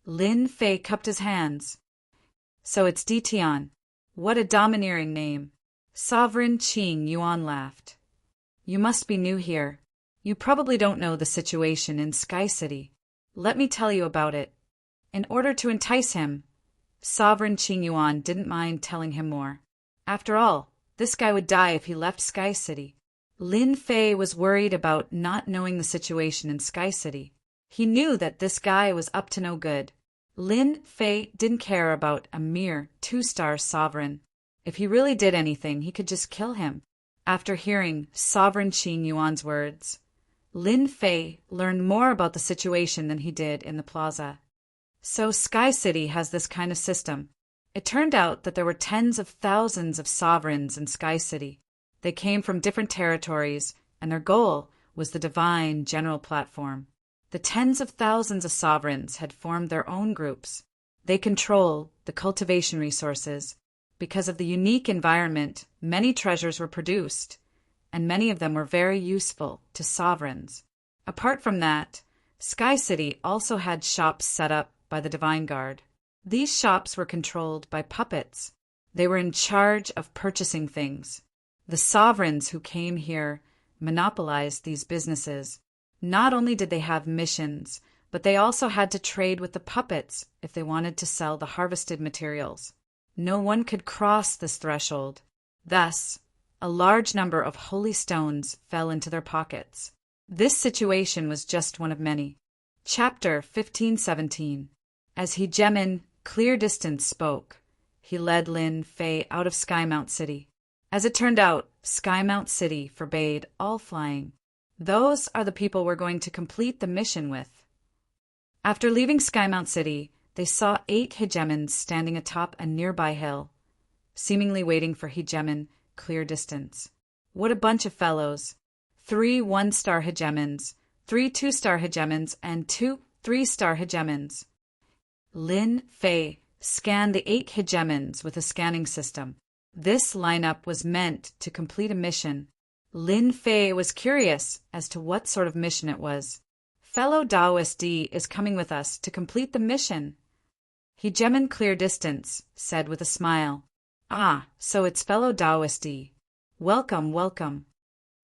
Lin Fei cupped his hands. So it's Ditian. What a domineering name. Sovereign Qing Yuan laughed. You must be new here. You probably don't know the situation in Sky City. Let me tell you about it. In order to entice him, Sovereign Qing Yuan didn't mind telling him more. After all, this guy would die if he left Sky City. Lin Fei was worried about not knowing the situation in Sky City. He knew that this guy was up to no good. Lin Fei didn't care about a mere 2-star sovereign. If he really did anything, he could just kill him. After hearing Sovereign Qing Yuan's words, Lin Fei learned more about the situation than he did in the plaza. So Sky City has this kind of system. It turned out that there were tens of thousands of sovereigns in Sky City. They came from different territories, and their goal was the divine general platform. The tens of thousands of sovereigns had formed their own groups. They control the cultivation resources. Because of the unique environment, many treasures were produced, and many of them were very useful to sovereigns. Apart from that, Sky City also had shops set up by the Divine Guard. These shops were controlled by puppets. They were in charge of purchasing things. The sovereigns who came here monopolized these businesses. Not only did they have missions, but they also had to trade with the puppets if they wanted to sell the harvested materials. No one could cross this threshold. Thus, a large number of holy stones fell into their pockets. This situation was just one of many. Chapter 1517. As Hegemin Clear Distance spoke, he led Lin Fei out of Skymount City. As it turned out, Skymount City forbade all flying. Those are the people we're going to complete the mission with. After leaving Skymount City, they saw 8 Hegemons standing atop a nearby hill, seemingly waiting for Hegemin Clear Distance. What a bunch of fellows. 3 1-star Hegemons, 3 2-star Hegemons, and 2 3-star Hegemons. Lin Fei scanned the 8 Hegemons with a scanning system. This lineup was meant to complete a mission. Lin Fei was curious as to what sort of mission it was. Fellow Taoist D is coming with us to complete the mission. Hegemin Clear Distance said with a smile. Ah, so it's fellow Taoist D. Welcome, welcome.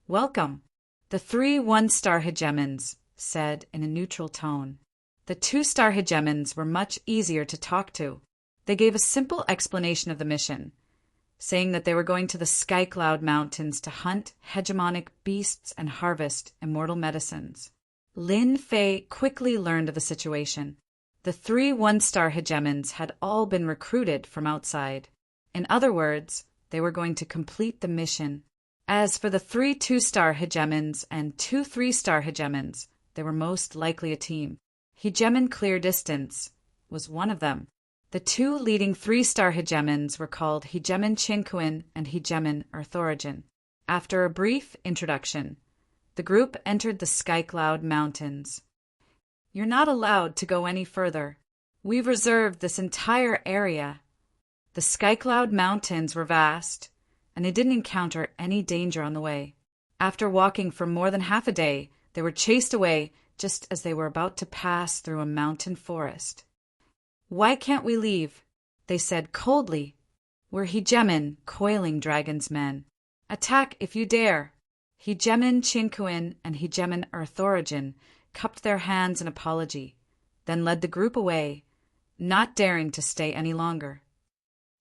Welcome. The 3 1-star Hegemons said in a neutral tone. The 2-star Hegemons were much easier to talk to. They gave a simple explanation of the mission, saying that they were going to the Sky Cloud Mountains to hunt hegemonic beasts and harvest immortal medicines. Lin Fei quickly learned of the situation. The 3 1-star Hegemons had all been recruited from outside. In other words, they were going to complete the mission. As for the 3 2-star Hegemons and 2 3-star Hegemons, they were most likely a team. Hegemin Clear Distance was one of them. The 2 leading 3-star Hegemons were called Hegemin Qinquin and Hegemin Earth Origin. After a brief introduction, the group entered the Skycloud Mountains. You're not allowed to go any further. We've reserved this entire area. The Skycloud Mountains were vast, and they didn't encounter any danger on the way. After walking for more than half a day, they were chased away just as they were about to pass through a mountain forest. Why can't we leave? They said coldly. We're Hegemin, Coiling Dragon's men. Attack if you dare. Hegemin Qinquin and Hegemin Earth Origin cupped their hands in apology, then led the group away, not daring to stay any longer.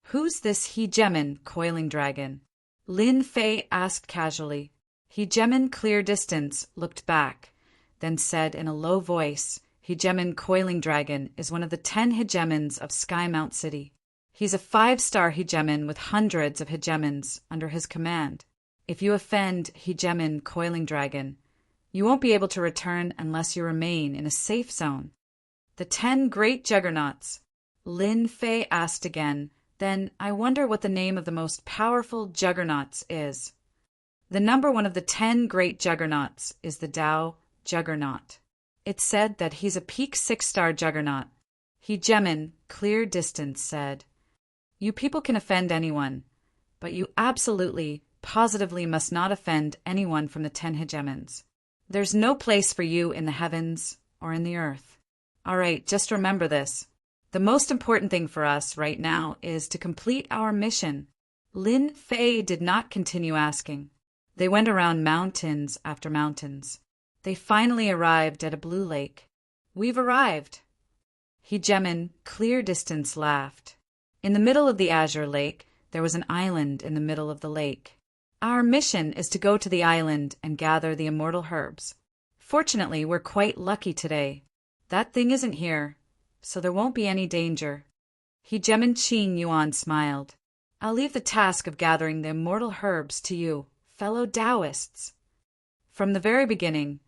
Who's this Hegemin Coiling Dragon? Lin Fei asked casually. Hegemin Clear Distance looked back, then said in a low voice, Hegemin Coiling Dragon is one of the 10 Hegemons of Skymount City. He's a 5-star Hegemon with hundreds of Hegemons under his command. If you offend Hegemin Coiling Dragon, you won't be able to return unless you remain in a safe zone. The 10 great juggernauts. Lin Fei asked again, then I wonder what the name of the most powerful juggernauts is. The number 1 of the 10 great juggernauts is the Tao Juggernaut. It's said that he's a peak 6-star juggernaut. Hegemin Clear Distance said, You people can offend anyone, but you absolutely, positively must not offend anyone from the 10 Hegemons. There's no place for you in the heavens or in the earth. All right, just remember this. The most important thing for us right now is to complete our mission. Lin Fei did not continue asking. They went around mountains after mountains. They finally arrived at a blue lake. We've arrived. Hegemin, clear distance, laughed. In the middle of the azure lake, there was an island in the middle of the lake. Our mission is to go to the island and gather the immortal herbs. Fortunately, we're quite lucky today. That thing isn't here, so there won't be any danger. Hegemin Qing Yuan smiled. I'll leave the task of gathering the immortal herbs to you, fellow Taoists. From the very beginning,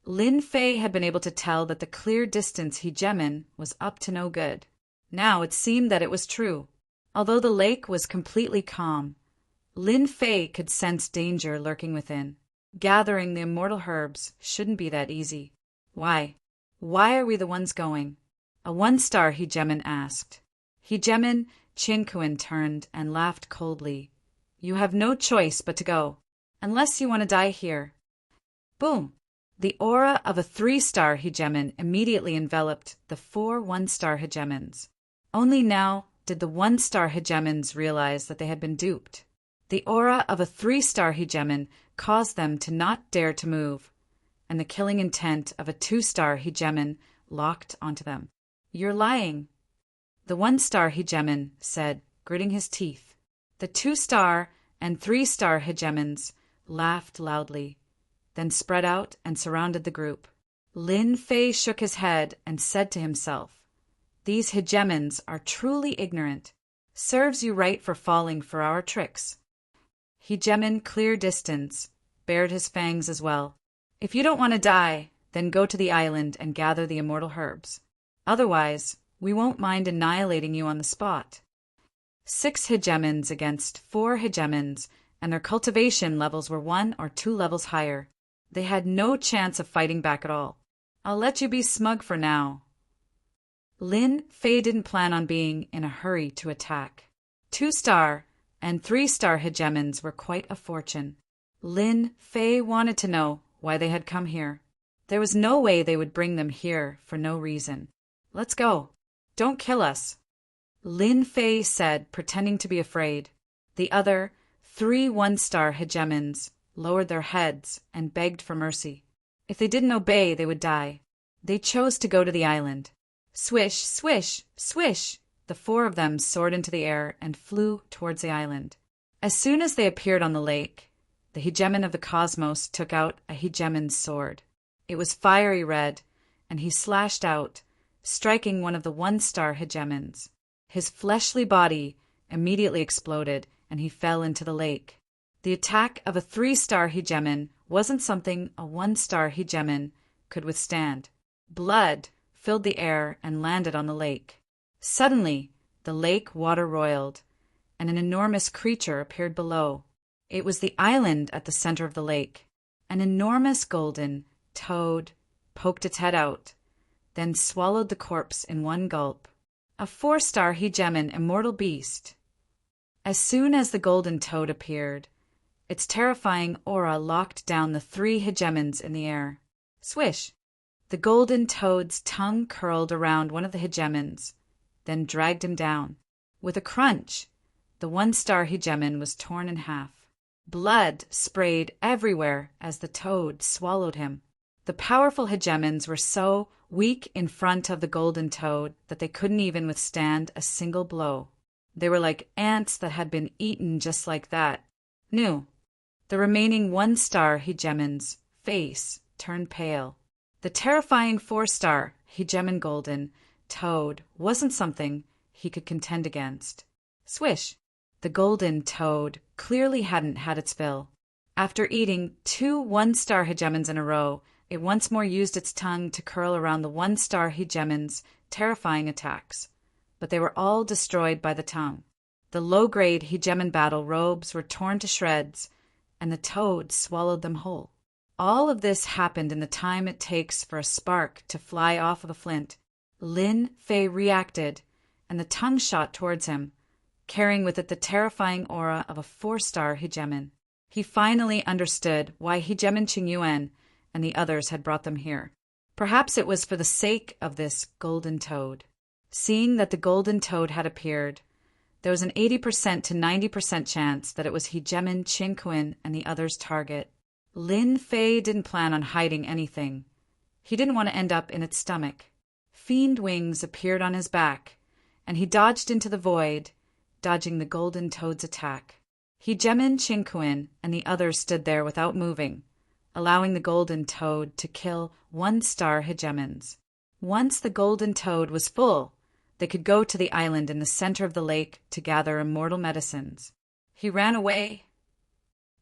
Lin Fei had been able to tell that the clear distance Hegemin was up to no good. Now it seemed that it was true. Although the lake was completely calm, Lin Fei could sense danger lurking within. Gathering the immortal herbs shouldn't be that easy. Why? Why are we the ones going? A one-star Hegemin asked. Hegemin Qinkuan turned and laughed coldly. You have no choice but to go, unless you want to die here. Boom! The aura of a 3-star Hegemin immediately enveloped the 4 1-star Hegemins. Only now did the 1-star Hegemins realize that they had been duped. The aura of a 3-star Hegemin caused them to not dare to move, and the killing intent of a 2-star Hegemin locked onto them. You're lying, the 1-star Hegemin said, gritting his teeth. The 2-star and 3-star Hegemins laughed loudly, then spread out and surrounded the group. Lin Fei shook his head and said to himself, These Hegemins are truly ignorant. Serves you right for falling for our tricks. Hegemin Clear Distance bared his fangs as well. If you don't want to die, then go to the island and gather the immortal herbs. Otherwise, we won't mind annihilating you on the spot. 6 Hegemins against 4 Hegemins, and their cultivation levels were 1 or 2 levels higher. They had no chance of fighting back at all. I'll let you be smug for now. Lin Fei didn't plan on being in a hurry to attack. 2-star and 3-star Hegemins were quite a fortune. Lin Fei wanted to know why they had come here. There was no way they would bring them here for no reason. Let's go. Don't kill us, Lin Fei said, pretending to be afraid. The other 3 1-star Hegemins lowered their heads and begged for mercy. If they didn't obey, they would die. They chose to go to the island. Swish, swish, swish! The 4 of them soared into the air and flew towards the island. As soon as they appeared on the lake, the Hegemin of the cosmos took out a Hegemin's sword. It was fiery red, and he slashed out, striking one of the 1-star Hegemins. His fleshly body immediately exploded, and he fell into the lake. The attack of a 3-star Hegemin wasn't something a 1-star Hegemin could withstand. Blood filled the air and landed on the lake. Suddenly, the lake water roiled, and an enormous creature appeared below. It was the island at the center of the lake. An enormous golden toad poked its head out, then swallowed the corpse in one gulp. A 4-star Hegemin immortal beast. As soon as the golden toad appeared, its terrifying aura locked down the 3 Hegemins in the air. Swish! The golden toad's tongue curled around one of the Hegemins, then dragged him down. With a crunch, the 1-star Hegemin was torn in half. Blood sprayed everywhere as the toad swallowed him. The powerful Hegemins were so weak in front of the golden toad that they couldn't even withstand a single blow. They were like ants that had been eaten just like that. No. The remaining 1-star Hegemin's face turned pale. The terrifying 4-star Hegemin golden toad wasn't something he could contend against. Swish! The golden toad clearly hadn't had its fill. After eating 2 1-star Hegemins in a row, it once more used its tongue to curl around the 1-star Hegemin's terrifying attacks. But they were all destroyed by the tongue. The low-grade Hegemin battle robes were torn to shreds, and the toad swallowed them whole. All of this happened in the time it takes for a spark to fly off of a flint. Lin Fei reacted, and the tongue shot towards him, carrying with it the terrifying aura of a 4-star Hegemin. He finally understood why Hegemin Qingyuan and the others had brought them here. Perhaps it was for the sake of this golden toad. Seeing that the golden toad had appeared, there was an 80% to 90% chance that it was Hegemin Chinquin and the other's target. Lin Fei didn't plan on hiding anything. He didn't want to end up in its stomach. Fiend wings appeared on his back, and he dodged into the void, dodging the golden toad's attack. Hegemin Chinquin and the others stood there without moving, allowing the golden toad to kill 1-star hegemons. Once the golden toad was full, they could go to the island in the center of the lake to gather immortal medicines. He ran away.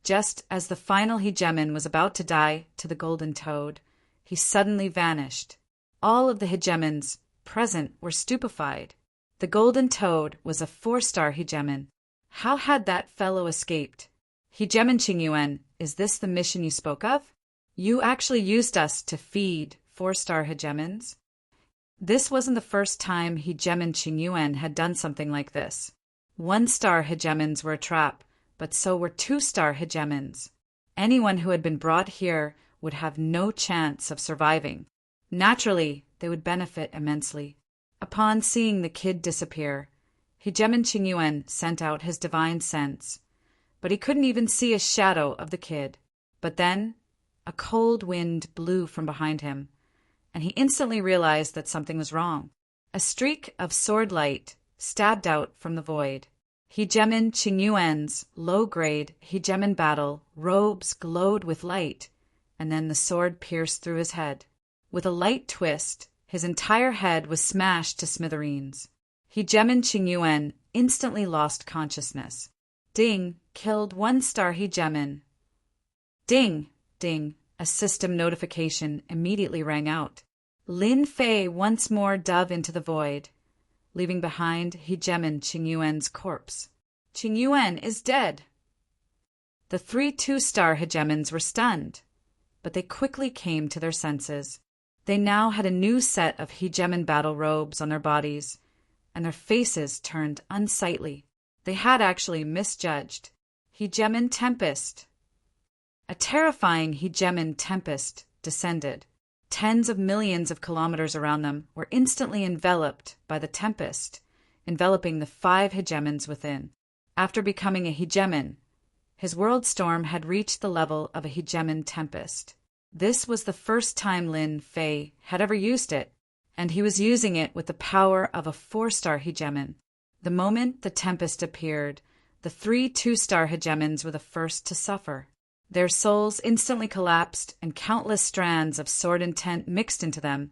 Just as the final hegemon was about to die to the golden toad, he suddenly vanished. All of the hegemons present were stupefied. The golden toad was a 4-star hegemon. How had that fellow escaped? Hegemon Qingyuan, is this the mission you spoke of? You actually used us to feed 4-star hegemons? This wasn't the first time Hegemon Qingyuan had done something like this. 1-star hegemons were a trap, but so were 2-star hegemons. Anyone who had been brought here would have no chance of surviving. Naturally, they would benefit immensely. Upon seeing the kid disappear, Hegemon Qingyuan sent out his divine sense, but he couldn't even see a shadow of the kid. But then, a cold wind blew from behind him, and he instantly realized that something was wrong. A streak of sword light stabbed out from the void. Hegemon Qingyuan's low-grade Hegemon battle robes glowed with light, and then the sword pierced through his head. With a light twist, his entire head was smashed to smithereens. Hegemon Qingyuan instantly lost consciousness. Ding, killed 1-star hegemon. Ding, ding, a system notification immediately rang out. Lin Fei once more dove into the void, leaving behind Hegemon Qingyuan's corpse. Qingyuan is dead. The 3 2-star hegemons were stunned, but they quickly came to their senses. They now had a new set of hegemon battle robes on their bodies, and their faces turned unsightly. They had actually misjudged. Hegemon Tempest. A terrifying Hegemon Tempest descended. Tens of millions of kilometers around them were instantly enveloped by the tempest, enveloping the 5 hegemons within. After becoming a hegemon, his world storm had reached the level of a Hegemon Tempest. This was the first time Lin Fei had ever used it, and he was using it with the power of a 4-star hegemon. The moment the Tempest appeared, the 3 2-star hegemons were the first to suffer. Their souls instantly collapsed, and countless strands of sword intent mixed into them,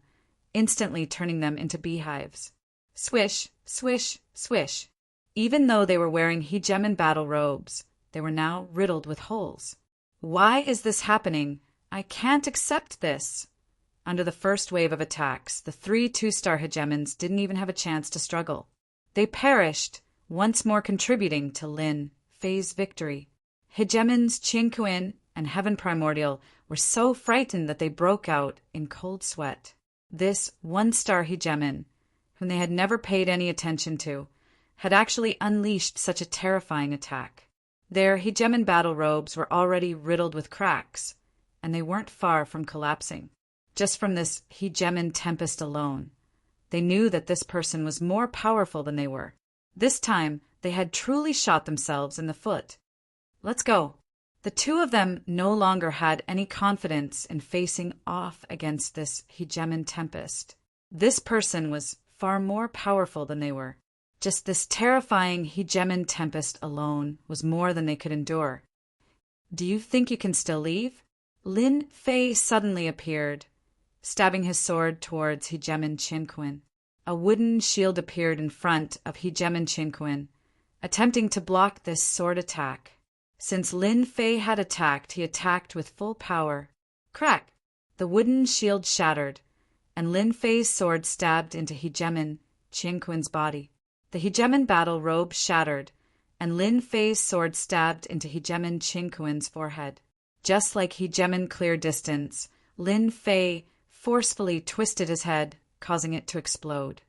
instantly turning them into beehives. Swish, swish, swish. Even though they were wearing hegemon battle robes, they were now riddled with holes. Why is this happening? I can't accept this. Under the first wave of attacks, the 3 2-star hegemons didn't even have a chance to struggle. They perished, once more contributing to Lin Fei's victory. Hegemons Qinquin and Heaven Primordial were so frightened that they broke out in cold sweat. This 1-star hegemon, whom they had never paid any attention to, had actually unleashed such a terrifying attack. Their hegemon battle robes were already riddled with cracks, and they weren't far from collapsing. Just from this Hegemon Tempest alone, they knew that this person was more powerful than they were. This time, they had truly shot themselves in the foot. Let's go. The 2 of them no longer had any confidence in facing off against this Hegemon Tempest. This person was far more powerful than they were. Just this terrifying Hegemon Tempest alone was more than they could endure. Do you think you can still leave? Lin Fei suddenly appeared, stabbing his sword towards Hegemon Qinquin. A wooden shield appeared in front of Hegemon Qinquin, attempting to block this sword attack. Since Lin Fei had attacked, he attacked with full power. Crack! The wooden shield shattered, and Lin Fei's sword stabbed into Hegemon Qinquin's body. The Hegemon battle robe shattered, and Lin Fei's sword stabbed into Hegemon Qinquin's forehead. Just like Hegemon Clear Distance, Lin Fei forcefully twisted his head, causing it to explode.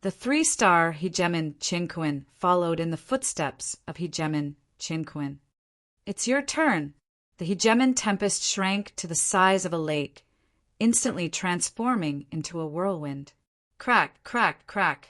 The 3-star Hegemon Qinquin followed in the footsteps of Hegemon Qinquin. It's your turn. The Hegemon Tempest shrank to the size of a lake, instantly transforming into a whirlwind. Crack, crack, crack.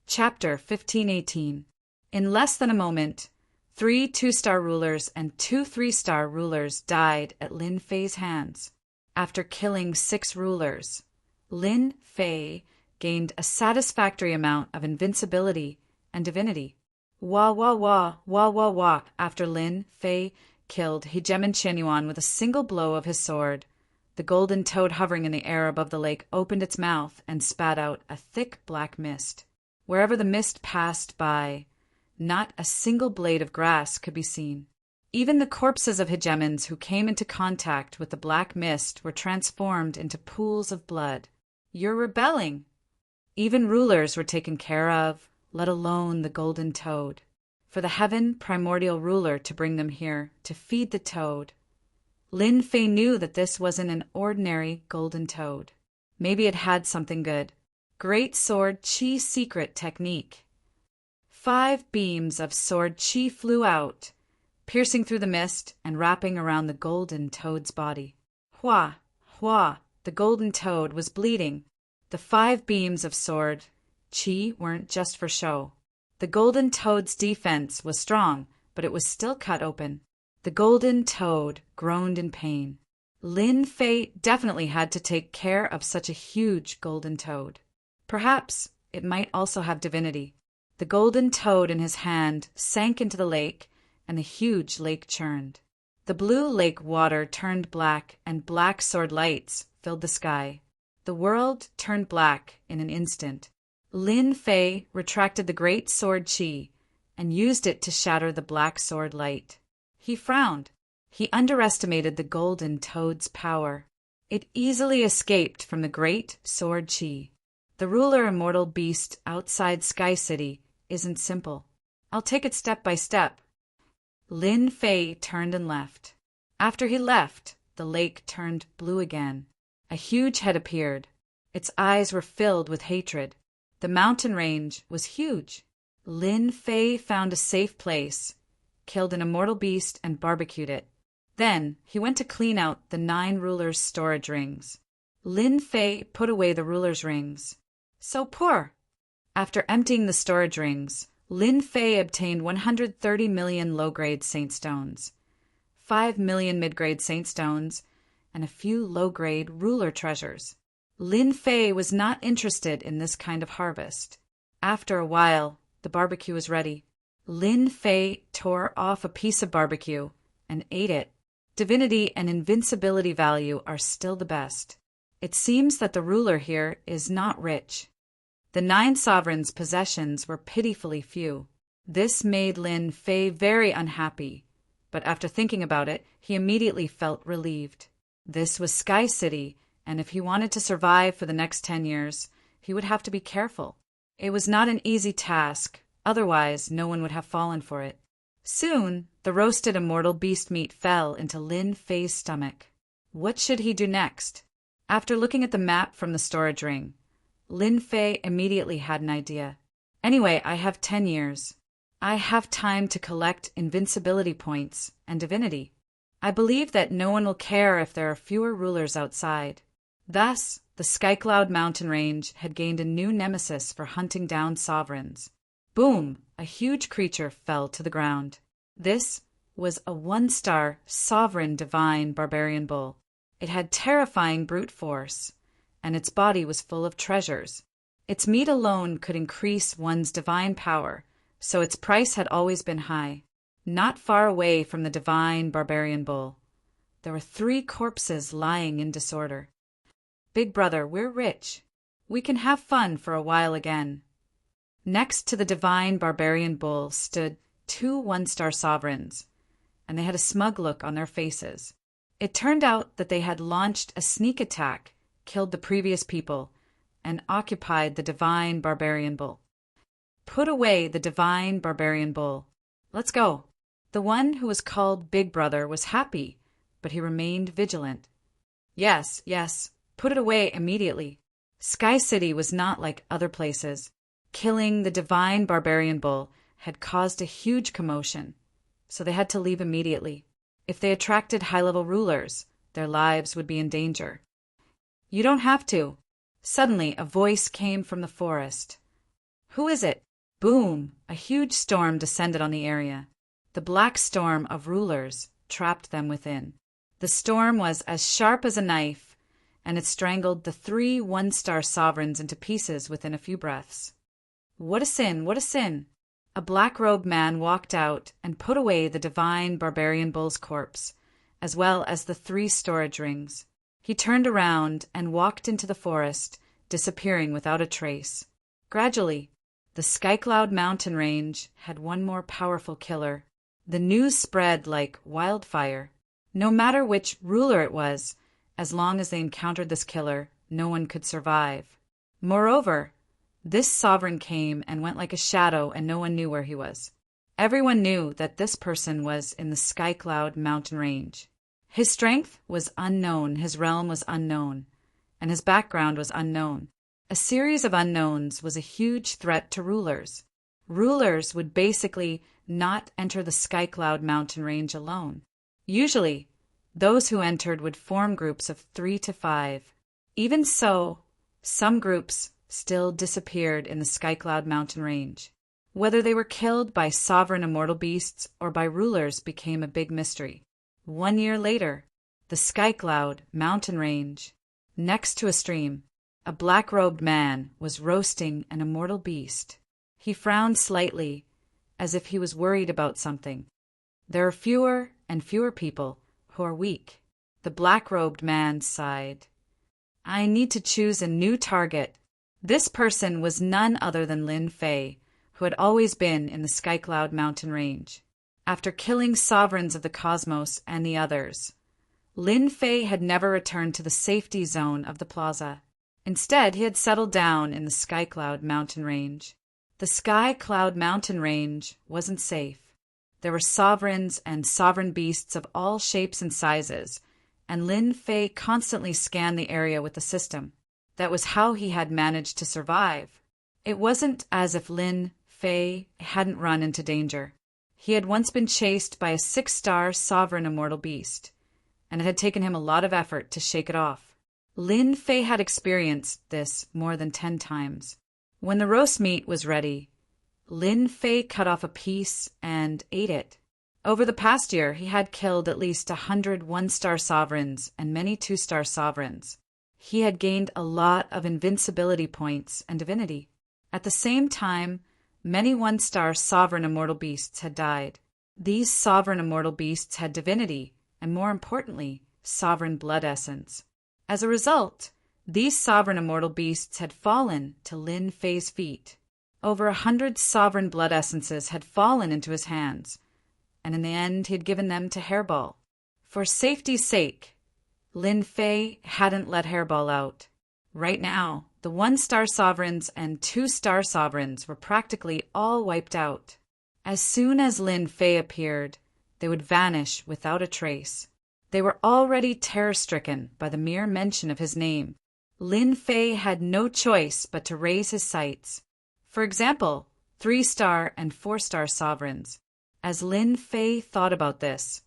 Chapter 1518. In less than a moment, 3 two-star rulers and 2 three-star rulers died at Lin Fei's hands. After killing 6 rulers, Lin Fei gained a satisfactory amount of invincibility and divinity. Wah wah wah, wah wah wah. After Lin Fei killed Hegemon Qianyuan with a single blow of his sword, the golden toad hovering in the air above the lake opened its mouth and spat out a thick black mist. Wherever the mist passed by, not a single blade of grass could be seen. Even the corpses of hegemons who came into contact with the black mist were transformed into pools of blood. You're rebelling! Even rulers were taken care of, let alone the golden toad. For the heaven primordial ruler to bring them here, to feed the toad. Lin Fei knew that this wasn't an ordinary golden toad. Maybe it had something good. Great sword Qi secret technique. 5 beams of sword Qi flew out, piercing through the mist and wrapping around the golden toad's body. Hua, hua, the golden toad was bleeding. The 5 beams of sword Qi weren't just for show. The golden toad's defense was strong, but it was still cut open. The golden toad groaned in pain. Lin Fei definitely had to take care of such a huge golden toad. Perhaps it might also have divinity. The golden toad in his hand sank into the lake, and the huge lake churned. The blue lake water turned black, and black sword lights filled the sky. The world turned black in an instant. Lin Fei retracted the great sword Qi and used it to shatter the black sword light. He frowned. He underestimated the golden toad's power. It easily escaped from the great sword Qi. The ruler immortal beast outside Sky City isn't simple. I'll take it step by step. Lin Fei turned and left. After he left, the lake turned blue again. A huge head appeared. Its eyes were filled with hatred. The mountain range was huge. Lin Fei found a safe place, killed an immortal beast, and barbecued it. Then he went to clean out the 9 rulers' storage rings. Lin Fei put away the rulers' rings. So poor! After emptying the storage rings, Lin Fei obtained 130 million low-grade saint stones, 5 million mid-grade saint stones, and a few low-grade ruler treasures. Lin Fei was not interested in this kind of harvest. After a while, the barbecue was ready. Lin Fei tore off a piece of barbecue and ate it. Divinity and invincibility value are still the best. It seems that the ruler here is not rich. The 9 sovereigns' possessions were pitifully few. This made Lin Fei very unhappy, but after thinking about it, he immediately felt relieved. This was Sky City, and if he wanted to survive for the next 10 years, he would have to be careful. It was not an easy task, otherwise no one would have fallen for it. Soon, the roasted immortal beast meat fell into Lin Fei's stomach. What should he do next? After looking at the map from the storage ring, Lin Fei immediately had an idea. Anyway, I have 10 years. I have time to collect invincibility points and divinity. I believe that no one will care if there are fewer rulers outside. Thus, the Skycloud mountain range had gained a new nemesis for hunting down sovereigns. Boom! A huge creature fell to the ground. This was a 1-star sovereign divine barbarian bull. It had terrifying brute force, and its body was full of treasures. Its meat alone could increase one's divine power, so its price had always been high. Not far away from the divine barbarian bull, there were 3 corpses lying in disorder. Big brother, we're rich. We can have fun for a while again. Next to the divine barbarian bull stood 2 1-star sovereigns, and they had a smug look on their faces. It turned out that they had launched a sneak attack, killed the previous people, and occupied the divine barbarian bull. Put away the divine barbarian bull. Let's go. The one who was called Big Brother was happy, but he remained vigilant. Yes, put it away immediately. Sky City was not like other places. Killing the divine barbarian bull had caused a huge commotion, so they had to leave immediately. If they attracted high-level rulers, their lives would be in danger. You don't have to. Suddenly, a voice came from the forest. Who is it? Boom! A huge storm descended on the area. The black storm of rulers trapped them within. The storm was as sharp as a knife, and it strangled the 3 one-star sovereigns into pieces within a few breaths. What a sin! What a sin! A black-robed man walked out and put away the divine barbarian bull's corpse, as well as the 3 storage rings. He turned around and walked into the forest, disappearing without a trace. Gradually, the Skycloud mountain range had one more powerful killer. The news spread like wildfire. No matter which ruler it was, as long as they encountered this killer, no one could survive. Moreover, this sovereign came and went like a shadow, and no one knew where he was. Everyone knew that this person was in the Skycloud mountain range. His strength was unknown, his realm was unknown, and his background was unknown. A series of unknowns was a huge threat to rulers. Rulers would basically not enter the Skycloud mountain range alone. Usually, those who entered would form groups of 3 to 5. Even so, some groups still disappeared in the Skycloud mountain range. Whether they were killed by sovereign immortal beasts or by rulers became a big mystery. 1 year later, the Skycloud mountain range, next to a stream, a black-robed man was roasting an immortal beast. He frowned slightly, as if he was worried about something. There are fewer and fewer people who are weak. The black-robed man sighed. I need to choose a new target. This person was none other than Lin Fei, who had always been in the Skycloud mountain range. After killing sovereigns of the cosmos and the others, Lin Fei had never returned to the safety zone of the plaza. Instead, he had settled down in the Skycloud mountain range. The Skycloud mountain range wasn't safe. There were sovereigns and sovereign beasts of all shapes and sizes, and Lin Fei constantly scanned the area with the system. That was how he had managed to survive. It wasn't as if Lin Fei hadn't run into danger. He had once been chased by a 6-star sovereign immortal beast, and it had taken him a lot of effort to shake it off. Lin Fei had experienced this more than 10 times. When the roast meat was ready, Lin Fei cut off a piece and ate it. Over the past year, he had killed at least 100 one-star sovereigns and many 2-star sovereigns. He had gained a lot of invincibility points and divinity. At the same time, many 1-star sovereign immortal beasts had died. These sovereign immortal beasts had divinity, and more importantly, sovereign blood essence. As a result, these sovereign immortal beasts had fallen to Lin Fei's feet. Over 100 sovereign blood essences had fallen into his hands, and in the end he had given them to Hairball. For safety's sake, Lin Fei hadn't let Hairball out. Right now, the 1-star sovereigns and 2-star sovereigns were practically all wiped out. As soon as Lin Fei appeared, they would vanish without a trace. They were already terror-stricken by the mere mention of his name. Lin Fei had no choice but to raise his sights. For example, 3-star and 4-star sovereigns. As Lin Fei thought about this,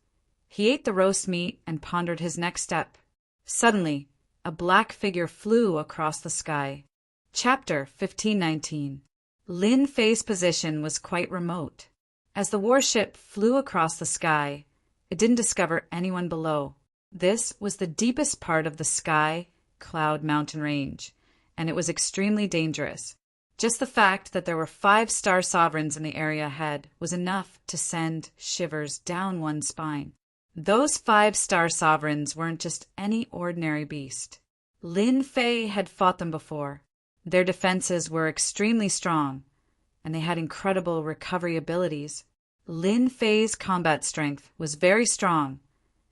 he ate the roast meat and pondered his next step. Suddenly, a black figure flew across the sky. Chapter 1519. Lin Fei's position was quite remote. As the warship flew across the sky, it didn't discover anyone below. This was the deepest part of the Skycloud mountain range, and it was extremely dangerous. Just the fact that there were 5-star sovereigns in the area ahead was enough to send shivers down one's spine. Those 5-star sovereigns weren't just any ordinary beast. Lin Fei had fought them before. Their defenses were extremely strong, and they had incredible recovery abilities. Lin Fei's combat strength was very strong,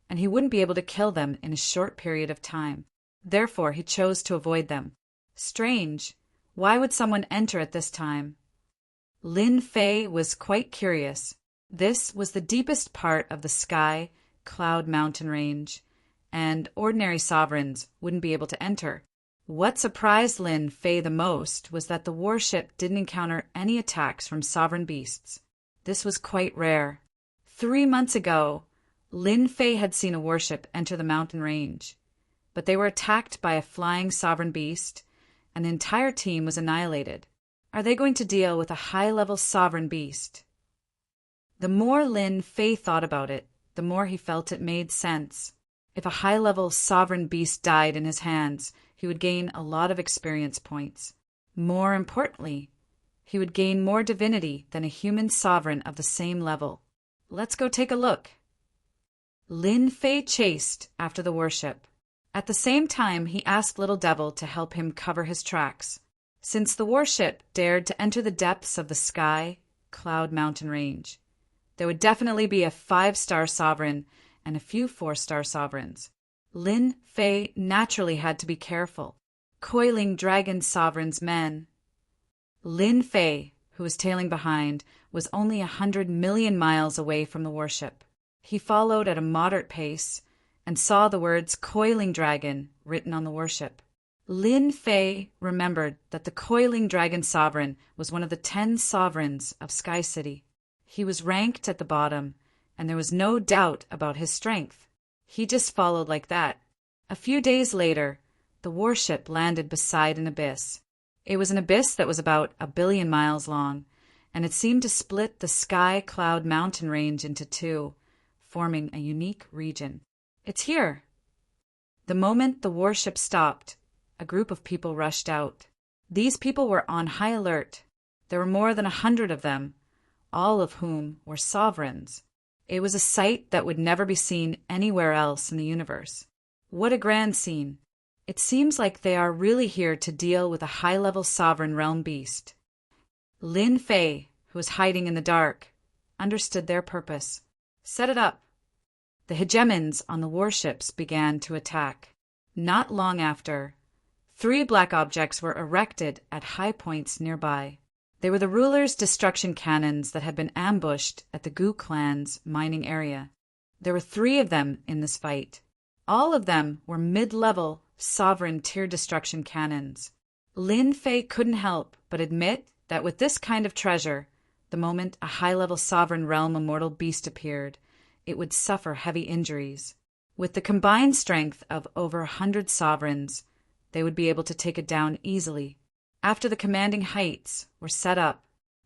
and he wouldn't be able to kill them in a short period of time. Therefore, he chose to avoid them. Strange. Why would someone enter at this time? Lin Fei was quite curious. This was the deepest part of the Skycloud mountain range, and ordinary sovereigns wouldn't be able to enter. What surprised Lin Fei the most was that the warship didn't encounter any attacks from sovereign beasts. This was quite rare. 3 months ago, Lin Fei had seen a warship enter the mountain range, but they were attacked by a flying sovereign beast, and the entire team was annihilated. Are they going to deal with a high-level sovereign beast? The more Lin Fei thought about it, the more he felt it made sense. If a high-level sovereign beast died in his hands, he would gain a lot of experience points. More importantly, he would gain more divinity than a human sovereign of the same level. Let's go take a look. Lin Fei chased after the warship. At the same time, he asked Little Devil to help him cover his tracks. Since the warship dared to enter the depths of the Sky Cloud Mountain Range, there would definitely be a 5-star sovereign and a few 4-star sovereigns. Lin Fei naturally had to be careful. Coiling Dragon Sovereign's men. Lin Fei, who was tailing behind, was only 100 million miles away from the warship. He followed at a moderate pace and saw the words Coiling Dragon written on the warship. Lin Fei remembered that the Coiling Dragon Sovereign was one of the 10 sovereigns of Sky City. He was ranked at the bottom, and there was no doubt about his strength. He just followed like that. A few days later, the warship landed beside an abyss. It was an abyss that was about 1 billion miles long, and it seemed to split the Sky Cloud Mountain Range into 2, forming a unique region. It's here. The moment the warship stopped, a group of people rushed out. These people were on high alert. There were more than 100 of them, all of whom were sovereigns. It was a sight that would never be seen anywhere else in the universe. What a grand scene. It seems like they are really here to deal with a high-level sovereign realm beast. Lin Fei, who was hiding in the dark, understood their purpose. Set it up. The hegemons on the warships began to attack. Not long after, 3 black objects were erected at high points nearby. They were the rulers' destruction cannons that had been ambushed at the Gu clan's mining area. There were 3 of them in this fight. All of them were mid-level sovereign tier destruction cannons. Lin Fei couldn't help but admit that with this kind of treasure, the moment a high-level sovereign realm immortal beast appeared, it would suffer heavy injuries. With the combined strength of over 100 sovereigns, they would be able to take it down easily. After the commanding heights were set up,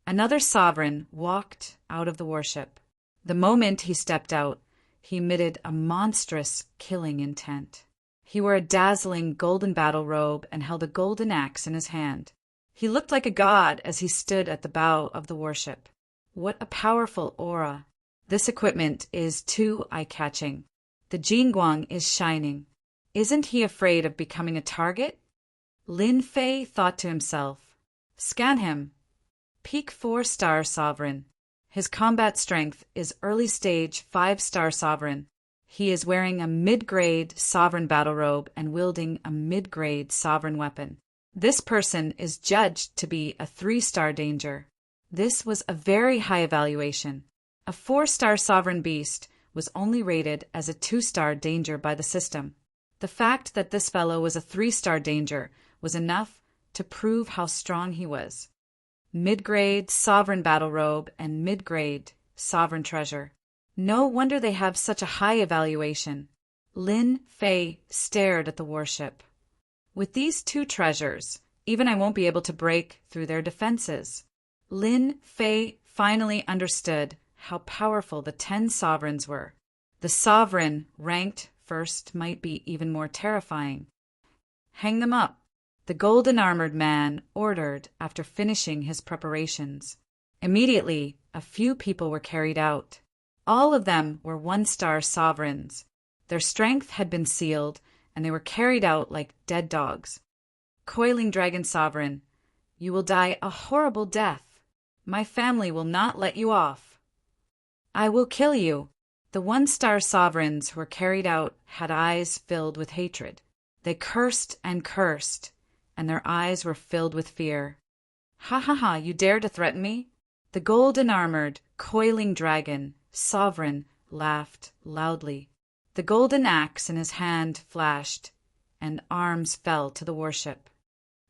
another sovereign walked out of the warship. The moment he stepped out, he emitted a monstrous killing intent. He wore a dazzling golden battle robe and held a golden axe in his hand. He looked like a god as he stood at the bow of the warship. What a powerful aura. This equipment is too eye-catching. The Jingguang is shining. Isn't he afraid of becoming a target? Lin Fei thought to himself. Scan him. Peak 4-star sovereign. His combat strength is early stage 5-star sovereign. He is wearing a mid-grade sovereign battle robe and wielding a mid-grade sovereign weapon. This person is judged to be a 3-star danger. This was a very high evaluation. A 4-star sovereign beast was only rated as a 2-star danger by the system. The fact that this fellow was a 3-star danger was enough to prove how strong he was. Mid-grade sovereign battle robe and mid-grade sovereign treasure. No wonder they have such a high evaluation. Lin Fei stared at the warship. With these 2 treasures, even I won't be able to break through their defenses. Lin Fei finally understood how powerful the 10 sovereigns were. The sovereign ranked first might be even more terrifying. Hang them up, the golden-armored man ordered after finishing his preparations. Immediately, a few people were carried out. All of them were 1-star sovereigns. Their strength had been sealed, and they were carried out like dead dogs. Coiling Dragon Sovereign, you will die a horrible death. My family will not let you off. I will kill you. The 1-star sovereigns who were carried out had eyes filled with hatred. They cursed, and their eyes were filled with fear. Ha ha ha, you dare to threaten me? The golden-armored, coiling dragon, sovereign, laughed loudly. The golden axe in his hand flashed, and arms fell to the warship.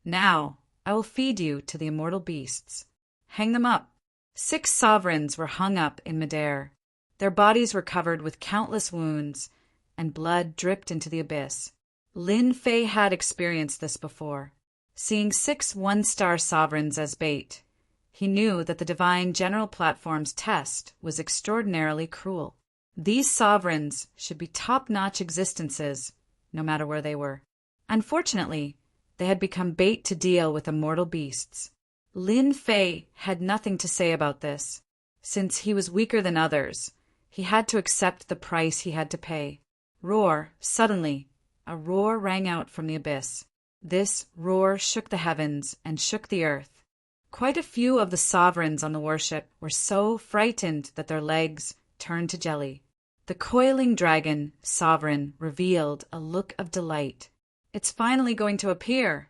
Now I will feed you to the immortal beasts. Hang them up. 6 sovereigns were hung up in midair. Their bodies were covered with countless wounds, and blood dripped into the abyss. Lin Fei had experienced this before. Seeing 6 one-star sovereigns as bait, he knew that the divine general platform's test was extraordinarily cruel. These sovereigns should be top-notch existences, no matter where they were. Unfortunately, they had become bait to deal with immortal beasts. Lin Fei had nothing to say about this. Since he was weaker than others, he had to accept the price he had to pay. Roar! Suddenly, a roar rang out from the abyss. This roar shook the heavens and shook the earth. Quite a few of the sovereigns on the warship were so frightened that their legs turned to jelly. The coiling dragon sovereign revealed a look of delight. It's finally going to appear.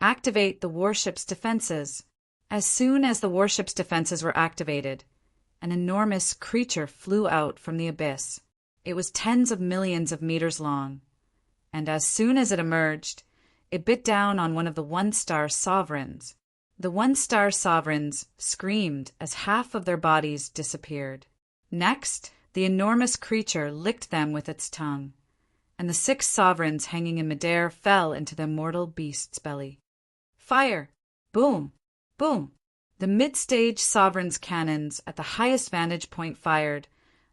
Activate the warship's defenses. As soon as the warship's defenses were activated, an enormous creature flew out from the abyss. It was tens of millions of meters long, and as soon as it emerged, it bit down on one of the one-star sovereigns. The one-star sovereigns screamed as half of their bodies disappeared. Next, the enormous creature licked them with its tongue, and the 6 sovereigns hanging in midair fell into the immortal beast's belly. Fire! Boom! Boom! The mid-stage sovereign's cannons at the highest vantage point fired,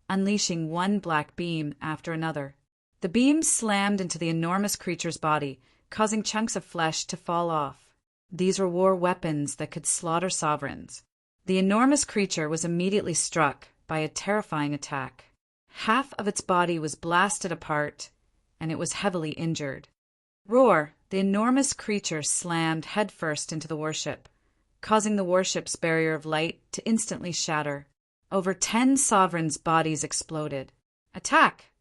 unleashing one black beam after another. The beams slammed into the enormous creature's body, causing chunks of flesh to fall off. These were war weapons that could slaughter sovereigns. The enormous creature was immediately struck by a terrifying attack. Half of its body was blasted apart, and it was heavily injured. Roar! The enormous creature slammed headfirst into the warship, causing the warship's barrier of light to instantly shatter. Over 10 sovereigns' bodies exploded. Attack!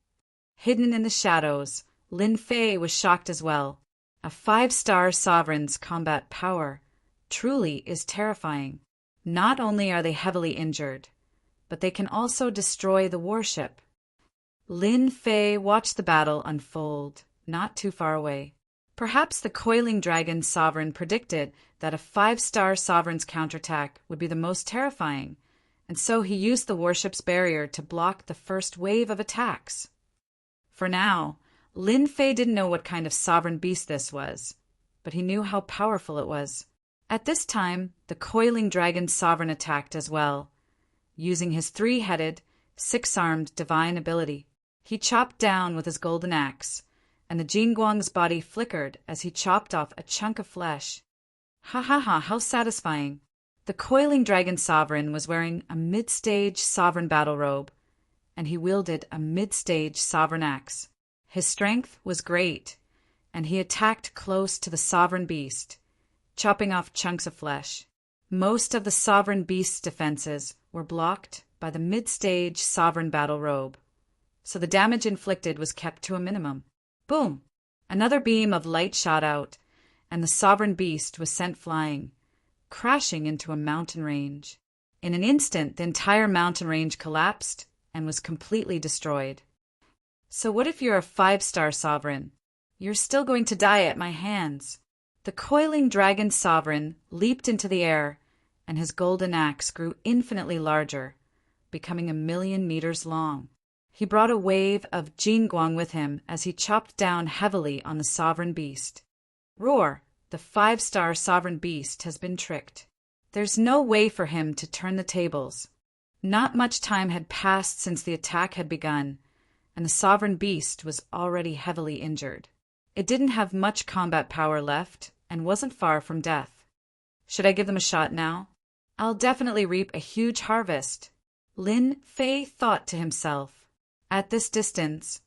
Hidden in the shadows, Lin Fei was shocked as well. A 5-star sovereign's combat power truly is terrifying. Not only are they heavily injured, but they can also destroy the warship. Lin Fei watched the battle unfold, not too far away. Perhaps the coiling dragon sovereign predicted that a 5-star sovereign's counterattack would be the most terrifying, and so he used the warship's barrier to block the first wave of attacks. For now, Lin Fei didn't know what kind of sovereign beast this was, but he knew how powerful it was. At this time, the coiling dragon sovereign attacked as well, using his 3-headed, 6-armed divine ability. He chopped down with his golden axe, and the Jingguang's body flickered as he chopped off a chunk of flesh. Ha ha ha, how satisfying. The coiling dragon sovereign was wearing a mid-stage sovereign battle robe, and he wielded a mid-stage sovereign axe. His strength was great, and he attacked close to the sovereign beast, chopping off chunks of flesh. Most of the sovereign beast's defenses were blocked by the mid-stage sovereign battle robe, so the damage inflicted was kept to a minimum. Boom! Another beam of light shot out, and the sovereign beast was sent flying, crashing into a mountain range. In an instant, the entire mountain range collapsed and was completely destroyed. So what if you're a 5-star sovereign? You're still going to die at my hands. The coiling dragon sovereign leaped into the air, and his golden axe grew infinitely larger, becoming 1,000,000 meters long. He brought a wave of Jingguang with him as he chopped down heavily on the sovereign beast. Roar! The 5-star sovereign beast has been tricked. There's no way for him to turn the tables. Not much time had passed since the attack had begun, and the sovereign beast was already heavily injured. It didn't have much combat power left and wasn't far from death. Should I give them a shot now? I'll definitely reap a huge harvest. Lin Fei thought to himself. At this distance,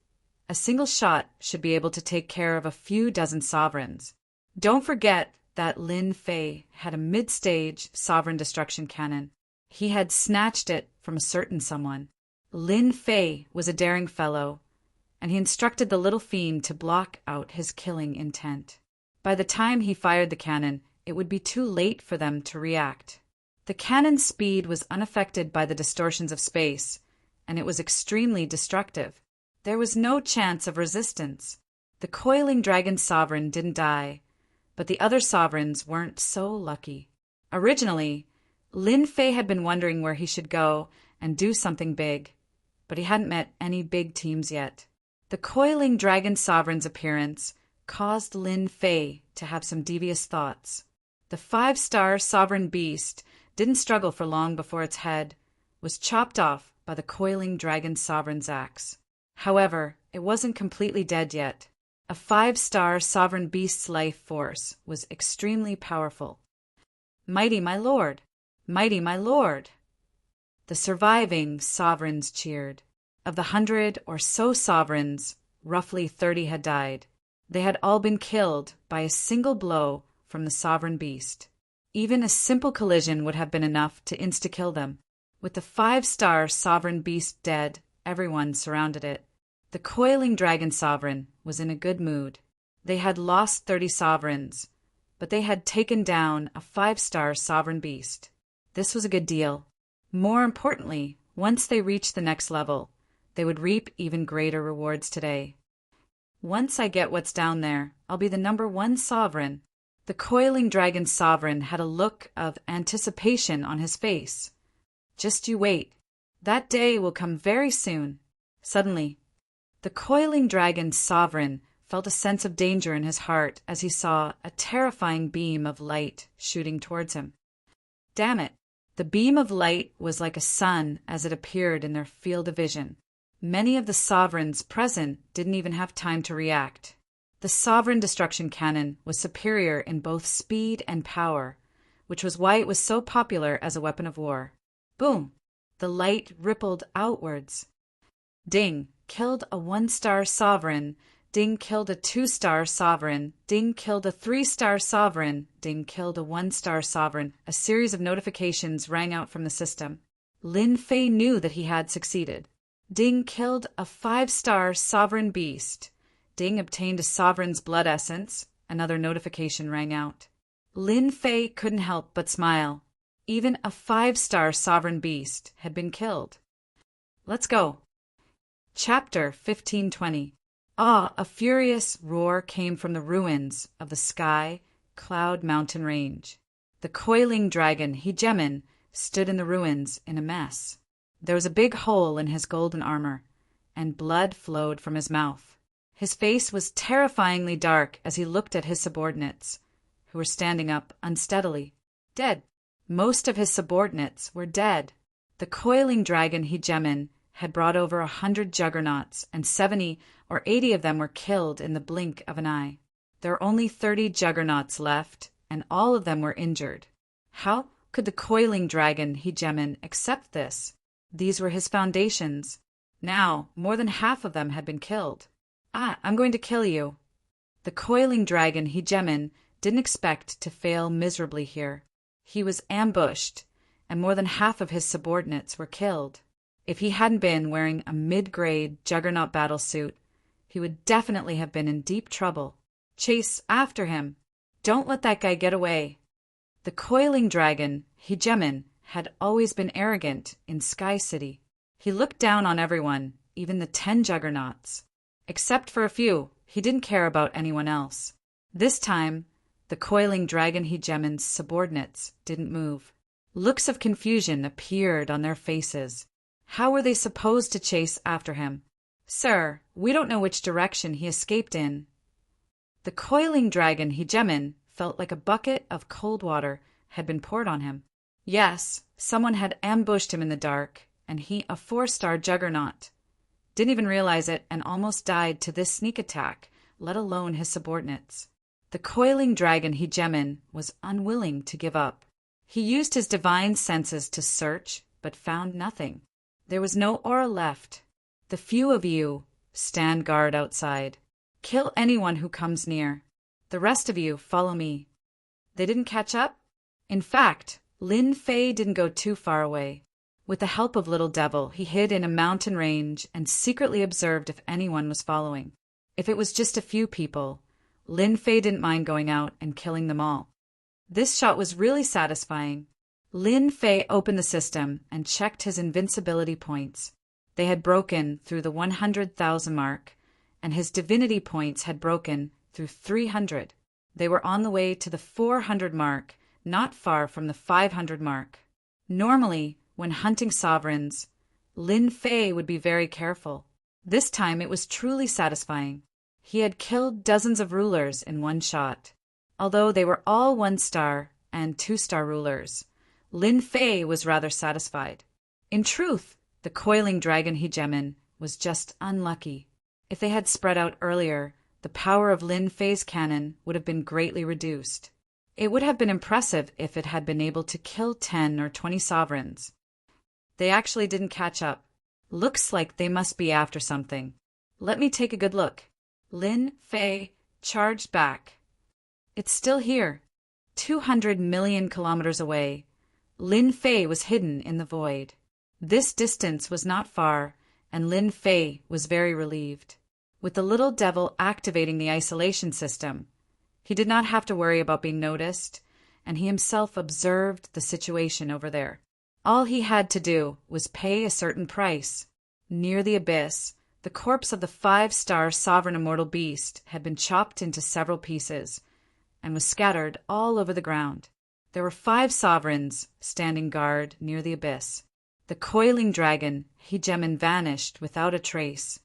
a single shot should be able to take care of a few dozen sovereigns. Don't forget that Lin Fei had a mid-stage sovereign destruction cannon. He had snatched it from a certain someone. Lin Fei was a daring fellow, and he instructed the little fiend to block out his killing intent. By the time he fired the cannon, it would be too late for them to react. The cannon's speed was unaffected by the distortions of space, and it was extremely destructive. There was no chance of resistance. The coiling dragon sovereign didn't die, but the other sovereigns weren't so lucky. Originally, Lin Fei had been wondering where he should go and do something big, but he hadn't met any big teams yet. The coiling dragon sovereign's appearance caused Lin Fei to have some devious thoughts. The 5-star sovereign beast didn't struggle for long before its head was chopped off by the coiling dragon sovereign's axe. However, it wasn't completely dead yet. A 5-star sovereign beast's life force was extremely powerful. "Mighty my lord! Mighty my lord!" The surviving sovereigns cheered. Of the 100 or so sovereigns, roughly 30 had died. They had all been killed by a single blow from the sovereign beast. Even a simple collision would have been enough to insta-kill them. With the 5-star sovereign beast dead, everyone surrounded it. The coiling dragon sovereign was in a good mood. They had lost 30 sovereigns, but they had taken down a 5-star sovereign beast. This was a good deal. More importantly, once they reached the next level, they would reap even greater rewards today. "Once I get what's down there, I'll be the #1 sovereign." The coiling dragon sovereign had a look of anticipation on his face. "Just you wait. That day will come very soon." Suddenly, the coiling dragon sovereign felt a sense of danger in his heart as he saw a terrifying beam of light shooting towards him. Damn it! The beam of light was like a sun as it appeared in their field of vision. Many of the sovereigns present didn't even have time to react. The sovereign destruction cannon was superior in both speed and power, which was why it was so popular as a weapon of war. Boom! The light rippled outwards. Ding! Killed a 1-star sovereign. Ding! Killed a 2-star sovereign. Ding! Killed a 3-star sovereign. Ding! Killed a 1-star sovereign. A series of notifications rang out from the system. Lin Fei knew that he had succeeded. Ding! Killed a 5-star sovereign beast. Ding! Obtained a sovereign's blood essence. Another notification rang out. Lin Fei couldn't help but smile. Even a 5-star sovereign beast had been killed. Let's go. Chapter 1520. A furious roar came from the ruins of the Sky Cloud Mountain Range. The coiling dragon Hegemon stood in the ruins in a mess. There was a big hole in his golden armor, and blood flowed from his mouth. His face was terrifyingly dark as he looked at his subordinates, who were standing up unsteadily. Dead. Most of his subordinates were dead. The coiling dragon Hegemon had brought over 100 juggernauts, and 70 or 80 of them were killed in the blink of an eye. There were only 30 juggernauts left, and all of them were injured. How could the coiling dragon Hegemon accept this? These were his foundations. Now, more than half of them had been killed. I'm going to kill you." The coiling dragon Hegemon didn't expect to fail miserably here. He was ambushed, and more than half of his subordinates were killed. If he hadn't been wearing a mid-grade juggernaut battlesuit, he would definitely have been in deep trouble. "Chase after him. Don't let that guy get away." The coiling dragon Hegemon had always been arrogant in Sky City. He looked down on everyone, even the 10 juggernauts. Except for a few, he didn't care about anyone else. This time, the coiling dragon Hegemon's subordinates didn't move. Looks of confusion appeared on their faces. How were they supposed to chase after him? "Sir, we don't know which direction he escaped in." The coiling dragon Hegemon felt like a bucket of cold water had been poured on him. Yes, someone had ambushed him in the dark, and he, a 4-star juggernaut, didn't even realize it and almost died to this sneak attack, let alone his subordinates. The coiling dragon Hegemon was unwilling to give up. He used his divine senses to search, but found nothing. There was no aura left. "The few of you, stand guard outside. Kill anyone who comes near. The rest of you, follow me." They didn't catch up? In fact, Lin Fei didn't go too far away. With the help of Little Devil, he hid in a mountain range and secretly observed if anyone was following. If it was just a few people, Lin Fei didn't mind going out and killing them all. This shot was really satisfying. Lin Fei opened the system and checked his invincibility points. They had broken through the 100,000 mark, and his divinity points had broken through 300. They were on the way to the 400 mark, not far from the 500 mark. Normally, when hunting sovereigns, Lin Fei would be very careful. This time it was truly satisfying. He had killed dozens of rulers in one shot. Although they were all 1-star and 2-star rulers, Lin Fei was rather satisfied. In truth, the coiling dragon hegemon was just unlucky. If they had spread out earlier, the power of Lin Fei's cannon would have been greatly reduced. It would have been impressive if it had been able to kill 10 or 20 sovereigns. They actually didn't catch up. Looks like they must be after something. Let me take a good look. Lin Fei charged back. It's still here, 200 million kilometers away. Lin Fei was hidden in the void. This distance was not far, and Lin Fei was very relieved. With the little devil activating the isolation system, he did not have to worry about being noticed, and he himself observed the situation over there. All he had to do was pay a certain price. Near the abyss, the corpse of the 5-star sovereign immortal beast had been chopped into several pieces and was scattered all over the ground. There were 5 sovereigns standing guard near the abyss. The coiling dragon hegemon vanished without a trace.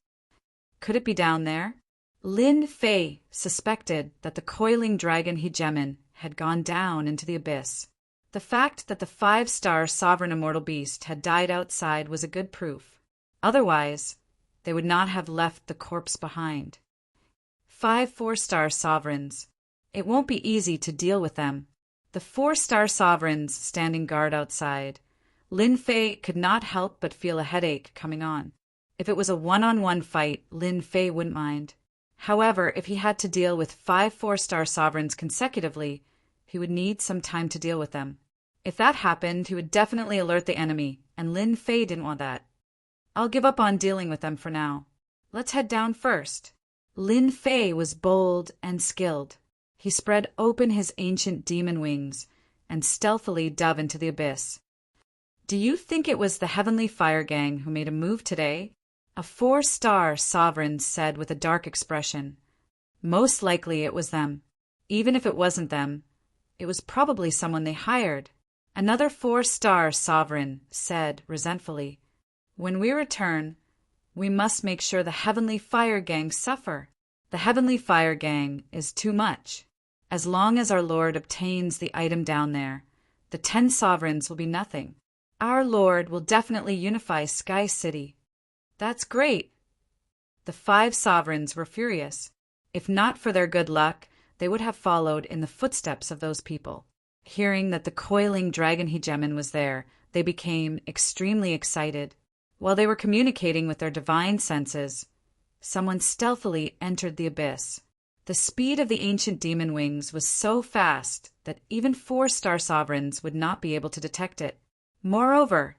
Could it be down there? Lin Fei suspected that the coiling dragon hegemon had gone down into the abyss. The fact that the 5-star sovereign immortal beast had died outside was a good proof. Otherwise, they would not have left the corpse behind. 5 4-star sovereigns. It won't be easy to deal with them. The 4-star sovereigns standing guard outside. Lin Fei could not help but feel a headache coming on. If it was a one-on-one fight, Lin Fei wouldn't mind. However, if he had to deal with 5 4-star sovereigns consecutively, he would need some time to deal with them. If that happened, he would definitely alert the enemy, and Lin Fei didn't want that. I'll give up on dealing with them for now. Let's head down first. Lin Fei was bold and skilled. He spread open his ancient demon wings and stealthily dove into the abyss. Do you think it was the Heavenly Fire Gang who made a move today? A 4-star sovereign said with a dark expression. Most likely it was them. Even if it wasn't them, it was probably someone they hired. Another 4-star sovereign said resentfully, when we return, we must make sure the Heavenly Fire Gang suffer. The Heavenly Fire Gang is too much. As long as our Lord obtains the item down there, the 10 sovereigns will be nothing. Our Lord will definitely unify Sky City. That's great. The 5 sovereigns were furious. If not for their good luck, they would have followed in the footsteps of those people. Hearing that the coiling dragon hegemon was there, they became extremely excited. While they were communicating with their divine senses, someone stealthily entered the abyss. The speed of the ancient demon wings was so fast that even 4-star sovereigns would not be able to detect it. Moreover,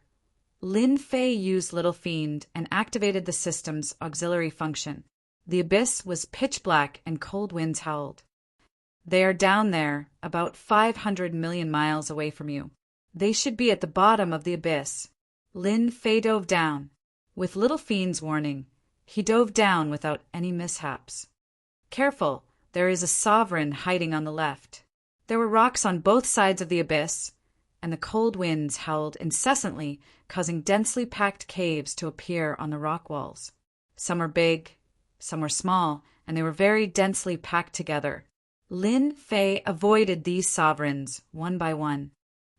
Lin Fei used Little Fiend and activated the system's auxiliary function. The abyss was pitch black and cold winds howled. They are down there, about 500 million miles away from you. They should be at the bottom of the abyss. Lin Fei dove down. With Little Fiend's warning, he dove down without any mishaps. Careful, there is a sovereign hiding on the left. There were rocks on both sides of the abyss, and the cold winds howled incessantly, causing densely packed caves to appear on the rock walls. Some were big, some were small, and they were very densely packed together. Lin Fei avoided these sovereigns one by one.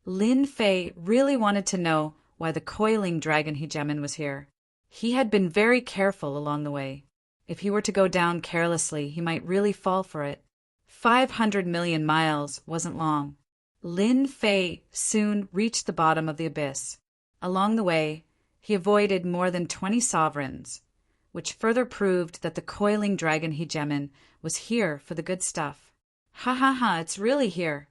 Lin Fei really wanted to know why the coiling dragon hegemon was here. He had been very careful along the way. If he were to go down carelessly, he might really fall for it. 500 million miles wasn't long. Lin Fei soon reached the bottom of the abyss. Along the way, he avoided more than 20 sovereigns, which further proved that the coiling dragon hegemon was here for the good stuff. Ha ha ha, it's really here.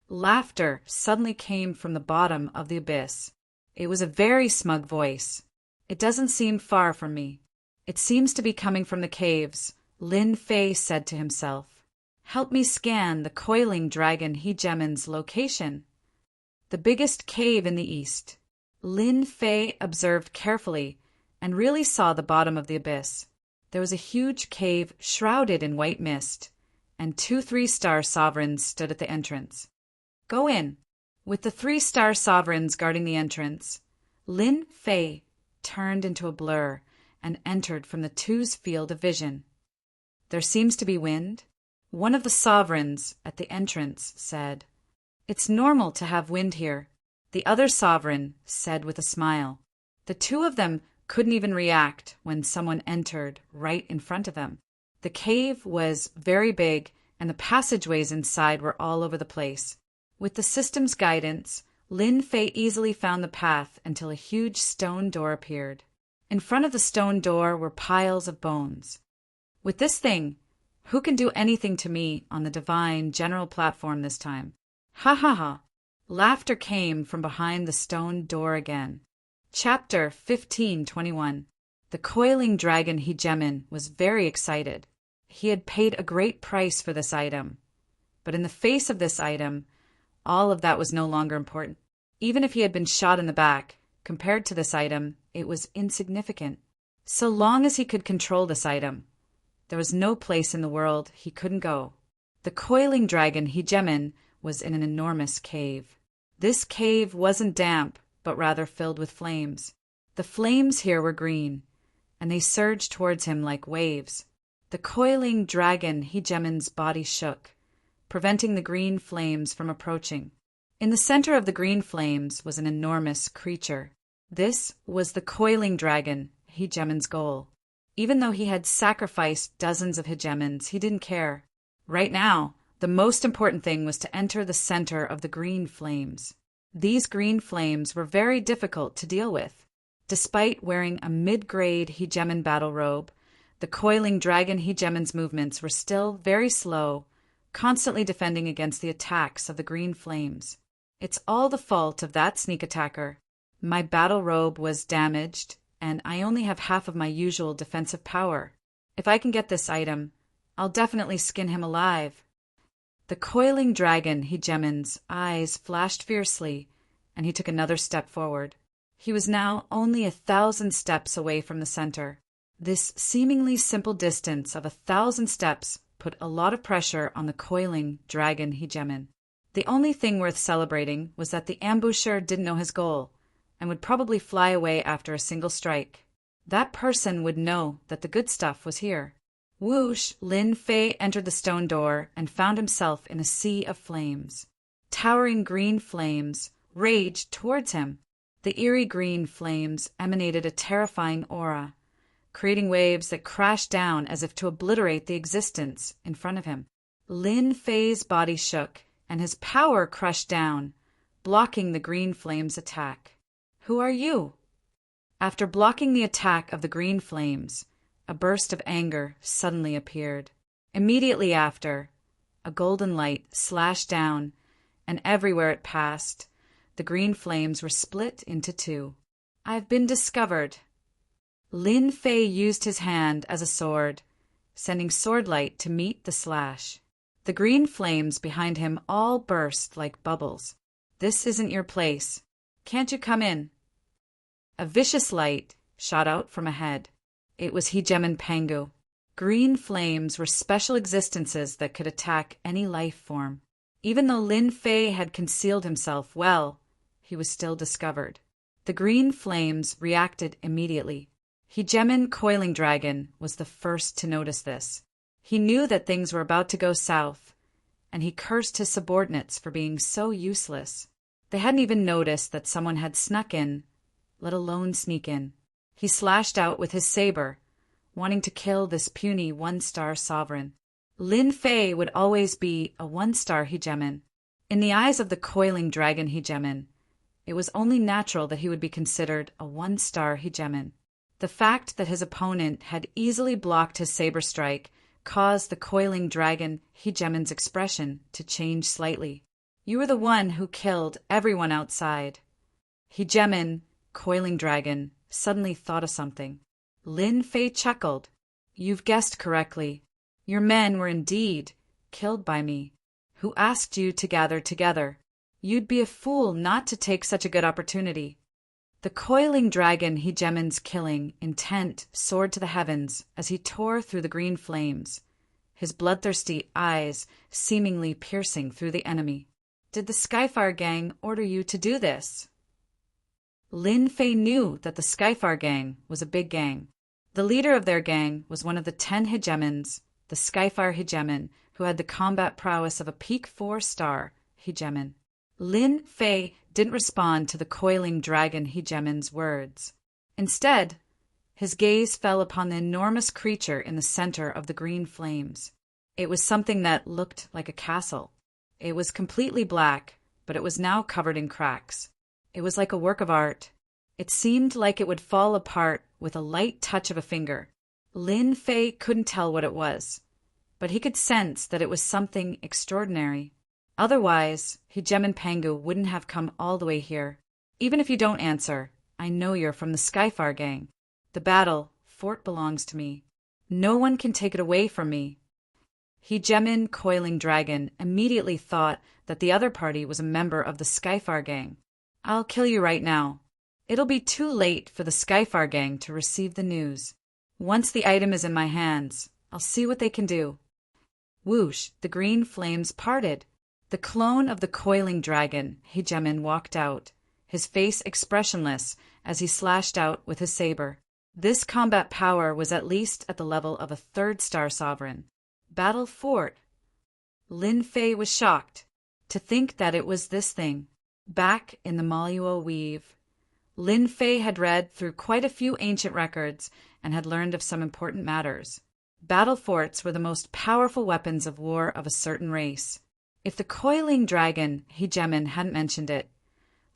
Laughter suddenly came from the bottom of the abyss. It was a very smug voice. It doesn't seem far from me. It seems to be coming from the caves, Lin Fei said to himself. Help me scan the coiling dragon hegemon's location. The biggest cave in the east. Lin Fei observed carefully and really saw the bottom of the abyss. There was a huge cave shrouded in white mist, and 2 3-star sovereigns stood at the entrance. Go in. With the 3-star sovereigns guarding the entrance, Lin Fei turned into a blur and entered from the 2's field of vision. There seems to be wind? One of the sovereigns at the entrance said. It's normal to have wind here, the other sovereign said with a smile. The two of them couldn't even react when someone entered right in front of them. The cave was very big, and the passageways inside were all over the place. With the system's guidance, Lin Fei easily found the path until a huge stone door appeared. In front of the stone door were piles of bones. With this thing, who can do anything to me on the divine general platform this time? Ha ha ha! Laughter came from behind the stone door again. Chapter 1521. The coiling dragon Hegemin was very excited. He had paid a great price for this item. But in the face of this item, all of that was no longer important. Even if he had been shot in the back, compared to this item, it was insignificant. So long as he could control this item, there was no place in the world he couldn't go. The coiling dragon Hegemin was in an enormous cave. This cave wasn't damp, but rather filled with flames. The flames here were green, and they surged towards him like waves. The coiling dragon Hegemin's body shook, preventing the green flames from approaching. In the center of the green flames was an enormous creature. This was the coiling dragon Hegemin's goal. Even though he had sacrificed dozens of Hegemins, he didn't care. Right now, the most important thing was to enter the center of the green flames. These green flames were very difficult to deal with. Despite wearing a mid-grade Hegemin battle robe, the coiling dragon Hegemin's movements were still very slow, constantly defending against the attacks of the green flames. It's all the fault of that sneak attacker. My battle robe was damaged, and I only have half of my usual defensive power. If I can get this item, I'll definitely skin him alive. The coiling dragon Hegemin's eyes flashed fiercely, and he took another step forward. He was now only 1,000 steps away from the center. This seemingly simple distance of 1,000 steps put a lot of pressure on the coiling dragon Hegemin. The only thing worth celebrating was that the ambusher didn't know his goal, and would probably fly away after a single strike. That person would know that the good stuff was here. Whoosh! Lin Fei entered the stone door and found himself in a sea of flames. Towering green flames raged towards him. The eerie green flames emanated a terrifying aura, creating waves that crashed down as if to obliterate the existence in front of him. Lin Fei's body shook, and his power crushed down, blocking the green flames' attack. Who are you? After blocking the attack of the green flames, a burst of anger suddenly appeared. Immediately after, a golden light slashed down, and everywhere it passed, the green flames were split into two. I've been discovered. Lin Fei used his hand as a sword, sending swordlight to meet the slash. The green flames behind him all burst like bubbles. This isn't your place. Can't you come in? A vicious light shot out from ahead. It was Hegemin Pangu. Green flames were special existences that could attack any life form. Even though Lin Fei had concealed himself well, he was still discovered. The green flames reacted immediately. Hegemin Coiling Dragon was the first to notice this. He knew that things were about to go south, and he cursed his subordinates for being so useless. They hadn't even noticed that someone had snuck in, let alone sneak in. He slashed out with his saber, wanting to kill this puny one-star sovereign. Lin Fei would always be a one-star Hegemin. In the eyes of the coiling dragon Hegemin, it was only natural that he would be considered a one-star Hegemin. The fact that his opponent had easily blocked his saber strike caused the coiling dragon Hegemin's expression to change slightly. You were the one who killed everyone outside. Hegemin, coiling dragon, suddenly thought of something. Lin Fei chuckled. You've guessed correctly. Your men were indeed killed by me. Who asked you to gather together? You'd be a fool not to take such a good opportunity. The coiling dragon Hegemin's killing intent soared to the heavens as he tore through the green flames, his bloodthirsty eyes seemingly piercing through the enemy. Did the Skyfire gang order you to do this? Lin Fei knew that the Skyfire gang was a big gang. The leader of their gang was one of the 10 Hegemins the Skyfire hegemon, who had the combat prowess of a peak 4-star hegemon. Lin Fei didn't respond to the coiling dragon hegemon's words. Instead, his gaze fell upon the enormous creature in the center of the green flames. It was something that looked like a castle. It was completely black, but it was now covered in cracks. It was like a work of art. It seemed like it would fall apart with a light touch of a finger. Lin Fei couldn't tell what it was, but he could sense that it was something extraordinary. Otherwise, Hegemon Pangu wouldn't have come all the way here. Even if you don't answer, I know you're from the Skyfire gang. The battle fort belongs to me. No one can take it away from me. Hegemon Coiling Dragon immediately thought that the other party was a member of the Skyfire gang. I'll kill you right now. It'll be too late for the Skyfire gang to receive the news. Once the item is in my hands, I'll see what they can do. Whoosh, the green flames parted. The clone of the Coiling Dragon, Hegemon, walked out, his face expressionless as he slashed out with his saber. This combat power was at least at the level of a 3rd-star sovereign. Battle Fort. Lin Fei was shocked to think that it was this thing. Back in the Maluo Weave, Lin Fei had read through quite a few ancient records and had learned of some important matters. Battle forts were the most powerful weapons of war of a certain race. If the Coiling Dragon Hegemon hadn't mentioned it,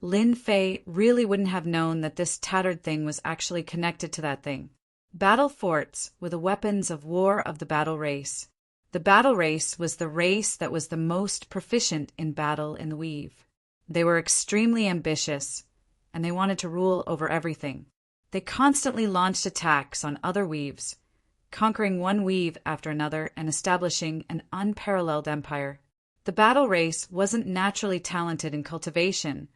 Lin Fei really wouldn't have known that this tattered thing was actually connected to that thing. Battle forts were the weapons of war of the battle race. The battle race was the race that was the most proficient in battle in the Weave. They were extremely ambitious, and they wanted to rule over everything. They constantly launched attacks on other weaves, conquering one weave after another and establishing an unparalleled empire. The battle race wasn't naturally talented in cultivation,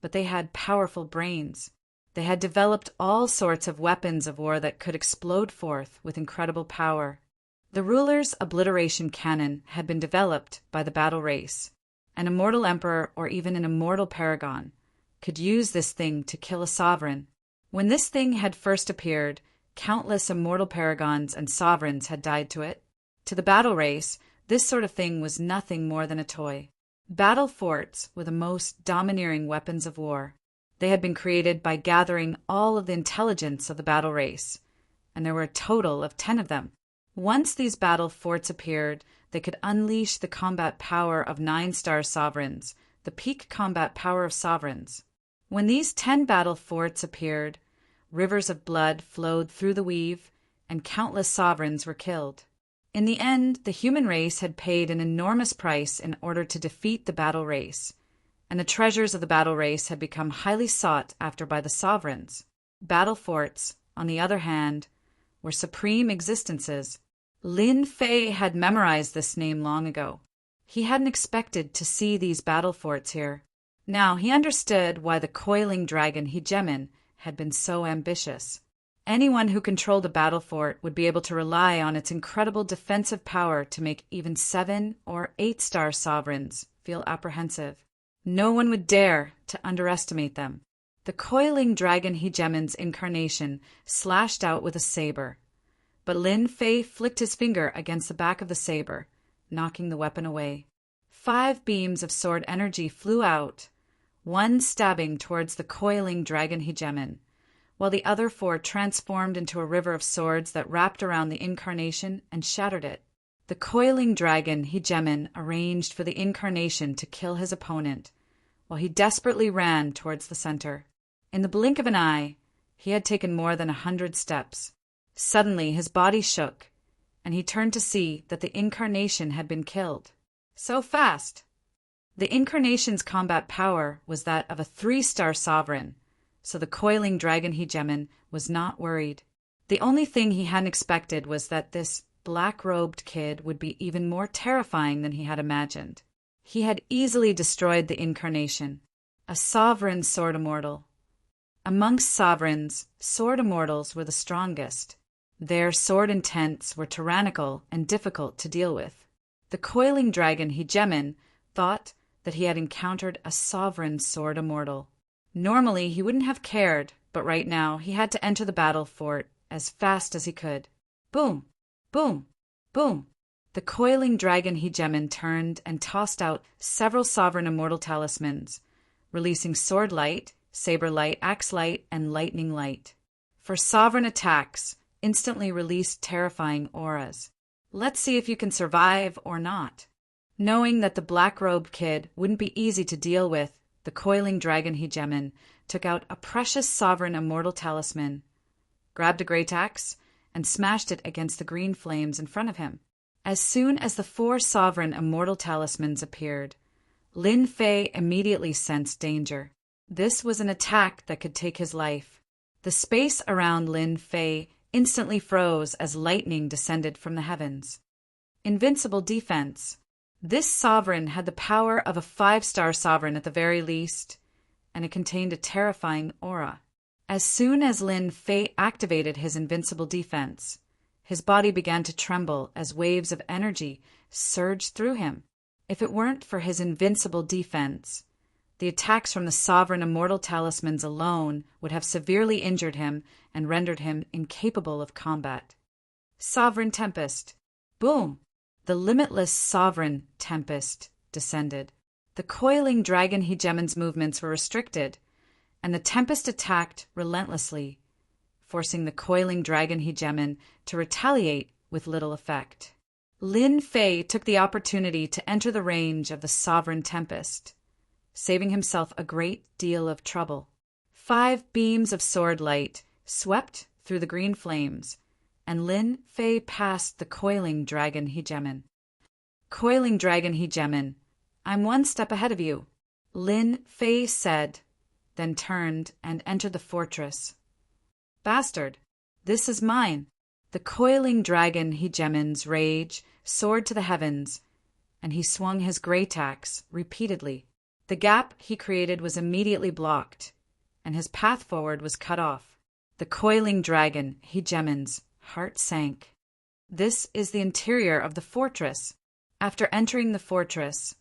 but they had powerful brains. They had developed all sorts of weapons of war that could explode forth with incredible power. The ruler's obliteration cannon had been developed by the battle race. An immortal emperor or even an immortal paragon could use this thing to kill a sovereign. When this thing had first appeared, countless immortal paragons and sovereigns had died to it. To the battle race, this sort of thing was nothing more than a toy. Battle forts were the most domineering weapons of war. They had been created by gathering all of the intelligence of the battle race, and there were a total of 10 of them. Once these battle forts appeared, they could unleash the combat power of 9-star sovereigns, the peak combat power of sovereigns. When these 10 battle forts appeared, rivers of blood flowed through the Weave, and countless sovereigns were killed. In the end, the human race had paid an enormous price in order to defeat the battle race, and the treasures of the battle race had become highly sought after by the sovereigns. Battle forts, on the other hand, were supreme existences. Lin Fei had memorized this name long ago. He hadn't expected to see these battle forts here. Now he understood why the Coiling Dragon Hegemon had been so ambitious. Anyone who controlled a battle fort would be able to rely on its incredible defensive power to make even 7- or 8-star sovereigns feel apprehensive. No one would dare to underestimate them. The Coiling Dragon Hegemon's incarnation slashed out with a saber, but Lin Fei flicked his finger against the back of the saber, knocking the weapon away. 5 beams of sword energy flew out, one stabbing towards the Coiling Dragon Hegemon, while the other 4 transformed into a river of swords that wrapped around the incarnation and shattered it. The Coiling Dragon Hegemon arranged for the incarnation to kill his opponent, while he desperately ran towards the center. In the blink of an eye, he had taken more than 100 steps. Suddenly his body shook, and he turned to see that the incarnation had been killed. So fast! The incarnation's combat power was that of a 3-star sovereign, so the Coiling Dragon Hegemon was not worried. The only thing he hadn't expected was that this black-robed kid would be even more terrifying than he had imagined. He had easily destroyed the incarnation, a sovereign sword immortal. Amongst sovereigns, sword immortals were the strongest. Their sword intents were tyrannical and difficult to deal with. The Coiling Dragon Hegemon thought that he had encountered a sovereign sword immortal. Normally, he wouldn't have cared, but right now he had to enter the battle fort as fast as he could. Boom! Boom! Boom! The coiling dragon hegemon turned and tossed out several sovereign immortal talismans, releasing sword light, saber light, axe light, and lightning light. For sovereign attacks, instantly released terrifying auras. Let's see if you can survive or not. Knowing that the black-robed kid wouldn't be easy to deal with, the coiling dragon hegemon took out a precious sovereign immortal talisman, grabbed a great axe, and smashed it against the green flames in front of him. As soon as the 4 sovereign immortal talismans appeared, Lin Fei immediately sensed danger. This was an attack that could take his life. The space around Lin Fei instantly froze as lightning descended from the heavens. Invincible defense. This sovereign had the power of a 5-star sovereign at the very least, and it contained a terrifying aura. As soon as Lin Fei activated his invincible defense, his body began to tremble as waves of energy surged through him. If it weren't for his invincible defense, the attacks from the sovereign immortal talismans alone would have severely injured him and rendered him incapable of combat. Sovereign Tempest. Boom! The limitless sovereign tempest descended. The coiling dragon hegemon's movements were restricted, and the tempest attacked relentlessly, forcing the coiling dragon hegemon to retaliate with little effect. Lin Fei took the opportunity to enter the range of the sovereign tempest, saving himself a great deal of trouble. 5 beams of sword light swept through the green flames, and Lin Fei passed the coiling dragon hegemon. Coiling dragon hegemon, I'm 1 step ahead of you, Lin Fei said, then turned and entered the fortress. Bastard, this is mine. The coiling dragon hegemon's rage soared to the heavens, and he swung his great axe repeatedly. The gap he created was immediately blocked, and his path forward was cut off. The coiling dragon hegemon's heart sank. This is the interior of the fortress. After entering the fortress,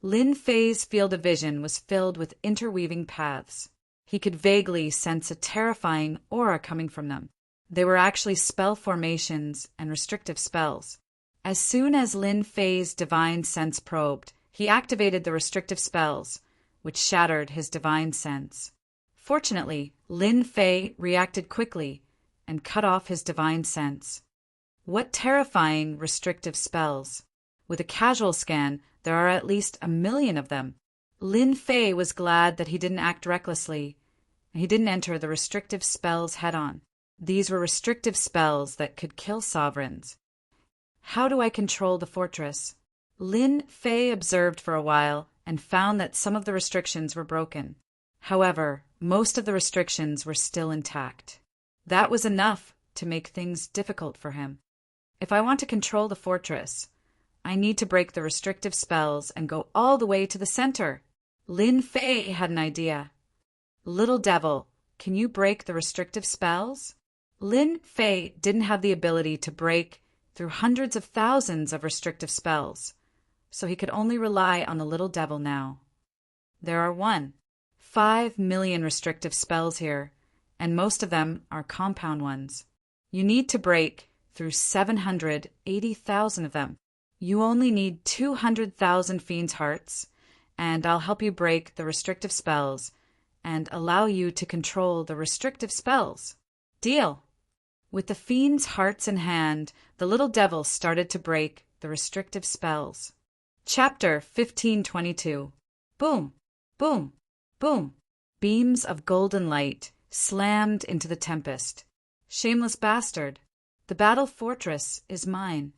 Lin Fei's field of vision was filled with interweaving paths. He could vaguely sense a terrifying aura coming from them. They were actually spell formations and restrictive spells. As soon as Lin Fei's divine sense probed, he activated the restrictive spells, which shattered his divine sense. Fortunately, Lin Fei reacted quickly and cut off his divine sense. What terrifying restrictive spells! With a casual scan, there are at least 1 million of them. Lin Fei was glad that he didn't act recklessly, and he didn't enter the restrictive spells head-on. These were restrictive spells that could kill sovereigns. How do I control the fortress? Lin Fei observed for a while and found that some of the restrictions were broken. However, most of the restrictions were still intact. That was enough to make things difficult for him. If I want to control the fortress, I need to break the restrictive spells and go all the way to the center. Lin Fei had an idea. Little devil, can you break the restrictive spells? Lin Fei didn't have the ability to break through hundreds of thousands of restrictive spells, so he could only rely on the little devil now. There are 5 million restrictive spells here, and most of them are compound ones. You need to break through 780,000 of them. You only need 200,000 fiends' hearts, and I'll help you break the restrictive spells and allow you to control the restrictive spells. Deal! With the fiends' hearts in hand, the little devil started to break the restrictive spells. Chapter 1522. Boom! Boom! Boom! Beams of golden light slammed into the tempest. Shameless bastard! The battle fortress is mine.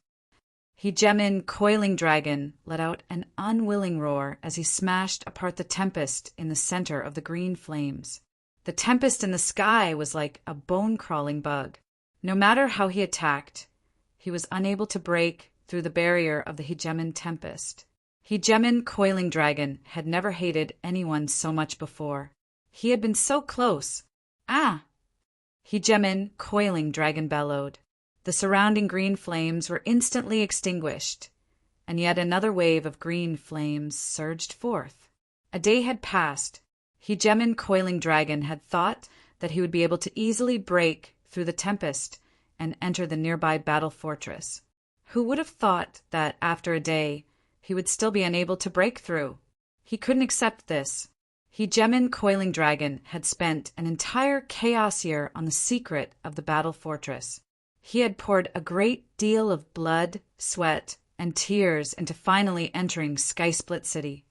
Hegemon Coiling Dragon let out an unwilling roar as he smashed apart the tempest in the center of the green flames. The tempest in the sky was like a bone-crawling bug. No matter how he attacked, he was unable to break through the barrier of the Hegemon Tempest. Hegemon Coiling Dragon had never hated anyone so much before. He had been so close. Ah! Hegemon Coiling Dragon bellowed. The surrounding green flames were instantly extinguished, and yet another wave of green flames surged forth. A day had passed. Hegemon Coiling Dragon had thought that he would be able to easily break through the tempest and enter the nearby battle fortress. Who would have thought that, after a day, he would still be unable to break through? He couldn't accept this. Hegemin Coiling Dragon had spent an entire chaos year on the secret of the battle fortress. He had poured a great deal of blood, sweat, and tears into finally entering Skysplit City.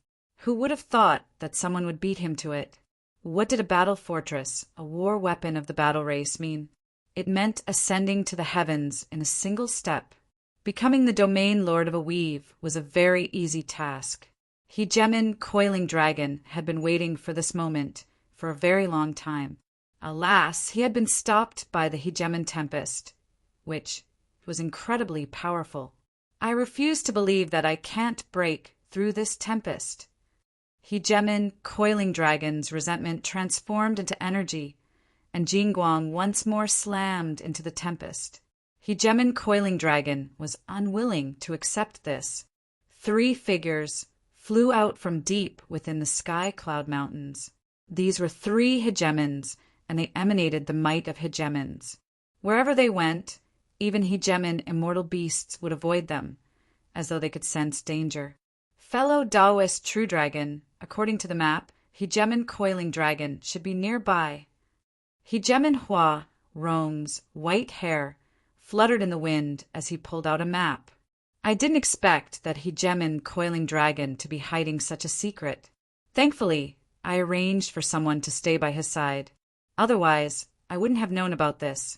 Who would have thought that someone would beat him to it? What did a battle fortress, a war weapon of the battle race, mean? It meant ascending to the heavens in a single step. Becoming the domain lord of a weave was a very easy task. Hegemin Coiling Dragon had been waiting for this moment for a very long time. Alas, he had been stopped by the Hegemin Tempest, which was incredibly powerful. I refuse to believe that I can't break through this tempest. Hegemin Coiling Dragon's resentment transformed into energy, and Jingguang once more slammed into the tempest. Hegemin Coiling Dragon was unwilling to accept this. 3 figures flew out from deep within the sky cloud mountains. These were 3 hegemons, and they emanated the might of hegemons. Wherever they went, even hegemin immortal beasts would avoid them, as though they could sense danger. Fellow Taoist True Dragon, according to the map, Hegemin Coiling Dragon should be nearby. Hegemin Hua Rong's white hair fluttered in the wind as he pulled out a map. I didn't expect that Hegemin Coiling Dragon to be hiding such a secret. Thankfully, I arranged for someone to stay by his side. Otherwise, I wouldn't have known about this.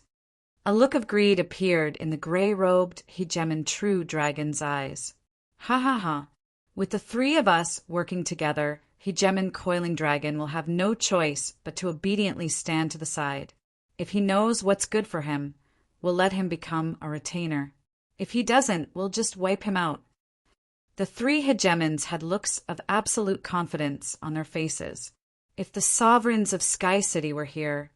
A look of greed appeared in the gray-robed Hegemin True Dragon's eyes. Ha ha ha. With the 3 of us working together, Hegemin Coiling Dragon will have no choice but to obediently stand to the side. If he knows what's good for him, we'll let him become a retainer. If he doesn't, we'll just wipe him out. The 3 hegemons had looks of absolute confidence on their faces. If the sovereigns of Sky City were here,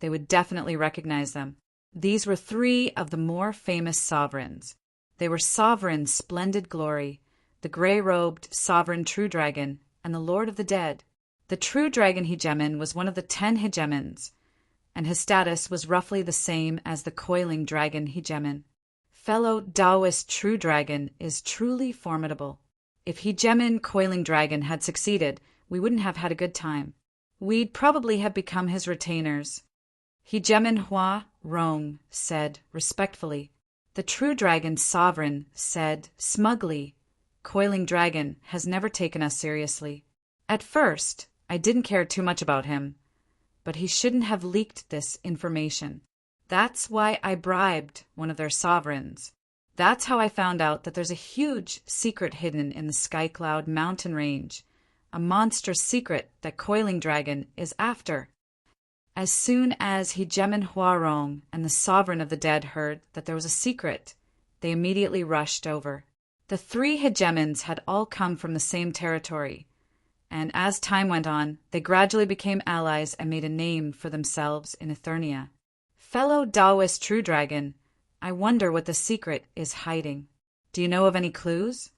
they would definitely recognize them. These were 3 of the more famous sovereigns. They were Sovereign Splendid Glory, the gray-robed Sovereign True Dragon, and the Lord of the Dead. The True Dragon Hegemon was one of the 10 hegemons, and his status was roughly the same as the Coiling Dragon Hegemon. Fellow Taoist True Dragon is truly formidable. If Hegemin Coiling Dragon had succeeded, we wouldn't have had a good time. We'd probably have become his retainers. Hegemin Hua Rong said respectfully. The True Dragon Sovereign said smugly, Coiling Dragon has never taken us seriously. At first, I didn't care too much about him, but he shouldn't have leaked this information. That's why I bribed one of their sovereigns. That's how I found out that there's a huge secret hidden in the Skycloud mountain range, a monstrous secret that Coiling Dragon is after. As soon as Hegemin Huarong and the Sovereign of the Dead heard that there was a secret, they immediately rushed over. The 3 hegemons had all come from the same territory, and as time went on, they gradually became allies and made a name for themselves in Eternia. Fellow Taoist True Dragon, I wonder what the secret is hiding. Do you know of any clues?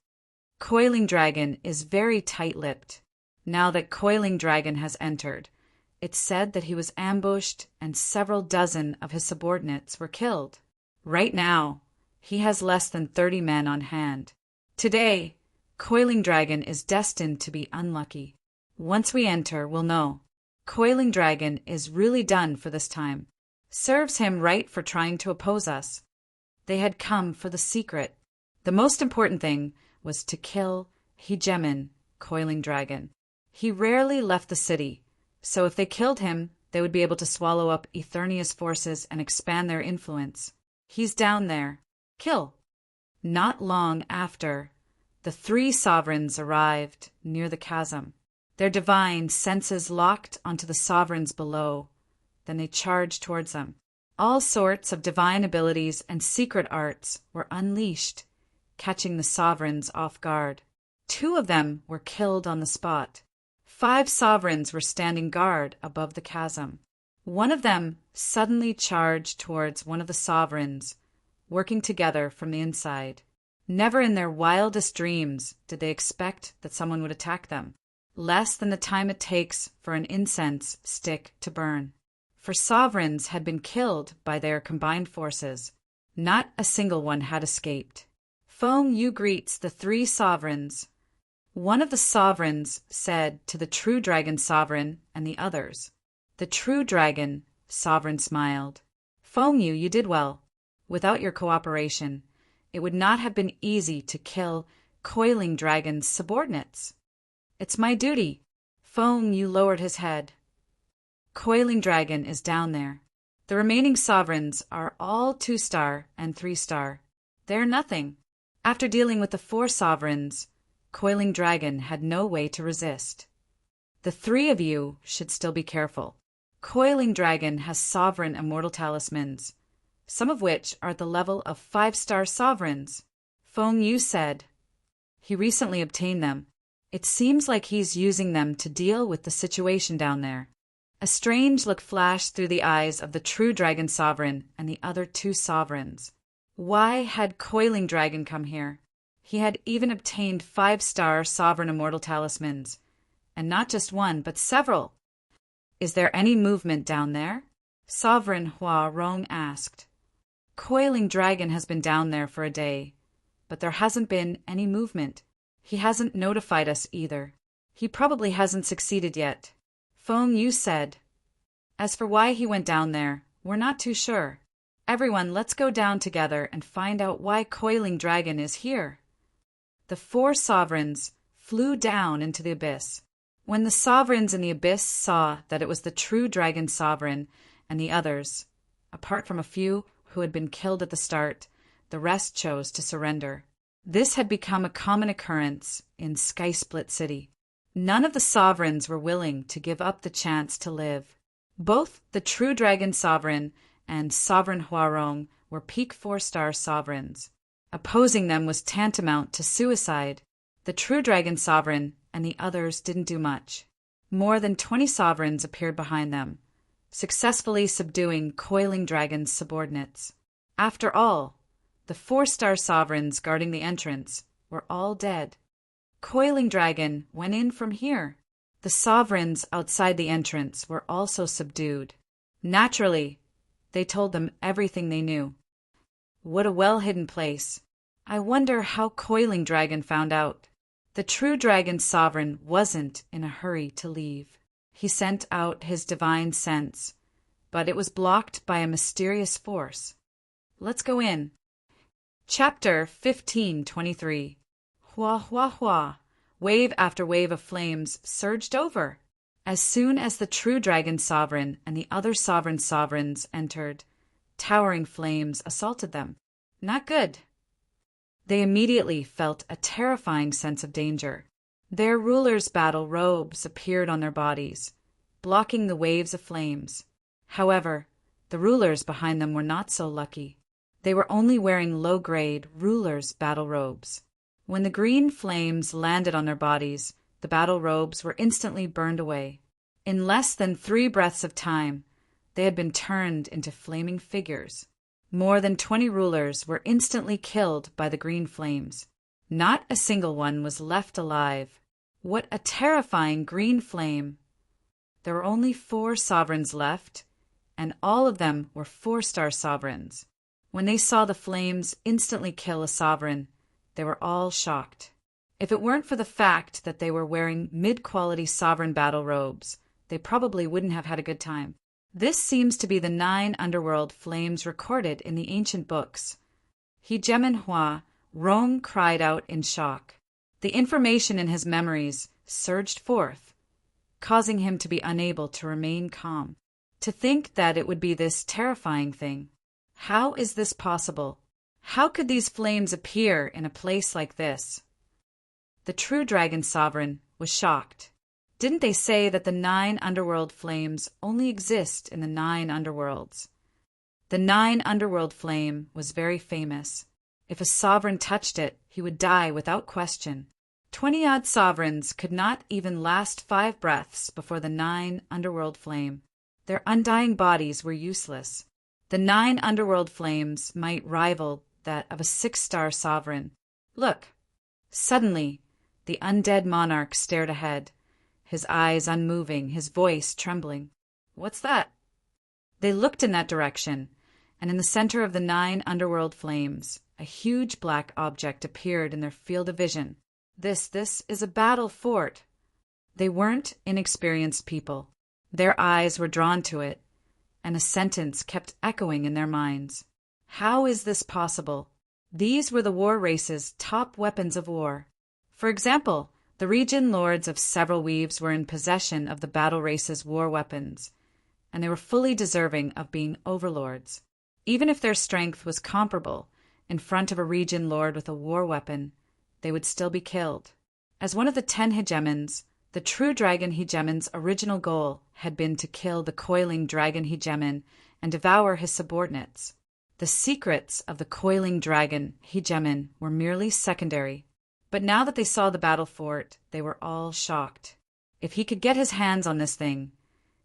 Coiling Dragon is very tight-lipped. Now that Coiling Dragon has entered, it's said that he was ambushed and several dozen of his subordinates were killed. Right now, he has less than 30 men on hand. Today, Coiling Dragon is destined to be unlucky. Once we enter, we'll know. Coiling Dragon is really done for this time. Serves him right for trying to oppose us. They had come for the secret. The most important thing was to kill Hegemin Coiling Dragon. He rarely left the city, so if they killed him, they would be able to swallow up Eternia's forces and expand their influence. He's down there. Kill. Not long after, the 3 sovereigns arrived near the chasm. Their divine senses locked onto the sovereigns below. Then they charged towards them. All sorts of divine abilities and secret arts were unleashed, catching the sovereigns off guard. 2 of them were killed on the spot. 5 sovereigns were standing guard above the chasm. One of them suddenly charged towards one of the sovereigns, working together from the inside. Never in their wildest dreams did they expect that someone would attack them. Less than the time it takes for an incense stick to burn. For sovereigns had been killed by their combined forces. Not a single one had escaped. Feng Yu greets the three sovereigns. One of the sovereigns said to the true dragon sovereign and the others. The true dragon sovereign smiled. Feng Yu, you did well. Without your cooperation, it would not have been easy to kill Coiling Dragon's subordinates. It's my duty. Feng Yu lowered his head. Coiling Dragon is down there. The remaining sovereigns are all 2-star and 3-star. They're nothing. After dealing with the 4 sovereigns, Coiling Dragon had no way to resist. The 3 of you should still be careful. Coiling Dragon has sovereign immortal talismans, some of which are at the level of 5-star sovereigns. Feng Yu said. He recently obtained them. It seems like he's using them to deal with the situation down there. A strange look flashed through the eyes of the true dragon sovereign and the other 2 sovereigns. Why had Coiling Dragon come here? He had even obtained 5-star sovereign immortal talismans, and not just one, but several. Is there any movement down there? Sovereign Hua Rong asked. Coiling Dragon has been down there for a day, but there hasn't been any movement. He hasn't notified us either. He probably hasn't succeeded yet. Feng Yu said. As for why he went down there, we're not too sure. Everyone, let's go down together and find out why Coiling Dragon is here. The 4 sovereigns flew down into the abyss. When the sovereigns in the abyss saw that it was the true dragon sovereign and the others, apart from a few who had been killed at the start, the rest chose to surrender. This had become a common occurrence in Sky Split City. None of the sovereigns were willing to give up the chance to live. Both the true dragon sovereign and Sovereign Huarong were peak 4-star sovereigns. Opposing them was tantamount to suicide. The true dragon sovereign and the others didn't do much. More than 20 sovereigns appeared behind them, successfully subduing Coiling Dragon's subordinates. After all, the 4-star sovereigns guarding the entrance were all dead. Coiling Dragon went in from here. The sovereigns outside the entrance were also subdued. Naturally, they told them everything they knew. What a well-hidden place. I wonder how Coiling Dragon found out. The true dragon sovereign wasn't in a hurry to leave. He sent out his divine sense, but it was blocked by a mysterious force. Let's go in. Chapter 1523. Hua hua hua. Wave after wave of flames surged over. As soon as the true dragon sovereign and the other sovereigns entered, towering flames assaulted them. Not good. They immediately felt a terrifying sense of danger. Their rulers' battle robes appeared on their bodies, blocking the waves of flames. However, the rulers behind them were not so lucky. They were only wearing low-grade rulers' battle robes. When the green flames landed on their bodies, the battle robes were instantly burned away. In less than 3 breaths of time, they had been turned into flaming figures. More than 20 rulers were instantly killed by the green flames. Not a single one was left alive. What a terrifying green flame! There were only 4 sovereigns left, and all of them were 4-star sovereigns. When they saw the flames instantly kill a sovereign, they were all shocked. If it weren't for the fact that they were wearing mid-quality sovereign battle robes, they probably wouldn't have had a good time. This seems to be the 9 underworld flames recorded in the ancient books. He Hua Rong cried out in shock. The information in his memories surged forth, causing him to be unable to remain calm. To think that it would be this terrifying thing. How is this possible? How could these flames appear in a place like this? The true dragon sovereign was shocked. Didn't they say that the 9 underworld flames only exist in the 9 underworlds? The 9 underworld flame was very famous. If a sovereign touched it, he would die without question. 20-odd sovereigns could not even last 5 breaths before the 9 underworld flame. Their undying bodies were useless. The 9 underworld flames might rival that of a 6-star sovereign. Look! Suddenly, the undead monarch stared ahead, his eyes unmoving, his voice trembling. What's that? They looked in that direction, and in the center of the 9 underworld flames, a huge black object appeared in their field of vision. This is a battle fort. They weren't inexperienced people. Their eyes were drawn to it, and a sentence kept echoing in their minds. How is this possible? These were the war race's top weapons of war. For example, the region lords of several weaves were in possession of the battle race's war weapons, and they were fully deserving of being overlords. Even if their strength was comparable, in front of a region lord with a war weapon, they would still be killed. As one of the 10 hegemons, the true dragon hegemon's original goal had been to kill the coiling dragon hegemon and devour his subordinates. The secrets of the coiling dragon hegemon were merely secondary. But now that they saw the battle fort, they were all shocked. If he could get his hands on this thing,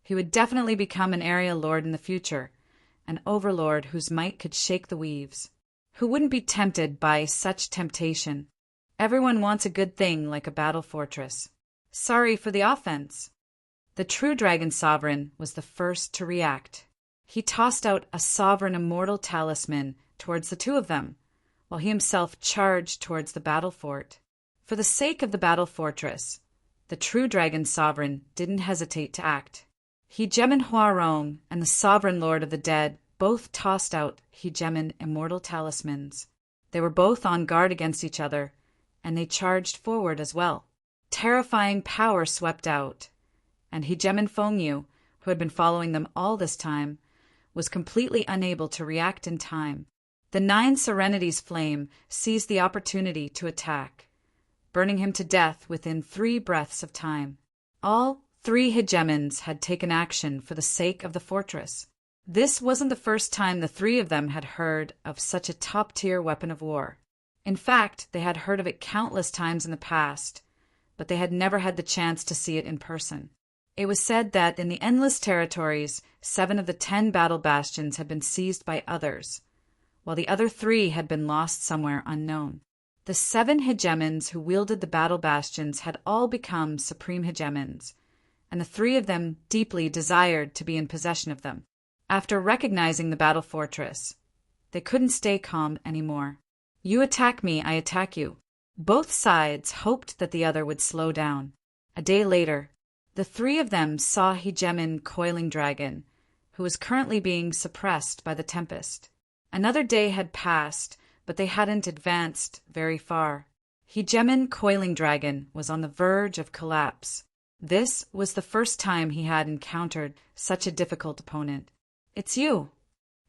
he would definitely become an area lord in the future, an overlord whose might could shake the weaves. Who wouldn't be tempted by such temptation? Everyone wants a good thing like a battle fortress. Sorry for the offense. The true dragon sovereign was the first to react. He tossed out a sovereign immortal talisman towards the 2 of them, while he himself charged towards the battle fort. For the sake of the battle fortress, the true dragon sovereign didn't hesitate to act. Hegemon Huarong and the sovereign lord of the dead both tossed out hegemon immortal talismans. They were both on guard against each other, and they charged forward as well. Terrifying power swept out, and hegemon Fengyu, who had been following them all this time, was completely unable to react in time. The 9 Serenity's flame seized the opportunity to attack, burning him to death within 3 breaths of time. All 3 hegemons had taken action for the sake of the fortress. This wasn't the first time the 3 of them had heard of such a top-tier weapon of war. In fact, they had heard of it countless times in the past, but they had never had the chance to see it in person. It was said that in the Endless Territories, 7 of the 10 battle bastions had been seized by others, while the other 3 had been lost somewhere unknown. The 7 hegemons who wielded the battle bastions had all become supreme hegemons, and the 3 of them deeply desired to be in possession of them. After recognizing the battle fortress, they couldn't stay calm anymore. You attack me, I attack you. Both sides hoped that the other would slow down. A day later, the 3 of them saw hegemon Coiling Dragon, who was currently being suppressed by the Tempest. Another day had passed, but they hadn't advanced very far. Hegemon Coiling Dragon was on the verge of collapse. This was the first time he had encountered such a difficult opponent. It's you.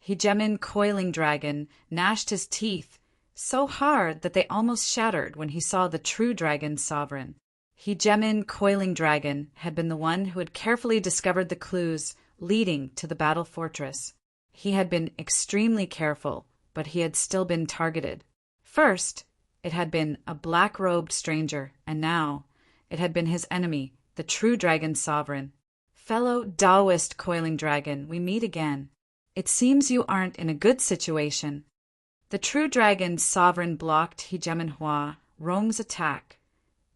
Hegemon Coiling Dragon gnashed his teeth so hard that they almost shattered when he saw the true dragon sovereign. Hegemon Coiling Dragon had been the one who had carefully discovered the clues leading to the battle fortress. He had been extremely careful, but he had still been targeted. First, it had been a black-robed stranger, and now it had been his enemy, the true dragon sovereign. Fellow Taoist Coiling Dragon, we meet again. It seems you aren't in a good situation. The true dragon sovereign blocked Hegemon Huarong's attack,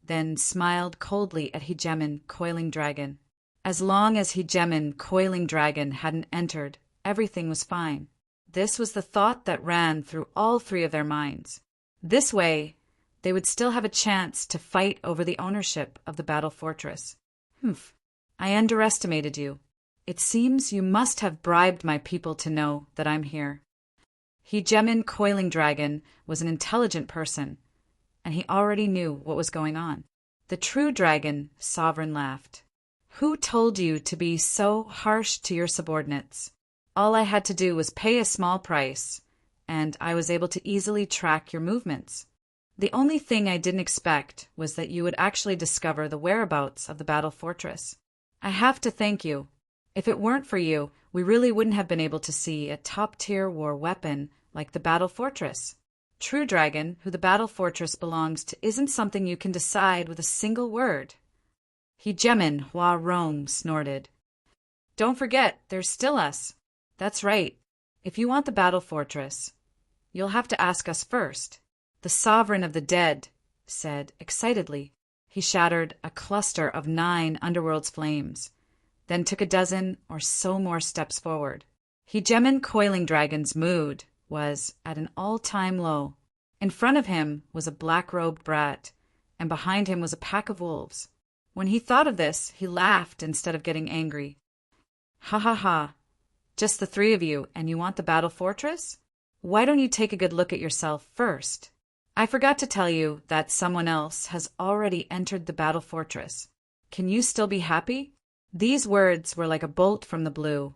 then smiled coldly at Hegemon Coiling Dragon. As long as Hegemon Coiling Dragon hadn't entered, everything was fine. This was the thought that ran through all 3 of their minds. This way, they would still have a chance to fight over the ownership of the battle fortress. I underestimated you. It seems you must have bribed my people to know that I'm here. Hegemon Coiling Dragon was an intelligent person, and he already knew what was going on. The true dragon sovereign laughed. Who told you to be so harsh to your subordinates? All I had to do was pay a small price, and I was able to easily track your movements. The only thing I didn't expect was that you would actually discover the whereabouts of the battle fortress. I have to thank you. If it weren't for you, we really wouldn't have been able to see a top-tier war weapon like the battle fortress. True dragon, who the battle fortress belongs to, isn't something you can decide with a single word. Hegemon Huarong snorted. Don't forget, there's still us. That's right. If you want the battle fortress, you'll have to ask us first. The sovereign of the dead said excitedly. He shattered a cluster of 9 underworld's flames, then took a dozen or so more steps forward. Hegemon Coiling Dragon's mood was at an all-time low. In front of him was a black-robed brat, and behind him was a pack of wolves. When he thought of this, he laughed instead of getting angry. Ha ha ha. Just the three of you, and you want the battle fortress? Why don't you take a good look at yourself first? I forgot to tell you that someone else has already entered the battle fortress. Can you still be happy? These words were like a bolt from the blue,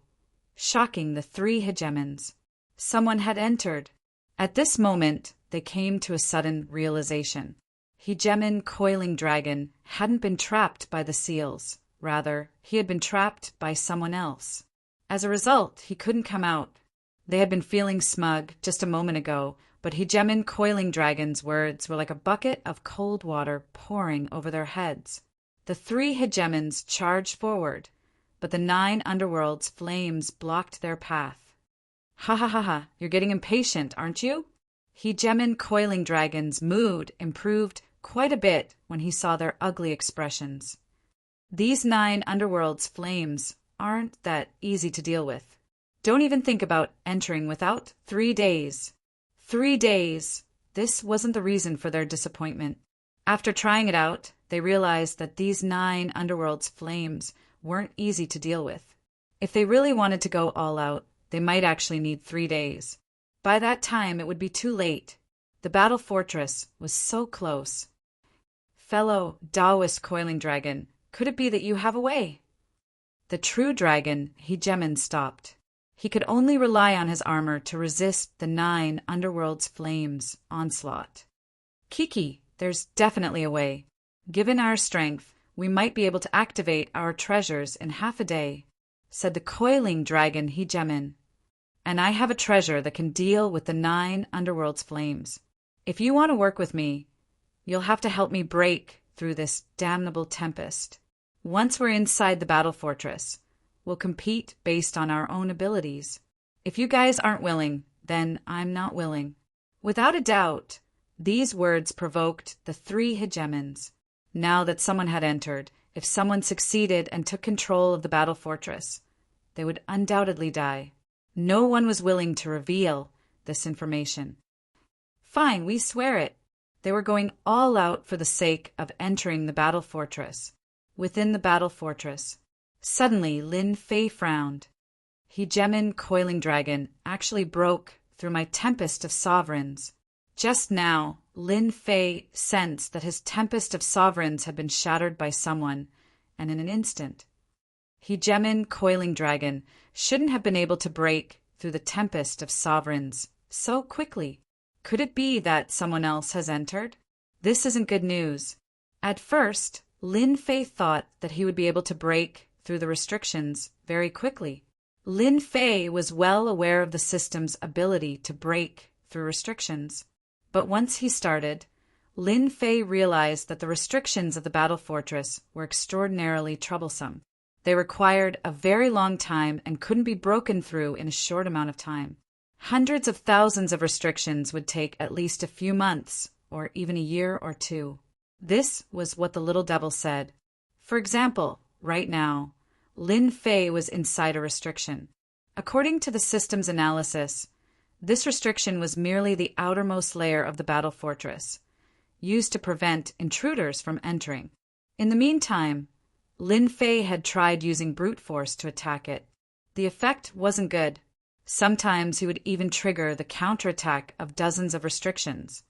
shocking the three hegemons. Someone had entered. At this moment, they came to a sudden realization. Hegemon Coiling Dragon hadn't been trapped by the seals. Rather, he had been trapped by someone else. As a result, he couldn't come out. They had been feeling smug just a moment ago, but Hegemon Coiling Dragon's words were like a bucket of cold water pouring over their heads. The three hegemons charged forward, but the 9 underworld's flames blocked their path. Ha ha ha ha, you're getting impatient, aren't you? Hegemon Coiling Dragon's mood improved quite a bit when he saw their ugly expressions. These 9 underworld's flames aren't that easy to deal with. Don't even think about entering without 3 days. 3 days. This wasn't the reason for their disappointment. After trying it out, they realized that these 9 underworld's flames weren't easy to deal with. If they really wanted to go all out, they might actually need 3 days. By that time, it would be too late. The battle fortress was so close. Fellow Taoist Coiling Dragon, could it be that you have a way? The true dragon, Hegemon, stopped. He could only rely on his armor to resist the 9 underworld's flames' onslaught. Kiki, there's definitely a way. Given our strength, we might be able to activate our treasures in half a day, said the Coiling Dragon Hegemon. And I have a treasure that can deal with the 9 underworld's flames. If you want to work with me, you'll have to help me break through this damnable tempest. Once we're inside the battle fortress, we'll compete based on our own abilities. If you guys aren't willing, then I'm not willing. Without a doubt, these words provoked the 3 hegemons. Now that someone had entered, if someone succeeded and took control of the battle fortress, they would undoubtedly die. No one was willing to reveal this information. Fine, we swear it. They were going all out for the sake of entering the battle fortress. Within the battle fortress, suddenly Lin Fei frowned. Hegemon Coiling Dragon actually broke through my tempest of sovereigns. Just now, Lin Fei sensed that his tempest of sovereigns had been shattered by someone, and in an instant. Hegemon Coiling Dragon shouldn't have been able to break through the tempest of sovereigns so quickly. Could it be that someone else has entered? This isn't good news. At first, Lin Fei thought that he would be able to break through the restrictions very quickly. Lin Fei was well aware of the system's ability to break through restrictions. But once he started, Lin Fei realized that the restrictions of the battle fortress were extraordinarily troublesome. They required a very long time and couldn't be broken through in a short amount of time. Hundreds of thousands of restrictions would take at least a few months, or even a year or 2. This was what the little devil said. For example, right now, Lin Fei was inside a restriction. According to the system's analysis, this restriction was merely the outermost layer of the battle fortress, used to prevent intruders from entering. In the meantime, Lin Fei had tried using brute force to attack it. The effect wasn't good. Sometimes he would even trigger the counterattack of dozens of restrictions.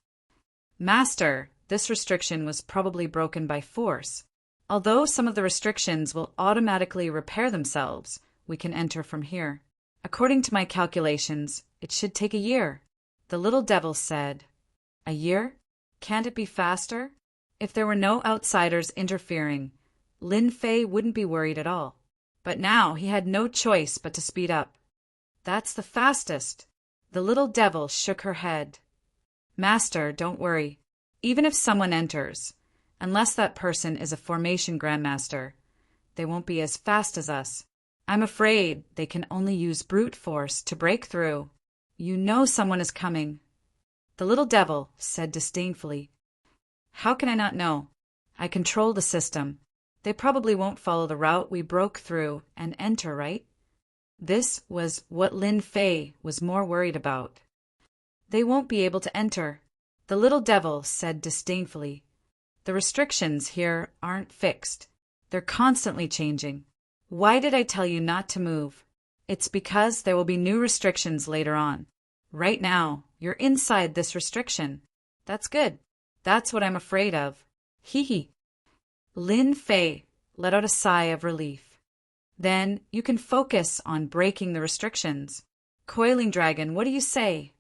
Master, this restriction was probably broken by force. Although some of the restrictions will automatically repair themselves, we can enter from here. According to my calculations, it should take a year. The little devil said, A year? Can't it be faster? If there were no outsiders interfering, Lin Fei wouldn't be worried at all. But now he had no choice but to speed up. That's the fastest. The little devil shook her head. Master, don't worry. Even if someone enters, unless that person is a formation grandmaster, they won't be as fast as us. I'm afraid they can only use brute force to break through. You know someone is coming. The little devil said disdainfully. How can I not know? I control the system. They probably won't follow the route we broke through and enter, right? This was what Lin Fei was more worried about. They won't be able to enter, the little devil said disdainfully. The restrictions here aren't fixed. They're constantly changing. Why did I tell you not to move? It's because there will be new restrictions later on. Right now, you're inside this restriction. That's good. That's what I'm afraid of. Hee hee. Lin Fei let out a sigh of relief. Then you can focus on breaking the restrictions. Coiling Dragon, what do you say?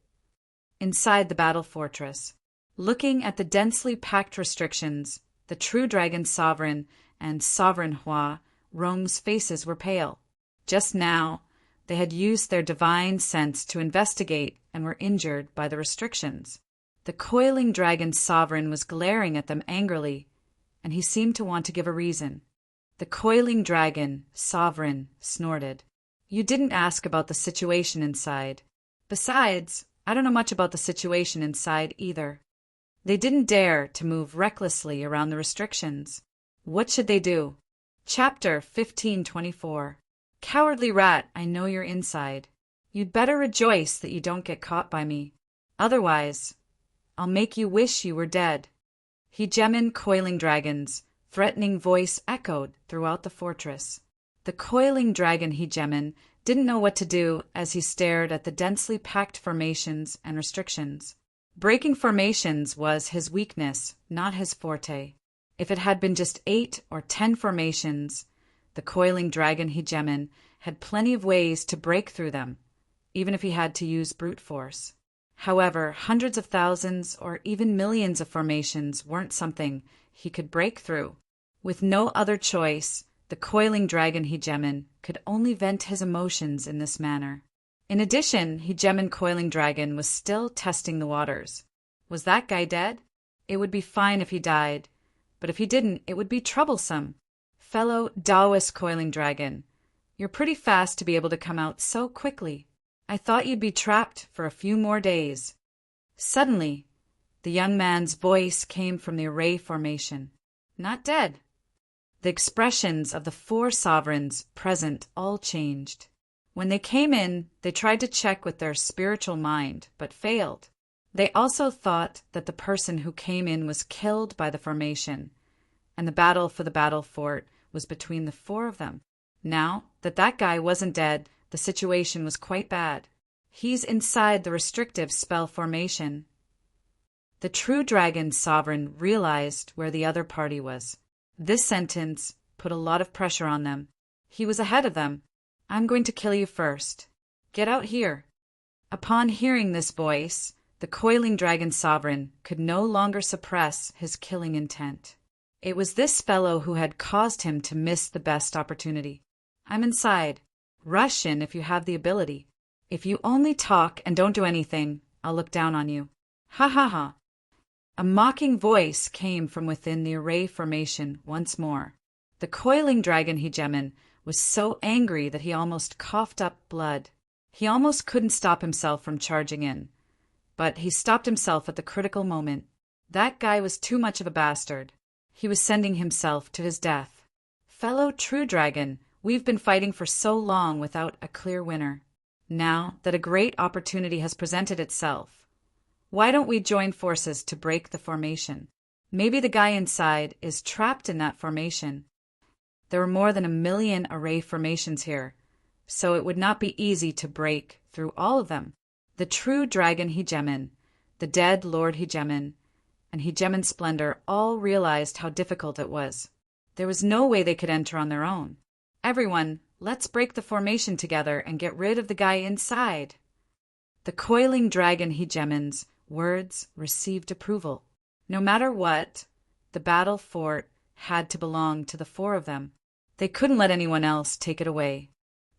Inside the battle fortress, looking at the densely packed restrictions, the true dragon Sovereign and Sovereign Hua Rong's faces were pale. Just now, they had used their divine sense to investigate and were injured by the restrictions. The coiling dragon Sovereign was glaring at them angrily, and he seemed to want to give a reason. The coiling dragon Sovereign snorted. You didn't ask about the situation inside. Besides, I don't know much about the situation inside either. They didn't dare to move recklessly around the restrictions. What should they do? Chapter 1524. Cowardly rat, I know you're inside. You'd better rejoice that you don't get caught by me. Otherwise, I'll make you wish you were dead. Hegemon Coiling Dragon's threatening voice echoed throughout the fortress. The coiling dragon Hegemon didn't know what to do as he stared at the densely packed formations and restrictions. Breaking formations was his weakness, not his forte. If it had been just 8 or 10 formations, the coiling dragon Hegemon had plenty of ways to break through them, even if he had to use brute force. However, hundreds of thousands or even millions of formations weren't something he could break through. With no other choice, the coiling dragon Hegemon could only vent his emotions in this manner. In addition, Hegemon Coiling Dragon was still testing the waters. Was that guy dead? It would be fine if he died, but if he didn't, it would be troublesome. Fellow Taoist Coiling Dragon, you're pretty fast to be able to come out so quickly. I thought you'd be trapped for a few more days. Suddenly, the young man's voice came from the array formation. Not dead. The expressions of the 4 sovereigns present all changed. When they came in, they tried to check with their spiritual mind, but failed. They also thought that the person who came in was killed by the formation, and the battle for the battle fort was between the 4 of them. Now that that guy wasn't dead, the situation was quite bad. He's inside the restrictive spell formation. The true dragon Sovereign realized where the other party was. This sentence put a lot of pressure on them. He was ahead of them. I'm going to kill you first. Get out here. Upon hearing this voice, the coiling dragon Sovereign could no longer suppress his killing intent. It was this fellow who had caused him to miss the best opportunity. I'm inside. Rush in if you have the ability. If you only talk and don't do anything, I'll look down on you. Ha ha ha. A mocking voice came from within the array formation once more. The coiling dragon Hegemon was so angry that he almost coughed up blood. He almost couldn't stop himself from charging in. But he stopped himself at the critical moment. That guy was too much of a bastard. He was sending himself to his death. Fellow True Dragon, we've been fighting for so long without a clear winner. Now that a great opportunity has presented itself, why don't we join forces to break the formation? Maybe the guy inside is trapped in that formation. There were more than 1 million array formations here, so it would not be easy to break through all of them. The true dragon Hegemon, the dead Lord Hegemon, and Hegemon Splendor all realized how difficult it was. There was no way they could enter on their own. Everyone, let's break the formation together and get rid of the guy inside. The coiling dragon Hegemon's words received approval. No matter what, the battle fort had to belong to the 4 of them. They couldn't let anyone else take it away.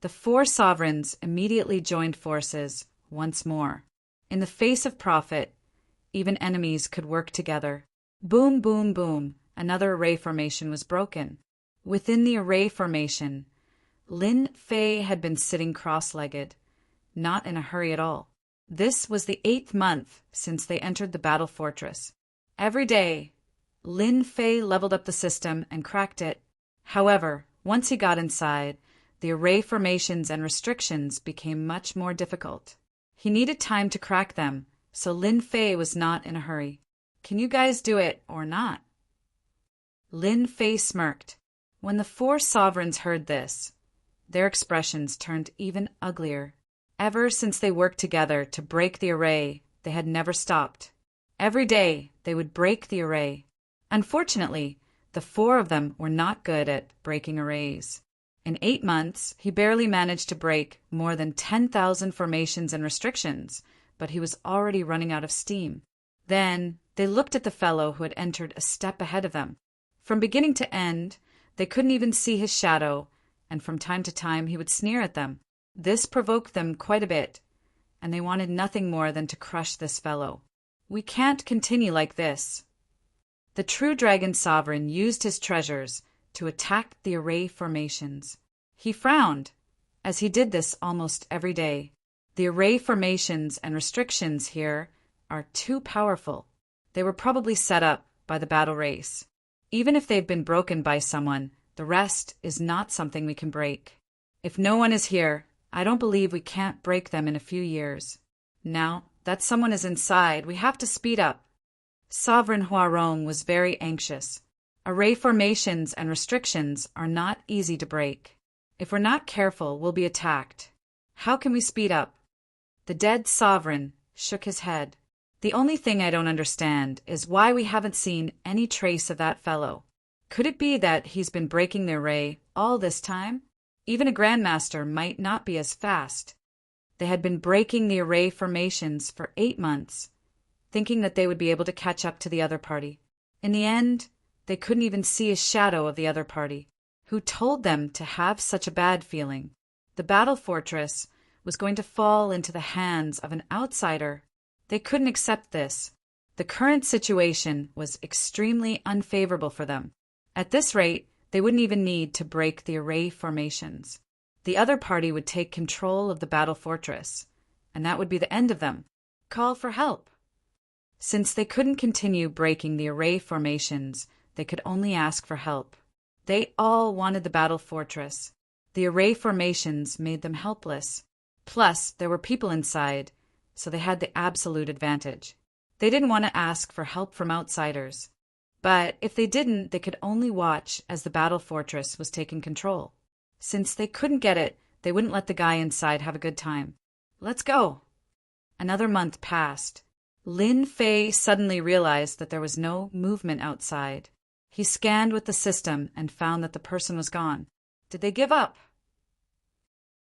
The 4 sovereigns immediately joined forces once more. In the face of profit, even enemies could work together. Boom, boom, boom, another array formation was broken. Within the array formation, Lin Fei had been sitting cross-legged, not in a hurry at all. This was the 8th month since they entered the battle fortress. Every day, Lin Fei leveled up the system and cracked it. However, once he got inside, the array formations and restrictions became much more difficult. He needed time to crack them, so Lin Fei was not in a hurry. Can you guys do it or not? Lin Fei smirked. When the four sovereigns heard this, their expressions turned even uglier. Ever since they worked together to break the array, they had never stopped. Every day, they would break the array. Unfortunately, the four of them were not good at breaking arrays. In 8 months, he barely managed to break more than 10,000 formations and restrictions, but he was already running out of steam. Then, they looked at the fellow who had entered a step ahead of them. From beginning to end, they couldn't even see his shadow, and from time to time he would sneer at them. This provoked them quite a bit, and they wanted nothing more than to crush this fellow. We can't continue like this. The true dragon sovereign used his treasures to attack the array formations. He frowned, as he did this almost every day. The array formations and restrictions here are too powerful. They were probably set up by the battle race. Even if they've been broken by someone, the rest is not something we can break. If no one is here, I don't believe we can't break them in a few years. Now that someone is inside, we have to speed up. Sovereign Huarong was very anxious. Array formations and restrictions are not easy to break. If we're not careful, we'll be attacked. How can we speed up? The dead sovereign shook his head. The only thing I don't understand is why we haven't seen any trace of that fellow. Could it be that he's been breaking the array all this time? Even a grandmaster might not be as fast. They had been breaking the array formations for 8 months, thinking that they would be able to catch up to the other party. In the end, they couldn't even see a shadow of the other party. Who told them to have such a bad feeling? The battle fortress was going to fall into the hands of an outsider. They couldn't accept this. The current situation was extremely unfavorable for them. At this rate, they wouldn't even need to break the array formations. The other party would take control of the battle fortress, and that would be the end of them. Call for help. Since they couldn't continue breaking the array formations, they could only ask for help. They all wanted the battle fortress. The array formations made them helpless. Plus, there were people inside, so they had the absolute advantage. They didn't want to ask for help from outsiders. But if they didn't, they could only watch as the battle fortress was taking control. Since they couldn't get it, they wouldn't let the guy inside have a good time. Let's go. Another month passed. Lin Fei suddenly realized that there was no movement outside. He scanned with the system and found that the person was gone. Did they give up?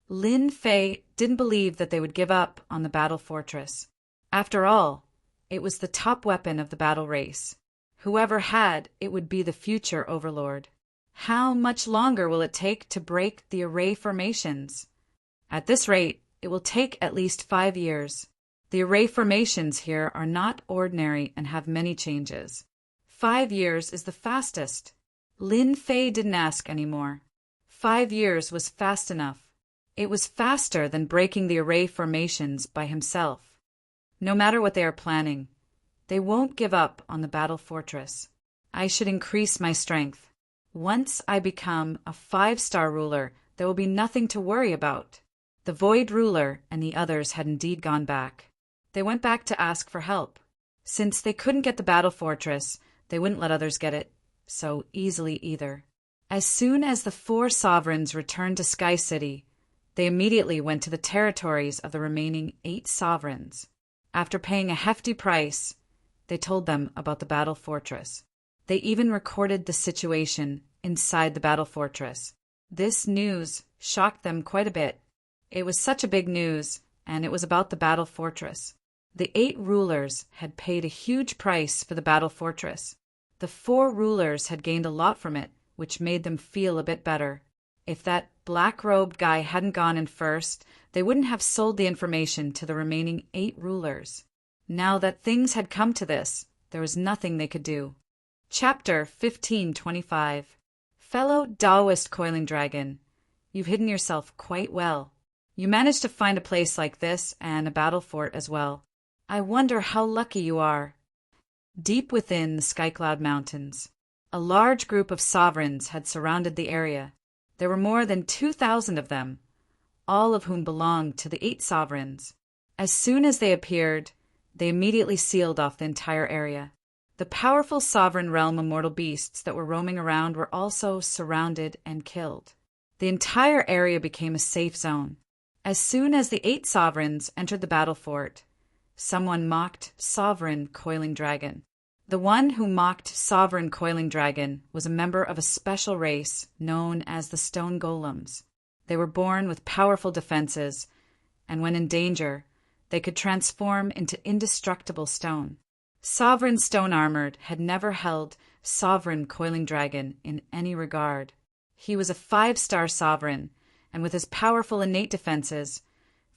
Lin Fei didn't believe that they would give up on the battle fortress. After all, it was the top weapon of the battle race. Whoever had it would be the future overlord. How much longer will it take to break the array formations? At this rate, it will take at least 5 years. The array formations here are not ordinary and have many changes. 5 years is the fastest. Lin Fei didn't ask anymore. 5 years was fast enough. It was faster than breaking the array formations by himself. No matter what they are planning, they won't give up on the battle fortress. I should increase my strength. Once I become a 5-star ruler, there will be nothing to worry about. The Void Ruler and the others had indeed gone back. They went back to ask for help. Since they couldn't get the battle fortress, they wouldn't let others get it so easily either. As soon as the 4 sovereigns returned to Sky City, they immediately went to the territories of the remaining 8 sovereigns. After paying a hefty price, they told them about the battle fortress. They even recorded the situation inside the battle fortress. This news shocked them quite a bit. It was such a big news, and it was about the battle fortress. The 8 rulers had paid a huge price for the battle fortress. The 4 rulers had gained a lot from it, which made them feel a bit better. If that black-robed guy hadn't gone in first, they wouldn't have sold the information to the remaining 8 rulers. Now that things had come to this, there was nothing they could do. Chapter 1525. Fellow Taoist Coiling Dragon, you've hidden yourself quite well. You managed to find a place like this and a battle fort as well. I wonder how lucky you are. Deep within the Skycloud Mountains, a large group of sovereigns had surrounded the area. There were more than 2,000 of them, all of whom belonged to the 8 sovereigns. As soon as they appeared, they immediately sealed off the entire area. The powerful sovereign realm immortal beasts that were roaming around were also surrounded and killed. The entire area became a safe zone. As soon as the 8 sovereigns entered the battle fort, someone mocked Sovereign Coiling Dragon. The one who mocked Sovereign Coiling Dragon was a member of a special race known as the Stone Golems. They were born with powerful defenses, and when in danger, they could transform into indestructible stone. Sovereign Stone Armored had never held Sovereign Coiling Dragon in any regard. He was a 5-star sovereign, and with his powerful innate defenses,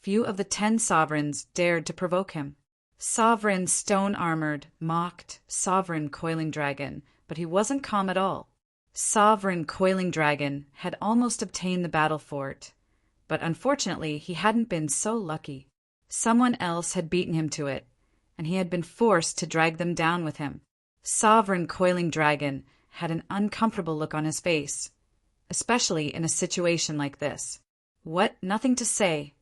few of the 10 sovereigns dared to provoke him. Sovereign Stone Armored mocked Sovereign Coiling Dragon, but he wasn't calm at all. Sovereign Coiling Dragon had almost obtained the battle fort, but unfortunately he hadn't been so lucky. Someone else had beaten him to it, and he had been forced to drag them down with him. Sovereign Coiling Dragon had an uncomfortable look on his face, especially in a situation like this. What? Nothing to say.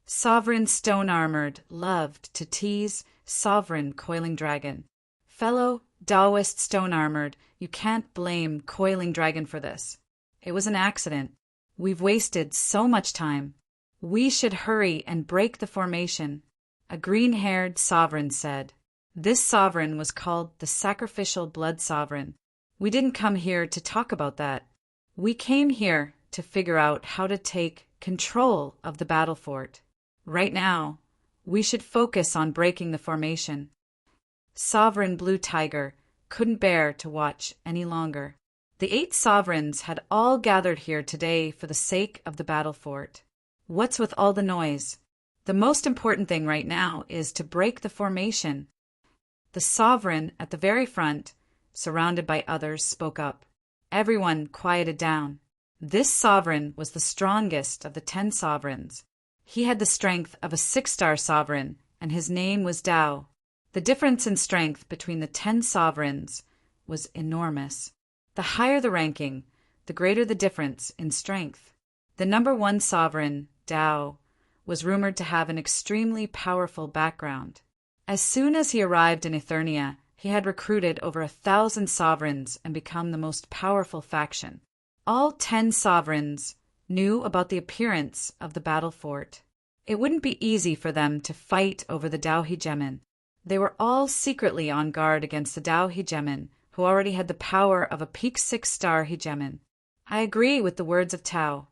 Sovereign Stone Armored loved to tease Sovereign Coiling Dragon. Fellow Taoist Stone Armored, you can't blame Coiling Dragon for this. It was an accident. We've wasted so much time. We should hurry and break the formation. A green-haired sovereign said. This sovereign was called the Sacrificial Blood Sovereign. We didn't come here to talk about that. We came here to figure out how to take control of the battle fort. Right now, we should focus on breaking the formation. Sovereign Blue Tiger couldn't bear to watch any longer. The 8 sovereigns had all gathered here today for the sake of the battle fort. What's with all the noise? The most important thing right now is to break the formation. The sovereign at the very front, surrounded by others, spoke up. Everyone quieted down. This sovereign was the strongest of the 10 sovereigns. He had the strength of a 6-star sovereign, and his name was Tao. The difference in strength between the 10 sovereigns was enormous. The higher the ranking, the greater the difference in strength. The number 1 sovereign, Tao, was rumored to have an extremely powerful background. As soon as he arrived in Eternia, he had recruited over 1,000 sovereigns and become the most powerful faction. All 10 sovereigns knew about the appearance of the battle fort. It wouldn't be easy for them to fight over the Dao Hegemon. They were all secretly on guard against the Dao Hegemon, who already had the power of a peak 6-star Hegemon. I agree with the words of Tao.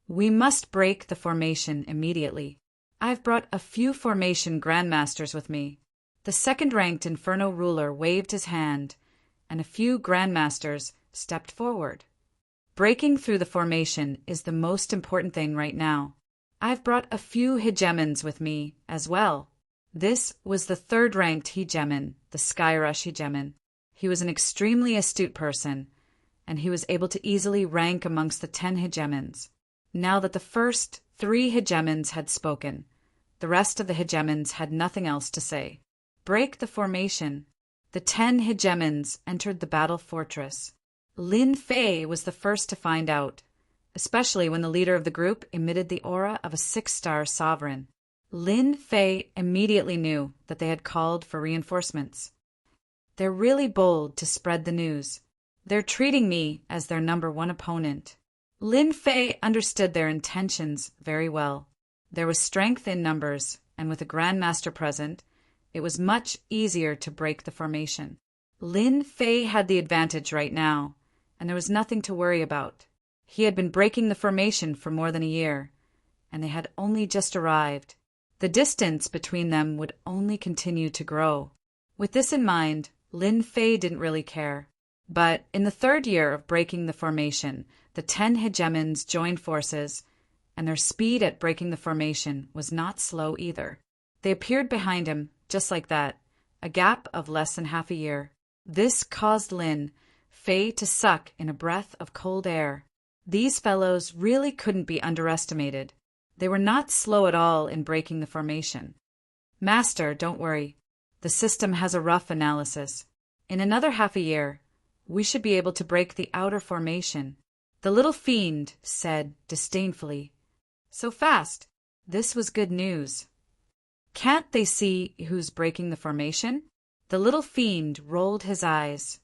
We must break the formation immediately. I've brought a few formation grandmasters with me. The 2nd-ranked Inferno ruler waved his hand, and a few grandmasters stepped forward. Breaking through the formation is the most important thing right now. I've brought a few hegemons with me as well. This was the 3rd-ranked hegemon, the Skyrush hegemon. He was an extremely astute person, and he was able to easily rank amongst the 10 hegemons. Now that the first 3 hegemons had spoken, the rest of the hegemons had nothing else to say. Break the formation. The 10 hegemons entered the battle fortress. Lin Fei was the first to find out, especially when the leader of the group emitted the aura of a 6-star sovereign. Lin Fei immediately knew that they had called for reinforcements. They're really bold to spread the news. They're treating me as their number 1 opponent. Lin Fei understood their intentions very well. There was strength in numbers, and with a grandmaster present, it was much easier to break the formation. Lin Fei had the advantage right now, and there was nothing to worry about. He had been breaking the formation for more than a year, and they had only just arrived. The distance between them would only continue to grow. With this in mind, Lin Fei didn't really care. But in the 3rd year of breaking the formation, the 10 hegemons joined forces, and their speed at breaking the formation was not slow either. They appeared behind him, just like that, a gap of less than half a year. This caused Lin Fei to suck in a breath of cold air. These fellows really couldn't be underestimated. They were not slow at all in breaking the formation. Master, don't worry. The system has a rough analysis. In another half a year, we should be able to break the outer formation. The little fiend said disdainfully, "So fast." This was good news. "Can't they see who's breaking the formation?" The little fiend rolled his eyes.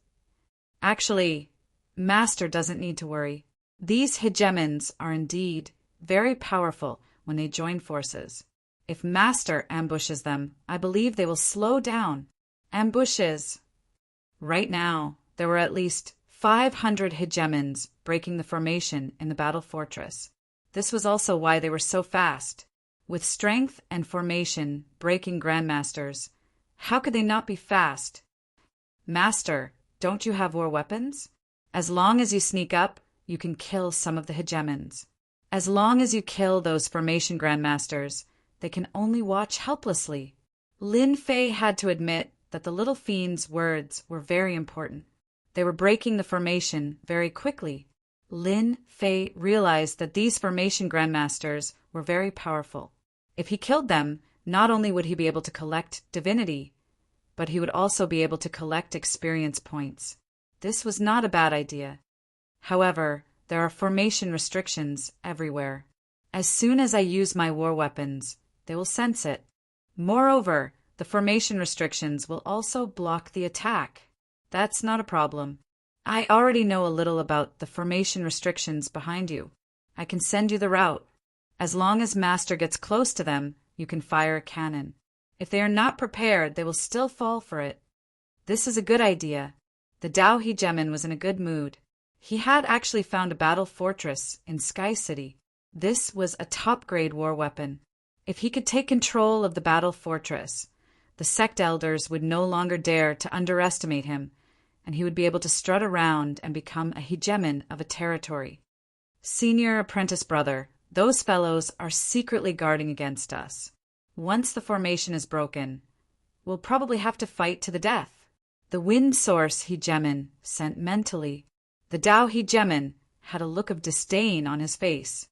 "Actually, Master doesn't need to worry. These hegemons are indeed very powerful when they join forces. If Master ambushes them, I believe they will slow down." Ambushes! Right now, there were at least 500 hegemons breaking the formation in the battle fortress. This was also why they were so fast. With strength and formation breaking grandmasters, how could they not be fast? "Master, don't you have war weapons? As long as you sneak up, you can kill some of the hegemons. As long as you kill those formation grandmasters, they can only watch helplessly." Lin Fei had to admit that the little fiend's words were very important. They were breaking the formation very quickly. Lin Fei realized that these formation grandmasters were very powerful. If he killed them, not only would he be able to collect divinity, but he would also be able to collect experience points. This was not a bad idea. However, there are formation restrictions everywhere. As soon as I use my war weapons, they will sense it. Moreover, the formation restrictions will also block the attack. That's not a problem. I already know a little about the formation restrictions behind you. I can send you the route. As long as Master gets close to them, you can fire a cannon. If they are not prepared, they will still fall for it. This is a good idea. The Dao Hegemon was in a good mood. He had actually found a battle fortress in Sky City. This was a top-grade war weapon. If he could take control of the battle fortress, the sect elders would no longer dare to underestimate him, and he would be able to strut around and become a hegemon of a territory. "Senior apprentice brother, those fellows are secretly guarding against us. Once the formation is broken, we'll probably have to fight to the death." The wind source hegemon sent mentally. The Dao hegemon had a look of disdain on his face.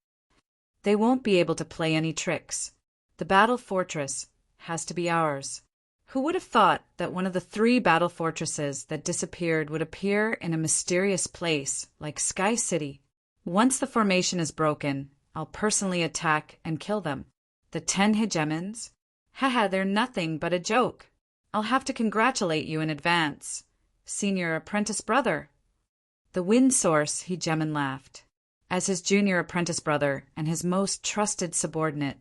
"They won't be able to play any tricks. The battle fortress has to be ours." Who would have thought that one of the 3 battle fortresses that disappeared would appear in a mysterious place like Sky City? "Once the formation is broken, I'll personally attack and kill them." The 10 hegemons? Haha, they're nothing but a joke. I'll have to congratulate you in advance, senior apprentice brother. The wind source hegemon laughed. As his junior apprentice brother and his most trusted subordinate,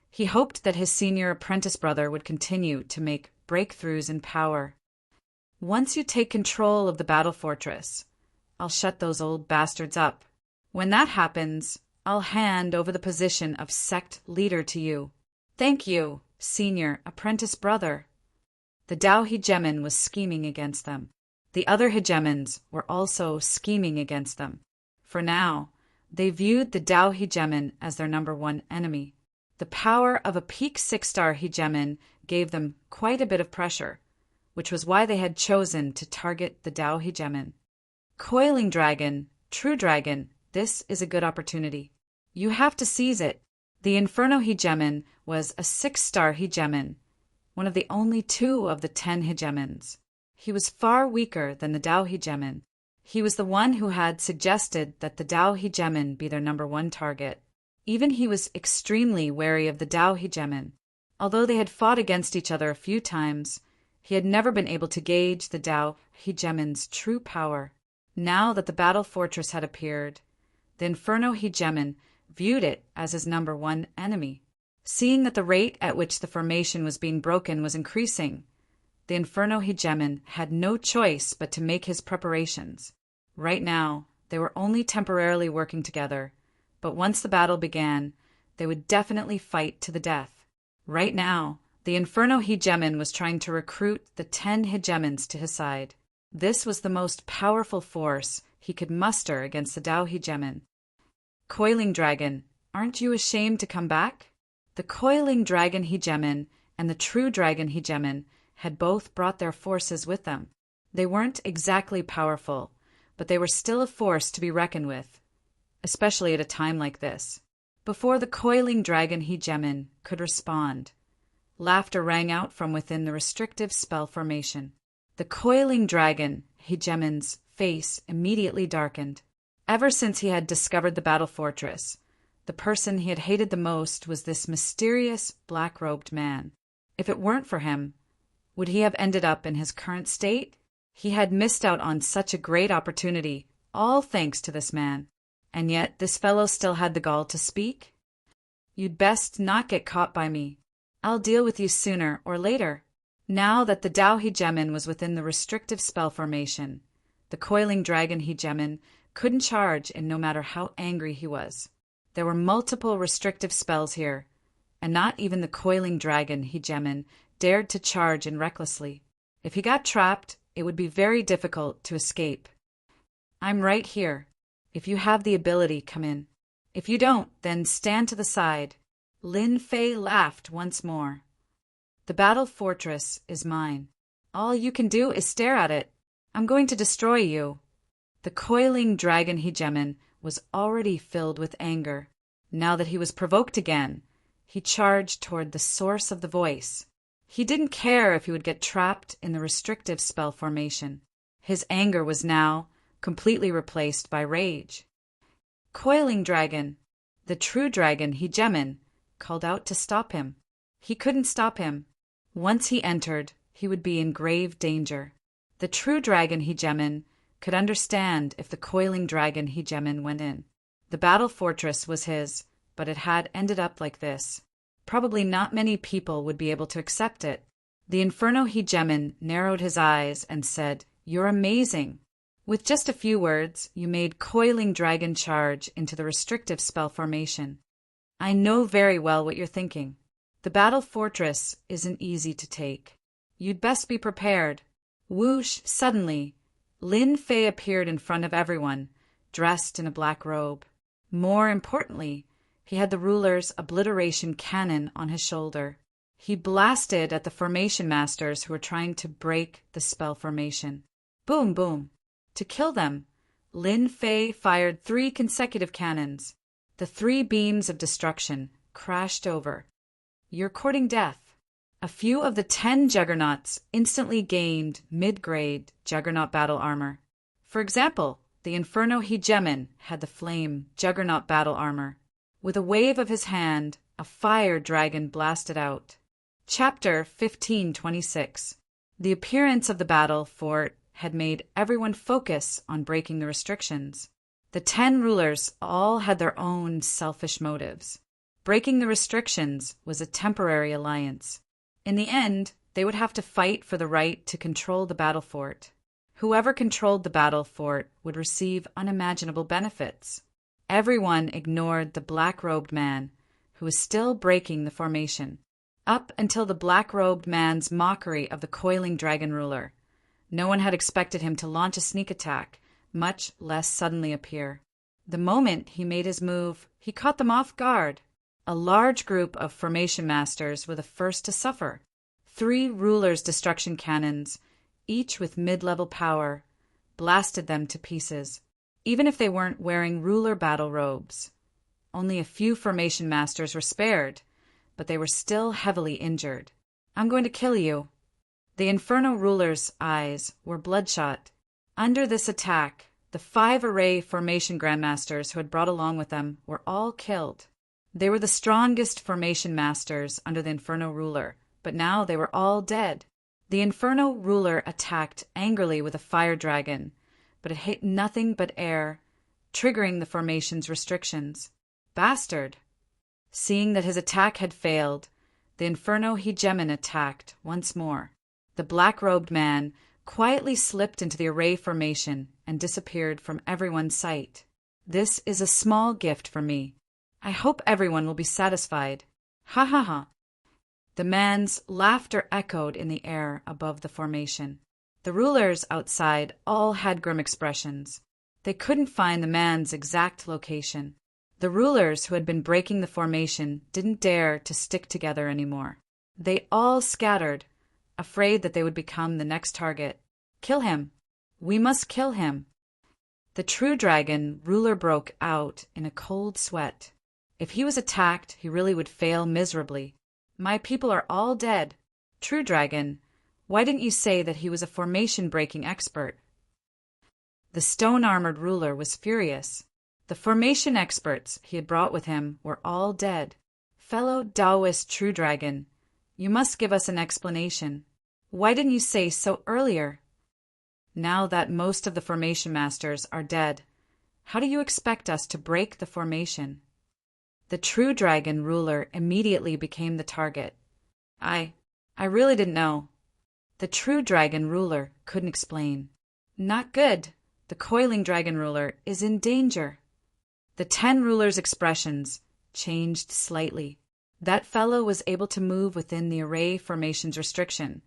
he hoped that his senior apprentice brother would continue to make breakthroughs in power. "Once you take control of the battle fortress, I'll shut those old bastards up. When that happens, I'll hand over the position of sect leader to you." "Thank you, senior apprentice brother." The Dao hegemon was scheming against them. The other hegemons were also scheming against them. For now, they viewed the Dao hegemon as their #1 enemy. The power of a peak 6-star hegemon gave them quite a bit of pressure, which was why they had chosen to target the Dao hegemon. "Coiling dragon, true dragon, this is a good opportunity. You have to seize it." The Inferno hegemon was a 6-star hegemon, one of the only 2 of the 10 hegemons. He was far weaker than the Dao hegemon. He was the one who had suggested that the Dao hegemon be their #1 target. Even he was extremely wary of the Dao hegemon. Although they had fought against each other a few times, he had never been able to gauge the Dao hegemon's true power. Now that the battle fortress had appeared, the Inferno hegemon viewed it as his #1 enemy. Seeing that the rate at which the formation was being broken was increasing, the Inferno hegemon had no choice but to make his preparations. Right now, they were only temporarily working together, but once the battle began, they would definitely fight to the death. Right now, the Inferno hegemon was trying to recruit the 10 hegemons to his side. This was the most powerful force he could muster against the Dao hegemon. "Coiling dragon, aren't you ashamed to come back?" The Coiling dragon hegemon and the True dragon hegemon had both brought their forces with them. They weren't exactly powerful, but they were still a force to be reckoned with, especially at a time like this. Before the Coiling dragon hegemon could respond, laughter rang out from within the restrictive spell formation. The Coiling dragon hegemon's face immediately darkened. Ever since he had discovered the battle fortress, the person he had hated the most was this mysterious black-robed man. If it weren't for him, would he have ended up in his current state? He had missed out on such a great opportunity, all thanks to this man. And yet this fellow still had the gall to speak? "You'd best not get caught by me. I'll deal with you sooner or later." Now that the Dao Hegemon was within the restrictive spell formation, the coiling dragon Hegemon couldn't charge in no matter how angry he was. There were multiple restrictive spells here, and not even the coiling dragon Hegemon dared to charge in recklessly. If he got trapped, it would be very difficult to escape. "I'm right here. If you have the ability, come in. If you don't, then stand to the side." Lin Fei laughed once more. "The battle fortress is mine. All you can do is stare at it. I'm going to destroy you." The coiling dragon Hegemon was already filled with anger. Now that he was provoked again, he charged toward the source of the voice. He didn't care if he would get trapped in the restrictive spell formation. His anger was now completely replaced by rage. Coiling dragon, the true dragon Hegemon, called out to stop him. He couldn't stop him. Once he entered, he would be in grave danger. The true dragon Hegemon could understand if the coiling dragon Hegemon went in. The battle fortress was his, but it had ended up like this. Probably not many people would be able to accept it. The Inferno Hegemon narrowed his eyes and said, "You're amazing. With just a few words, you made coiling dragon charge into the restrictive spell formation. I know very well what you're thinking. The battle fortress isn't easy to take. You'd best be prepared." Whoosh! Suddenly, Lin Fei appeared in front of everyone, dressed in a black robe. More importantly, he had the ruler's obliteration cannon on his shoulder. He blasted at the formation masters who were trying to break the spell formation. Boom, boom. To kill them, Lin Fei fired 3 consecutive cannons. The 3 beams of destruction crashed over. "You're courting death." A few of the 10 juggernauts instantly gained mid-grade juggernaut battle armor. For example, the Inferno Hegemon had the flame juggernaut battle armor. With a wave of his hand, a fire dragon blasted out. Chapter 1526. The appearance of the battle fort had made everyone focus on breaking the restrictions. The 10 rulers all had their own selfish motives. Breaking the restrictions was a temporary alliance. In the end, they would have to fight for the right to control the battle fort. Whoever controlled the battle fort would receive unimaginable benefits. Everyone ignored the black-robed man, who was still breaking the formation. Up until the black-robed man's mockery of the coiling dragon ruler, no one had expected him to launch a sneak attack, much less suddenly appear. The moment he made his move, he caught them off guard. A large group of formation masters were the first to suffer. 3 rulers' destruction cannons, each with mid-level power, blasted them to pieces, even if they weren't wearing ruler battle robes. Only a few formation masters were spared, but they were still heavily injured. "I'm going to kill you." The Inferno ruler's eyes were bloodshot. Under this attack, the 5 array formation grandmasters who had brought along with them were all killed. They were the strongest formation masters under the Inferno ruler, but now they were all dead. The Inferno ruler attacked angrily with a fire dragon, but it hit nothing but air, triggering the formation's restrictions. Bastard! Seeing that his attack had failed, the Inferno Hegemon attacked once more. The black-robed man quietly slipped into the array formation and disappeared from everyone's sight. "This is a small gift for me. I hope everyone will be satisfied. Ha ha ha." The man's laughter echoed in the air above the formation. The rulers outside all had grim expressions. They couldn't find the man's exact location. The rulers who had been breaking the formation didn't dare to stick together anymore. They all scattered, afraid that they would become the next target. "Kill him! We must kill him!" The true dragon ruler broke out in a cold sweat. If he was attacked, he really would fail miserably. "My people are all dead. True dragon, why didn't you say that he was a formation-breaking expert?" The stone-armored ruler was furious. The formation experts he had brought with him were all dead. Fellow Taoist true dragon, you must give us an explanation. Why didn't you say so earlier? Now that most of the formation masters are dead, how do you expect us to break the formation? The true dragon ruler immediately became the target. I really didn't know. The true dragon ruler couldn't explain. Not good. The coiling dragon ruler is in danger. The 10 rulers' expressions changed slightly. That fellow was able to move within the array formation's restriction,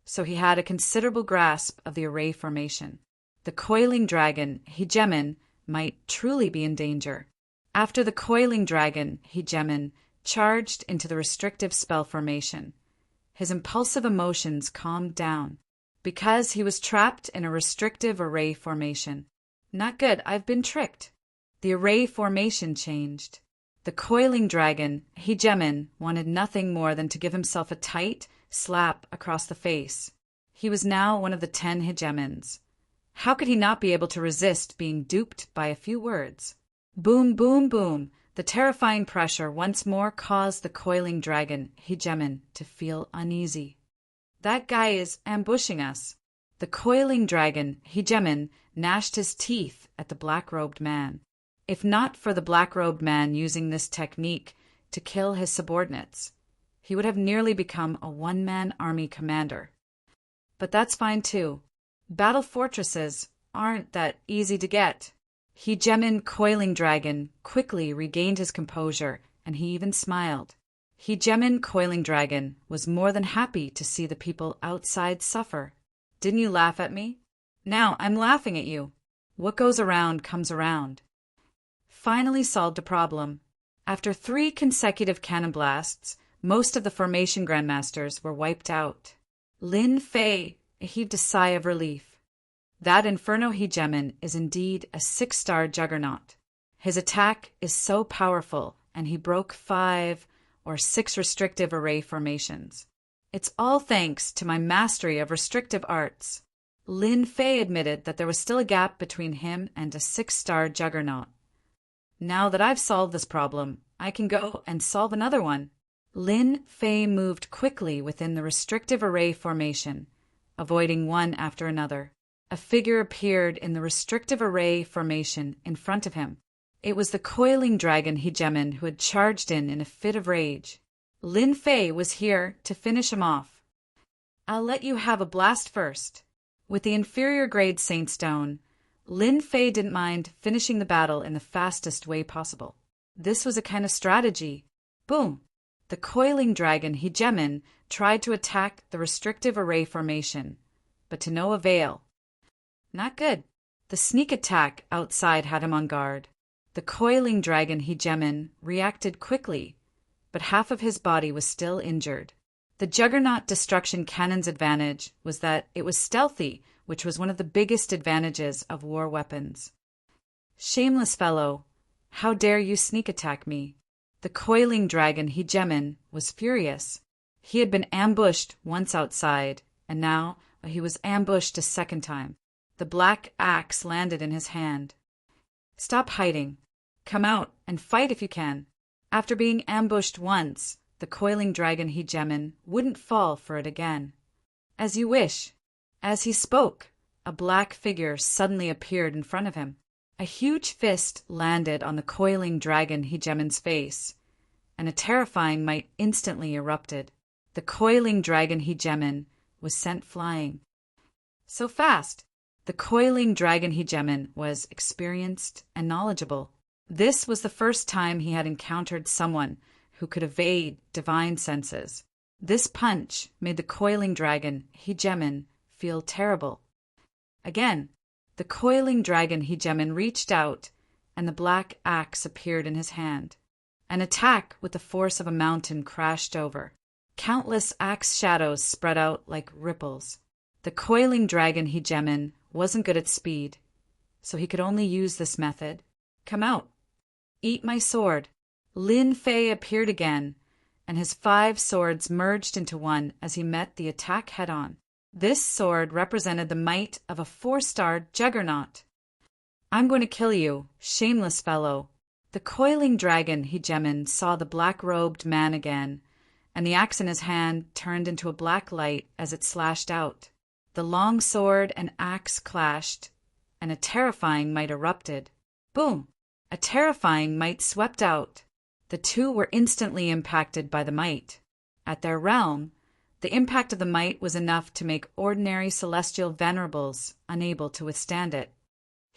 so he had a considerable grasp of the array formation. The coiling dragon, Hegemon, might truly be in danger. After the coiling dragon, Hegemon, charged into the restrictive spell formation, his impulsive emotions calmed down, because he was trapped in a restrictive array formation. Not good, I've been tricked. The array formation changed. The coiling dragon, Hegemon, wanted nothing more than to give himself a tight slap across the face. He was now one of the 10 Hegemons. How could he not be able to resist being duped by a few words? Boom, boom, boom. The terrifying pressure once more caused the coiling dragon, Hegemon, to feel uneasy. That guy is ambushing us. The coiling dragon, Hegemon, gnashed his teeth at the black-robed man. If not for the black-robed man using this technique to kill his subordinates, he would have nearly become a one-man army commander. But that's fine too. Battle fortresses aren't that easy to get. Hegemon Coiling Dragon quickly regained his composure, and he even smiled. Hegemon Coiling Dragon was more than happy to see the people outside suffer. Didn't you laugh at me? Now I'm laughing at you. What goes around comes around. Finally solved a problem. After 3 consecutive cannon blasts, most of the formation grandmasters were wiped out. Lin Fei heaved a sigh of relief. That Inferno Hegemon is indeed a 6-star juggernaut. His attack is so powerful, and he broke 5 or 6 restrictive array formations. It's all thanks to my mastery of restrictive arts. Lin Fei admitted that there was still a gap between him and a 6-star juggernaut. Now that I've solved this problem, I can go and solve another one. Lin Fei moved quickly within the restrictive array formation, avoiding one after another. A figure appeared in the restrictive array formation in front of him. It was the coiling dragon Hegemon who had charged in a fit of rage. Lin Fei was here to finish him off. I'll let you have a blast first. With the inferior grade Saint Stone, Lin Fei didn't mind finishing the battle in the fastest way possible. This was a kind of strategy. Boom! The coiling dragon Hegemon tried to attack the restrictive array formation, but to no avail. Not good. The sneak attack outside had him on guard. The coiling dragon Hegemon reacted quickly, but half of his body was still injured. The Juggernaut Destruction Cannon's advantage was that it was stealthy, which was one of the biggest advantages of war weapons. Shameless fellow, how dare you sneak attack me? The coiling dragon Hegemon was furious. He had been ambushed once outside, and now he was ambushed a second time. The black axe landed in his hand. Stop hiding. Come out and fight if you can. After being ambushed once, the coiling dragon Hegemon wouldn't fall for it again. As you wish. As he spoke, a black figure suddenly appeared in front of him. A huge fist landed on the coiling dragon Hegemon's face, and a terrifying might instantly erupted. The coiling dragon Hegemon was sent flying. So fast! The coiling dragon Hegemon was experienced and knowledgeable. This was the first time he had encountered someone who could evade divine senses. This punch made the coiling dragon Hegemon feel terrible. Again, the coiling dragon Hegemon reached out, and the black axe appeared in his hand. An attack with the force of a mountain crashed over. Countless axe shadows spread out like ripples. The coiling dragon Hegemon wasn't good at speed, so he could only use this method. Come out. Eat my sword. Lin Fei appeared again, and his 5 swords merged into one as he met the attack head-on. This sword represented the might of a 4-star juggernaut. I'm going to kill you, shameless fellow. The coiling dragon Hegemon saw the black-robed man again, and the axe in his hand turned into a black light as it slashed out. The long sword and axe clashed, and a terrifying might erupted. Boom! A terrifying might swept out. The two were instantly impacted by the might. At their realm, the impact of the might was enough to make ordinary celestial venerables unable to withstand it.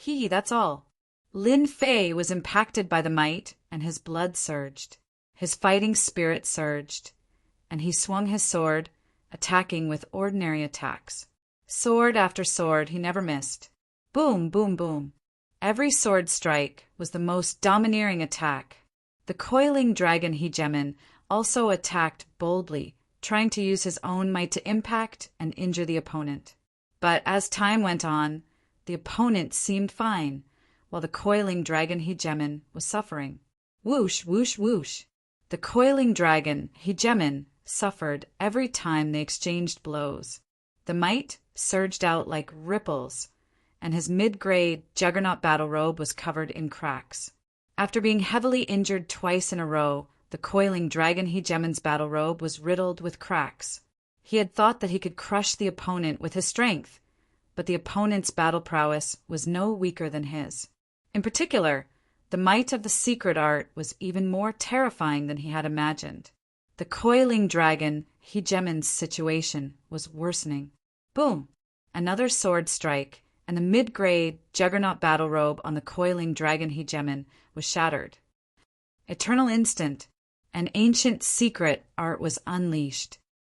That's all. Lin Fei was impacted by the might, and his blood surged. His fighting spirit surged, and he swung his sword, attacking with ordinary attacks. Sword after sword, he never missed. Boom, boom, boom. Every sword strike was the most domineering attack. The coiling dragon Hegemon also attacked boldly, trying to use his own might to impact and injure the opponent. But as time went on, the opponent seemed fine, while the coiling dragon Hegemon was suffering. Whoosh, whoosh, whoosh. The coiling dragon Hegemon suffered every time they exchanged blows. The might surged out like ripples, and his mid-grade juggernaut battle robe was covered in cracks. After being heavily injured twice in a row, the coiling dragon Hegemon's battle robe was riddled with cracks. He had thought that he could crush the opponent with his strength, but the opponent's battle prowess was no weaker than his. In particular, the might of the secret art was even more terrifying than he had imagined. The coiling dragon Hegemon's situation was worsening. Boom! Another sword strike, and the mid-grade juggernaut battle robe on the coiling dragon Hegemon was shattered. Eternal instant, an ancient secret art was unleashed.